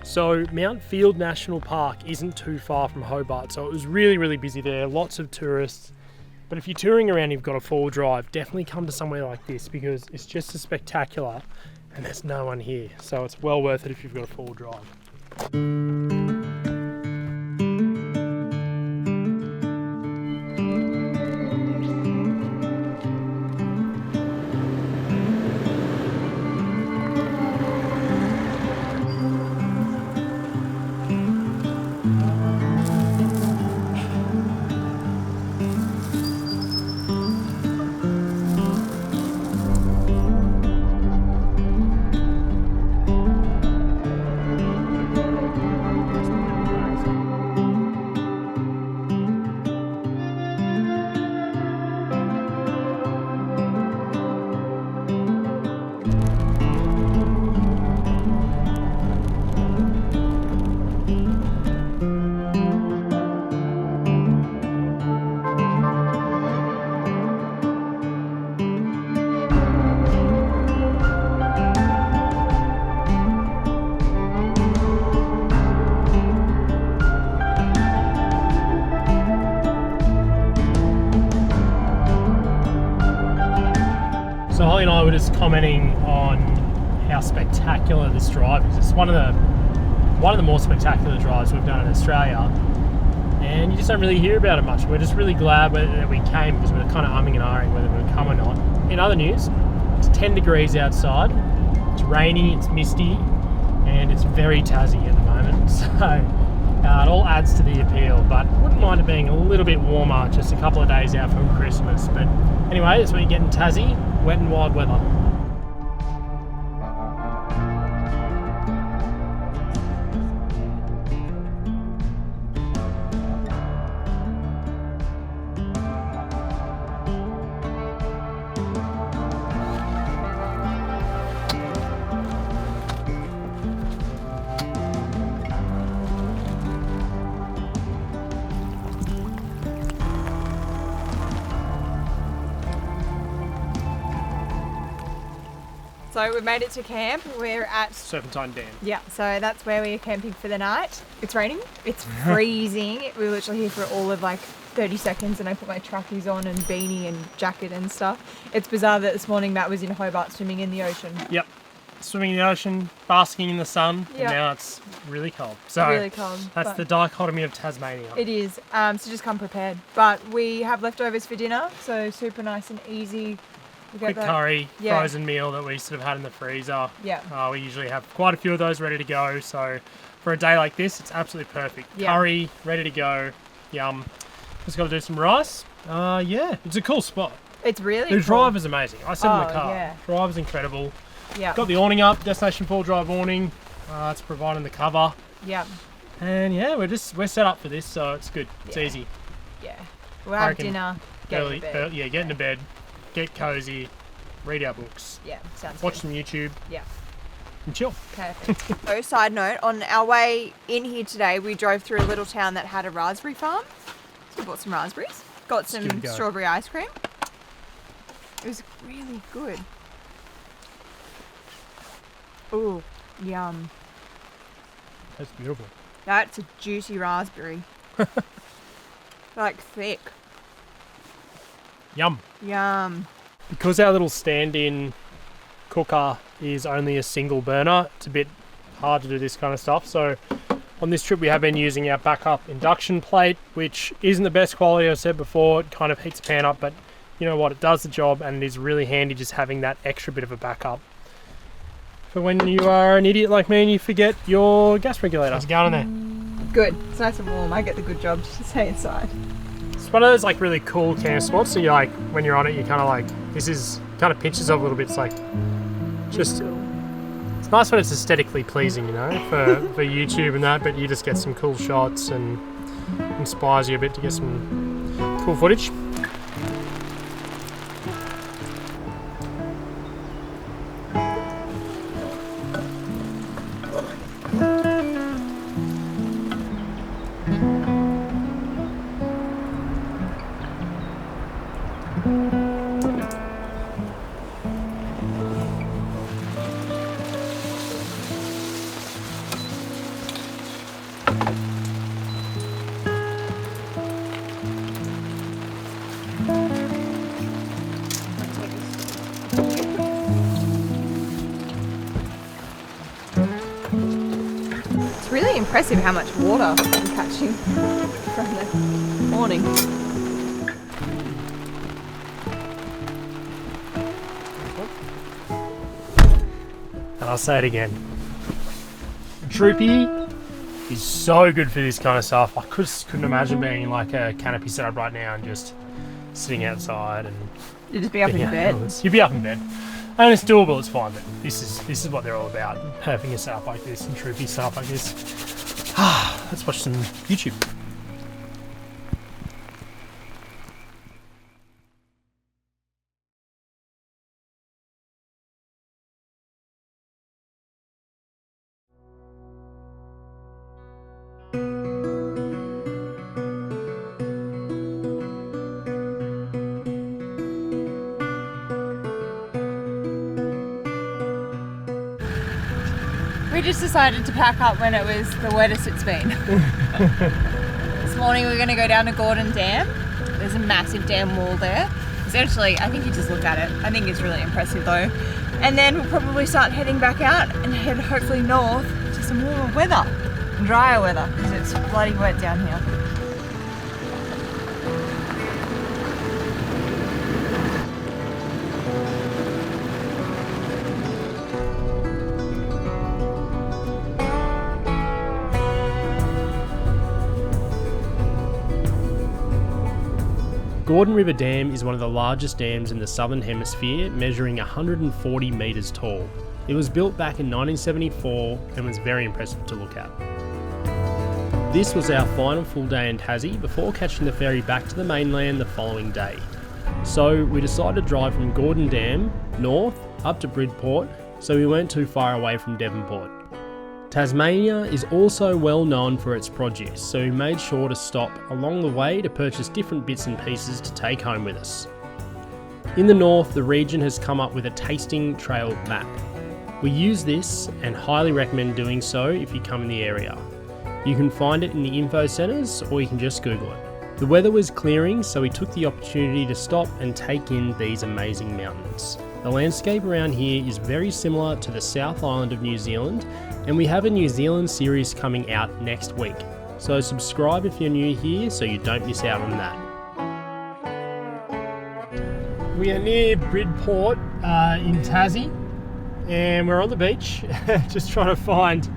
So Mountfield National Park isn't too far from Hobart, so it was really, really busy there, lots of tourists. But if you're touring around and you've got a four-wheel drive, definitely come to somewhere like this because it's just as spectacular and there's no one here. So it's well worth it if you've got a four-wheel drive. So Holly and I were just commenting on how spectacular this drive is. It's one of the more spectacular drives we've done in Australia, and you just don't really hear about it much. We're just really glad that we came because we were kind of umming and ahhing whether we would come or not. In other news, it's 10 degrees outside, it's rainy, it's misty, and it's very Tassie at the moment, so it all adds to the appeal, but wouldn't mind it being a little bit warmer just a couple of days out from Christmas. But anyway, that's what you get in Tassie, wet and wild weather. So we've made it to camp. We're at Serpentine Dam. Yeah, so that's where we are camping for the night. It's raining, it's freezing. We were literally here for all of like 30 seconds and I put my trackies on and beanie and jacket and stuff. It's bizarre that this morning Matt was in Hobart swimming in the ocean. Yep, swimming in the ocean, basking in the sun, Yep. and now it's really cold. So Really cold, that's but- the dichotomy of Tasmania. It is, so just come prepared. But we have leftovers for dinner, so super nice and easy You quick get that? curry, Yeah. frozen meal that we sort of had in the freezer. Yeah. We usually have quite a few of those ready to go. So for a day like this, it's absolutely perfect. Yeah. Curry, ready to go. Yum. Just got to do some rice. Yeah, it's a cool spot. It's really The cool. drive is amazing. I sit in the Oh, car. yeah. Drive is incredible. Yeah. Got the awning up, Destination 4 drive awning. It's providing the cover. Yeah. And yeah, we're set up for this, so it's good. It's Yeah. easy. Yeah. We'll have reckon dinner, get to bed. Yeah, get into bed, get cozy, read our books, Yeah, sounds watch good. some YouTube, Yeah. and chill. Perfect. So, side note, on our way in here today, we drove through a little town that had a raspberry farm. So we bought some raspberries, got give it a some go. strawberry ice cream. It was really good. Ooh, yum. That's beautiful. That's a juicy raspberry. Like thick. Yum. Yum. Because our little stand-in cooker is only a single burner, it's a bit hard to do this kind of stuff. So on this trip we have been using our backup induction plate, which isn't the best quality, I said before. It kind of heats the pan up, but you know what, it does the job, and it is really handy just having that extra bit of a backup for when you are an idiot like me and you forget your gas regulator. How's it going in there? Good. It's nice and warm. I get the good job to stay inside. It's one of those like really cool camp spots, so you like, when you're on it, you kind of like, this is kind of pictures of a little bit. It's like, just, it's nice when it's aesthetically pleasing, you know, for YouTube and that, but you just get some cool shots and inspires you a bit to get some cool footage. It's really impressive how much water I'm catching from the awning. And I'll say it again. Droopy is so good for this kind of stuff. I couldn't imagine being in like a canopy setup right now and just sitting outside and You'd just be up in being bed. outdoors. You'd be up in bed. And it's doable, it's fine, but this is what they're all about. Having a setup like this and droopy stuff like this. Let's watch some YouTube. We just decided to pack up when it was the wettest it's been. This morning we're going to go down to Gordon Dam. There's a massive dam wall there. Essentially, I think you just look at it. I think it's really impressive though. And then we'll probably start heading back out and head hopefully north to some warmer weather, drier weather, because it's bloody wet down here. Gordon River Dam is one of the largest dams in the Southern Hemisphere, measuring 140 metres tall. It was built back in 1974 and was very impressive to look at. This was our final full day in Tassie before catching the ferry back to the mainland the following day. So we decided to drive from Gordon Dam north up to Bridport, so we weren't too far away from Devonport. Tasmania is also well known for its produce, so we made sure to stop along the way to purchase different bits and pieces to take home with us. In the north, the region has come up with a tasting trail map. We use this and highly recommend doing so if you come in the area. You can find it in the info centres or you can just Google it. The weather was clearing, so we took the opportunity to stop and take in these amazing mountains. The landscape around here is very similar to the South Island of New Zealand, and we have a New Zealand series coming out next week. So subscribe if you're new here so you don't miss out on that. We are near Bridport in Tassie, and we're on the beach just trying to find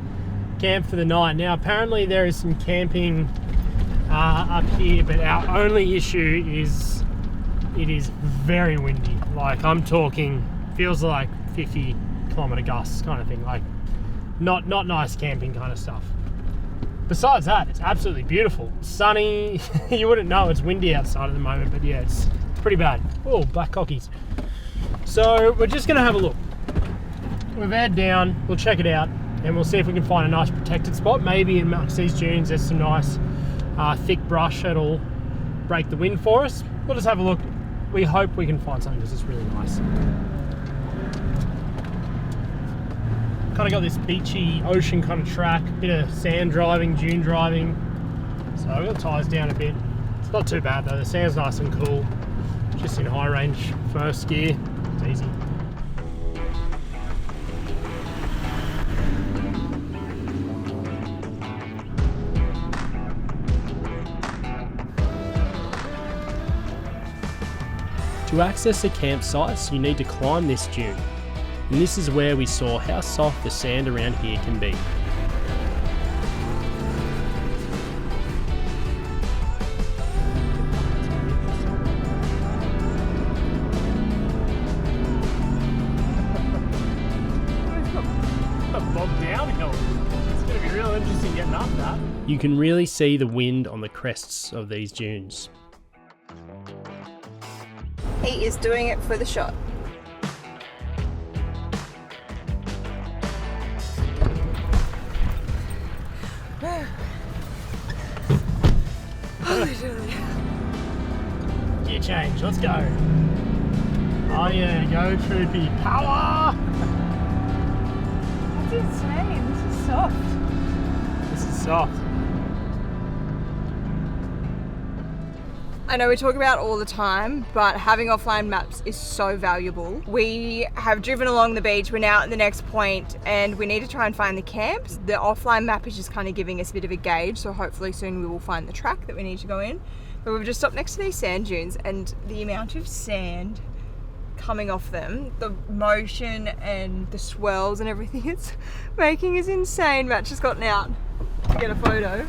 camp for the night. Now apparently there is some camping up here, but our only issue is it is very windy. Like, I'm talking, feels like 50-kilometre gusts kind of thing, like not nice camping kind of stuff. Besides that, it's absolutely beautiful, sunny. You wouldn't know it's windy outside at the moment, but yeah, it's pretty bad. Oh, black cockies. So we're just gonna have a look. We've aired down, we'll check it out, and we'll see if we can find a nice protected spot. Maybe amongst these dunes there's some nice thick brush that'll break the wind for us. We'll just have a look. We hope we can find something because it's really nice. Kind of got this beachy ocean kind of track, bit of sand driving, dune driving. So we've got tyres down a bit. It's not too bad though, the sand's nice and cool. Just in high range first gear, it's easy. To access the campsites, you need to climb this dune, and this is where we saw how soft the sand around here can be. Bogged downhill. It's going to be real interesting getting up that. You can really see the wind on the crests of these dunes. He is doing it for the shot. Gear change, let's go. Oh yeah, go Troopy, power! That's insane, this is soft. This is soft. I know we talk about it all the time, but having offline maps is so valuable. We have driven along the beach, we're now at the next point, and we need to try and find the camps. The offline map is just kind of giving us a bit of a gauge, so hopefully soon we will find the track that we need to go in. But we've just stopped next to these sand dunes, and the amount of sand coming off them, the motion and the swirls and everything it's making is insane. Matt just gotten out to get a photo.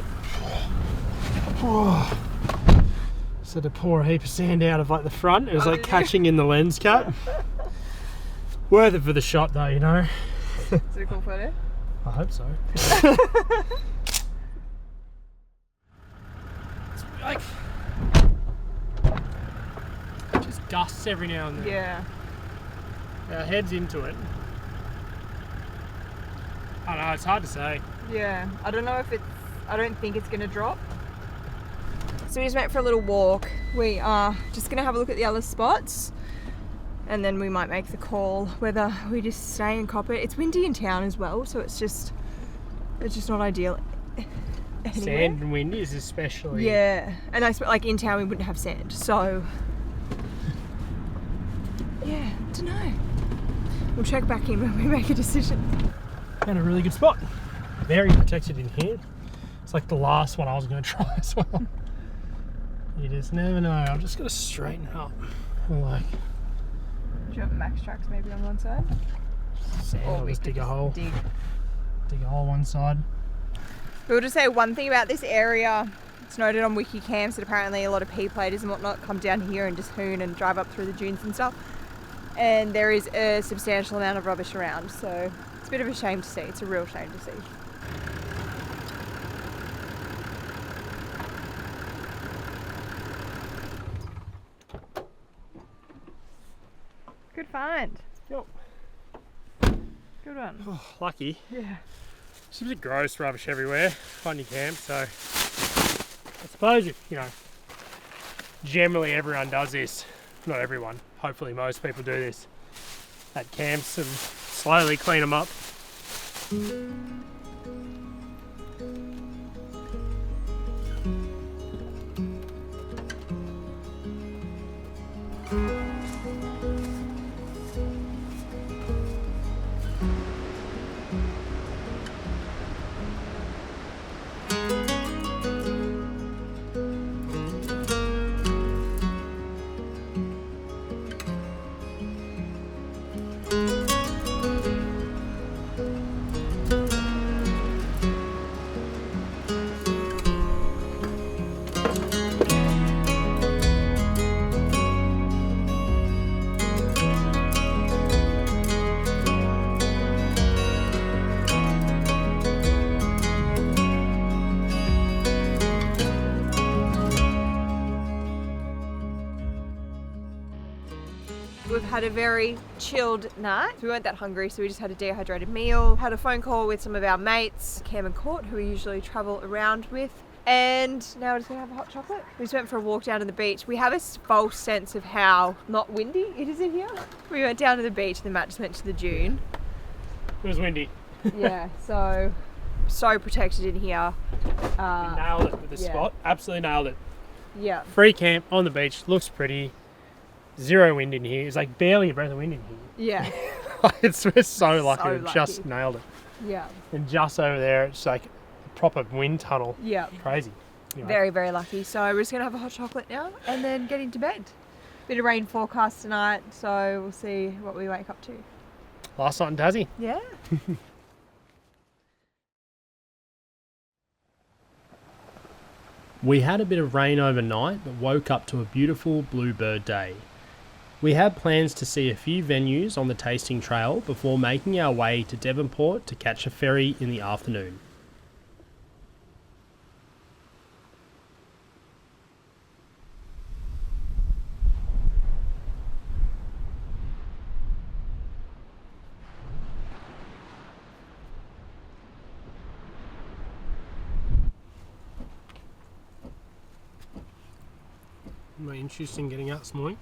So to pour a heap of sand out of like the front, it was like catching in the lens cap. Worth it for the shot though, you know. Is it a cool photo? I hope so. It's like just gusts every now and then. Yeah. Our head's into it. I don't know, it's hard to say. Yeah, I don't know if it's, I don't think it's gonna drop. So we just went for a little walk. We are just gonna have a look at the other spots, and then we might make the call whether we just stay and cop it. It's windy in town as well, so it's just not ideal. Anywhere. Sand and wind is especially. Yeah, and I like in town we wouldn't have sand, so yeah, I don't know. We'll check back in when we make a decision. And a really good spot. Very protected in here. It's like the last one I was going to try as well. You just never know. I've just got to straighten up. Like, do you want max tracks maybe on one side? Sand, or I'll we just could dig a hole. Dig a hole one side. We'll just say one thing about this area. It's noted on Wiki Camps that apparently a lot of P-platers and whatnot come down here and just hoon and drive up through the dunes and stuff. And there is a substantial amount of rubbish around, so it's a bit of a shame to see. It's a real shame to see. Good find. Yep. Good one. Oh, lucky. Yeah. It's a bit gross, rubbish everywhere. Find your camp, so I suppose generally everyone does this. Not everyone. Hopefully most people do this at camps and slowly clean them up. had a very chilled night. We weren't that hungry, so we just had a dehydrated meal. Had a phone call with some of our mates, Cam and Court, who we usually travel around with. And now we're just gonna have a hot chocolate. We just went for a walk down to the beach. We have a false sense of how not windy it is in here. We went down to the beach and then Matt just went to the dune. It was windy. Yeah, so protected in here. Nailed it with the spot. Absolutely nailed it. Yeah. Free camp on the beach. Looks pretty. Zero wind in here. It's like barely a breath of wind in here. Yeah. We're so lucky. So We've lucky. just nailed it. Yeah. And just over there, it's like a proper wind tunnel. Yeah. Crazy. Anyway. Very, very lucky. So we're just gonna have a hot chocolate now and then get into bed. Bit of rain forecast tonight, so we'll see what we wake up to. Last night in Tassie. Yeah. We had a bit of rain overnight, but woke up to a beautiful bluebird day. We had plans to see a few venues on the tasting trail before making our way to Devonport to catch a ferry in the afternoon. My interest in getting out this morning.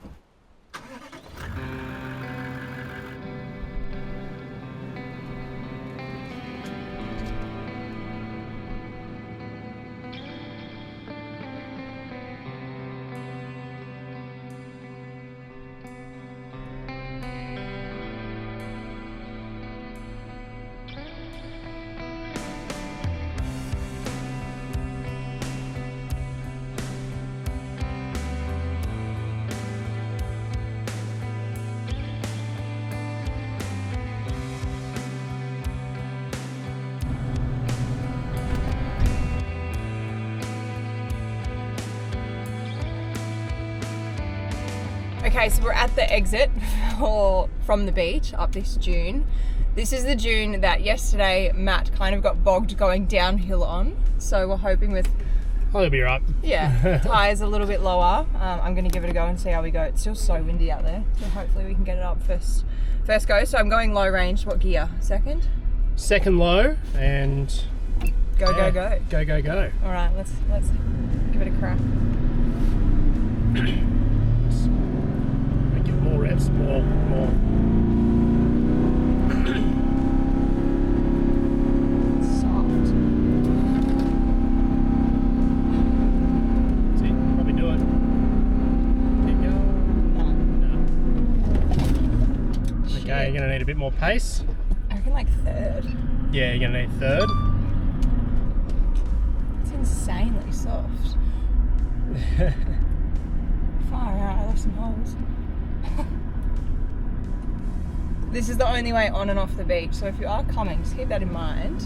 Okay, so we're at the exit from the beach up this dune. This is the dune that yesterday Matt kind of got bogged going downhill on. So we're hoping with, Oh, it'll be right. yeah, tyres a little bit lower. I'm going to give it a go and see how we go. It's still so windy out there, so hopefully we can get it up first go. So I'm going low range. What gear? Second? Second low and Go. go. All right, let's give it a crack. Make it more reps, more. Soft. That's it. Probably do it. Keep going. No. Okay, you're gonna need a bit more pace. I reckon like third. Yeah, you're gonna need third. It's insanely soft. Far out, I left some holes. This is the only way on and off the beach, so if you are coming, just keep that in mind.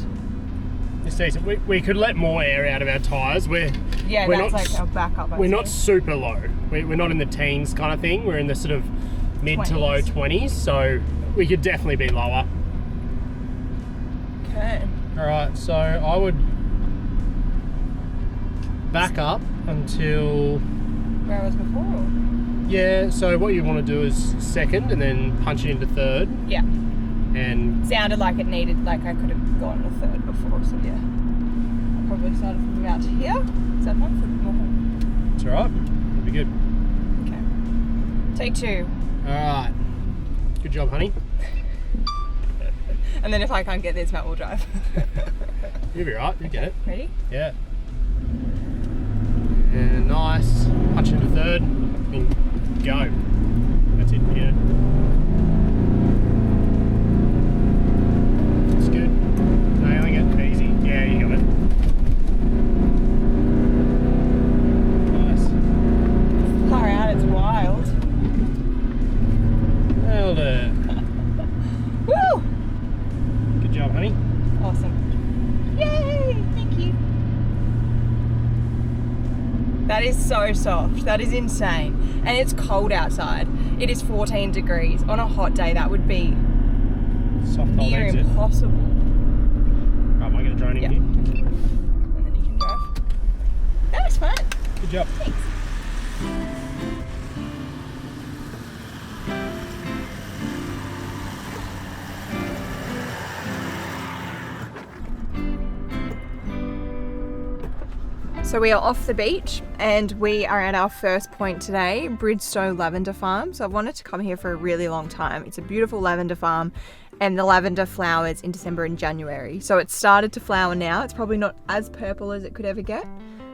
It's decent. We could let more air out of our tyres. Yeah, we're that's not, like our backup. We're not super low. We're not in the teens kind of thing. We're in the sort of mid 20s. to low 20s, so we could definitely be lower. Okay. Alright, so I would back up until... Where I was before? Yeah, so what you want to do is second and then punch it into third. Yeah. And Sounded like it needed, like I could have gone to third before, so yeah. I probably started from about here. Is that one? More? it's alright. It'll be good. Okay. Take two. Alright. Good job, honey. And then if I can't get this, Matt will drive. You'll be right. You get it. Ready? Yeah. And nice. Punch into third and go. That's it. Yeah. It's good. Nailing it. Easy. Yeah, you got it. Nice. Far out, it's wild. Nailed it. Woo! Good job, honey. Awesome. Yay! Thank you. That is so soft. That is insane. And it's cold outside. It is 14 degrees. On a hot day, that would be Soft old near exit. impossible. Right, am I going to drone in Yeah. here? And then you can drive. That was fun. Good job. Thanks. So we are off the beach and we are at our first point today, Bridgestow Lavender Farm. So I've wanted to come here for a really long time. It's a beautiful lavender farm and the lavender flowers in December and January. So it's started to flower now. It's probably not as purple as it could ever get,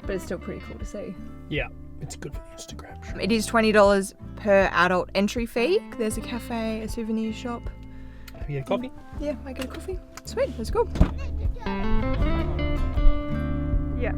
but it's still pretty cool to see. Yeah, it's good for the Instagram shot. It is $20 per adult entry fee. There's a cafe, a souvenir shop. Have you had coffee? Yeah, I get a coffee. Sweet, let's go. Yeah.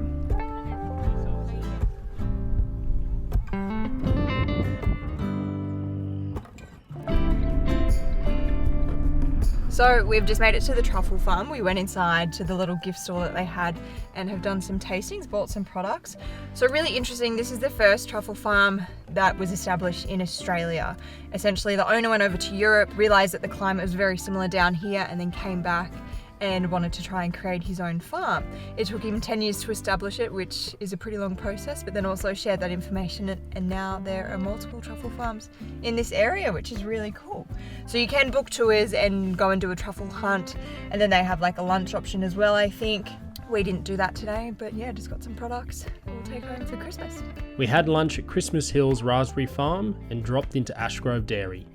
So we've just made it to the truffle farm. We went inside to the little gift store that they had and have done some tastings, bought some products. So really interesting, this is the first truffle farm that was established in Australia. Essentially the owner went over to Europe, realized that the climate was very similar down here and then came back and wanted to try and create his own farm. It took him 10 years to establish it, which is a pretty long process, but then also shared that information, and now there are multiple truffle farms in this area, which is really cool. So you can book tours and go and do a truffle hunt, and then they have like a lunch option as well, I think. We didn't do that today, but yeah, just got some products that we'll take home for Christmas. We had lunch at Christmas Hills Raspberry Farm and dropped into Ashgrove Dairy.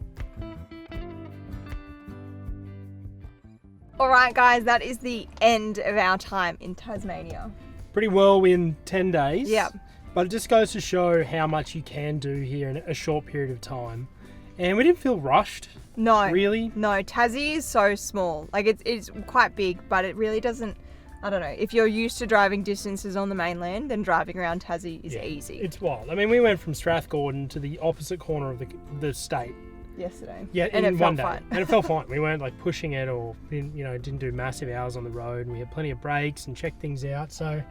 Alright guys, that is the end of our time in Tasmania. Pretty well in 10 days. Yeah. But it just goes to show how much you can do here in a short period of time. And we didn't feel rushed. No. Really? No, Tassie is so small. Like it's quite big, but it really doesn't, I don't know, if you're used to driving distances on the mainland, then driving around Tassie is easy. It's wild. I mean, we went from Strathgordon to the opposite corner of the state. Yesterday. Yeah, and in it one felt day. fine. And it felt fine. We weren't like pushing it or didn't do massive hours on the road, and we had plenty of breaks and checked things out. So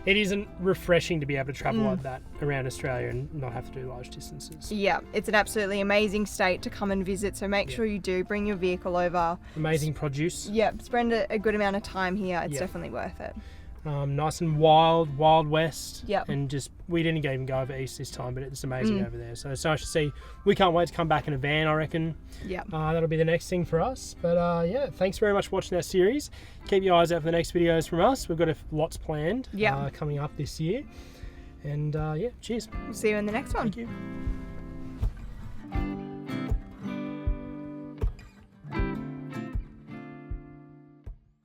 it isn't refreshing to be able to travel like that around Australia and not have to do large distances. Yeah, it's an absolutely amazing state to come and visit, so make sure you do bring your vehicle over. Amazing produce. Yeah, spend a good amount of time here. It's definitely worth it. Nice and wild west. Yep. And just, we didn't even go over east this time, but it's amazing over there. So it's nice to see. We can't wait to come back in a van, I reckon. Yeah. That'll be the next thing for us. But yeah, thanks very much for watching our series. Keep your eyes out for the next videos from us. We've got lots planned coming up this year. And yeah, cheers. We'll see you in the next one. Thank you.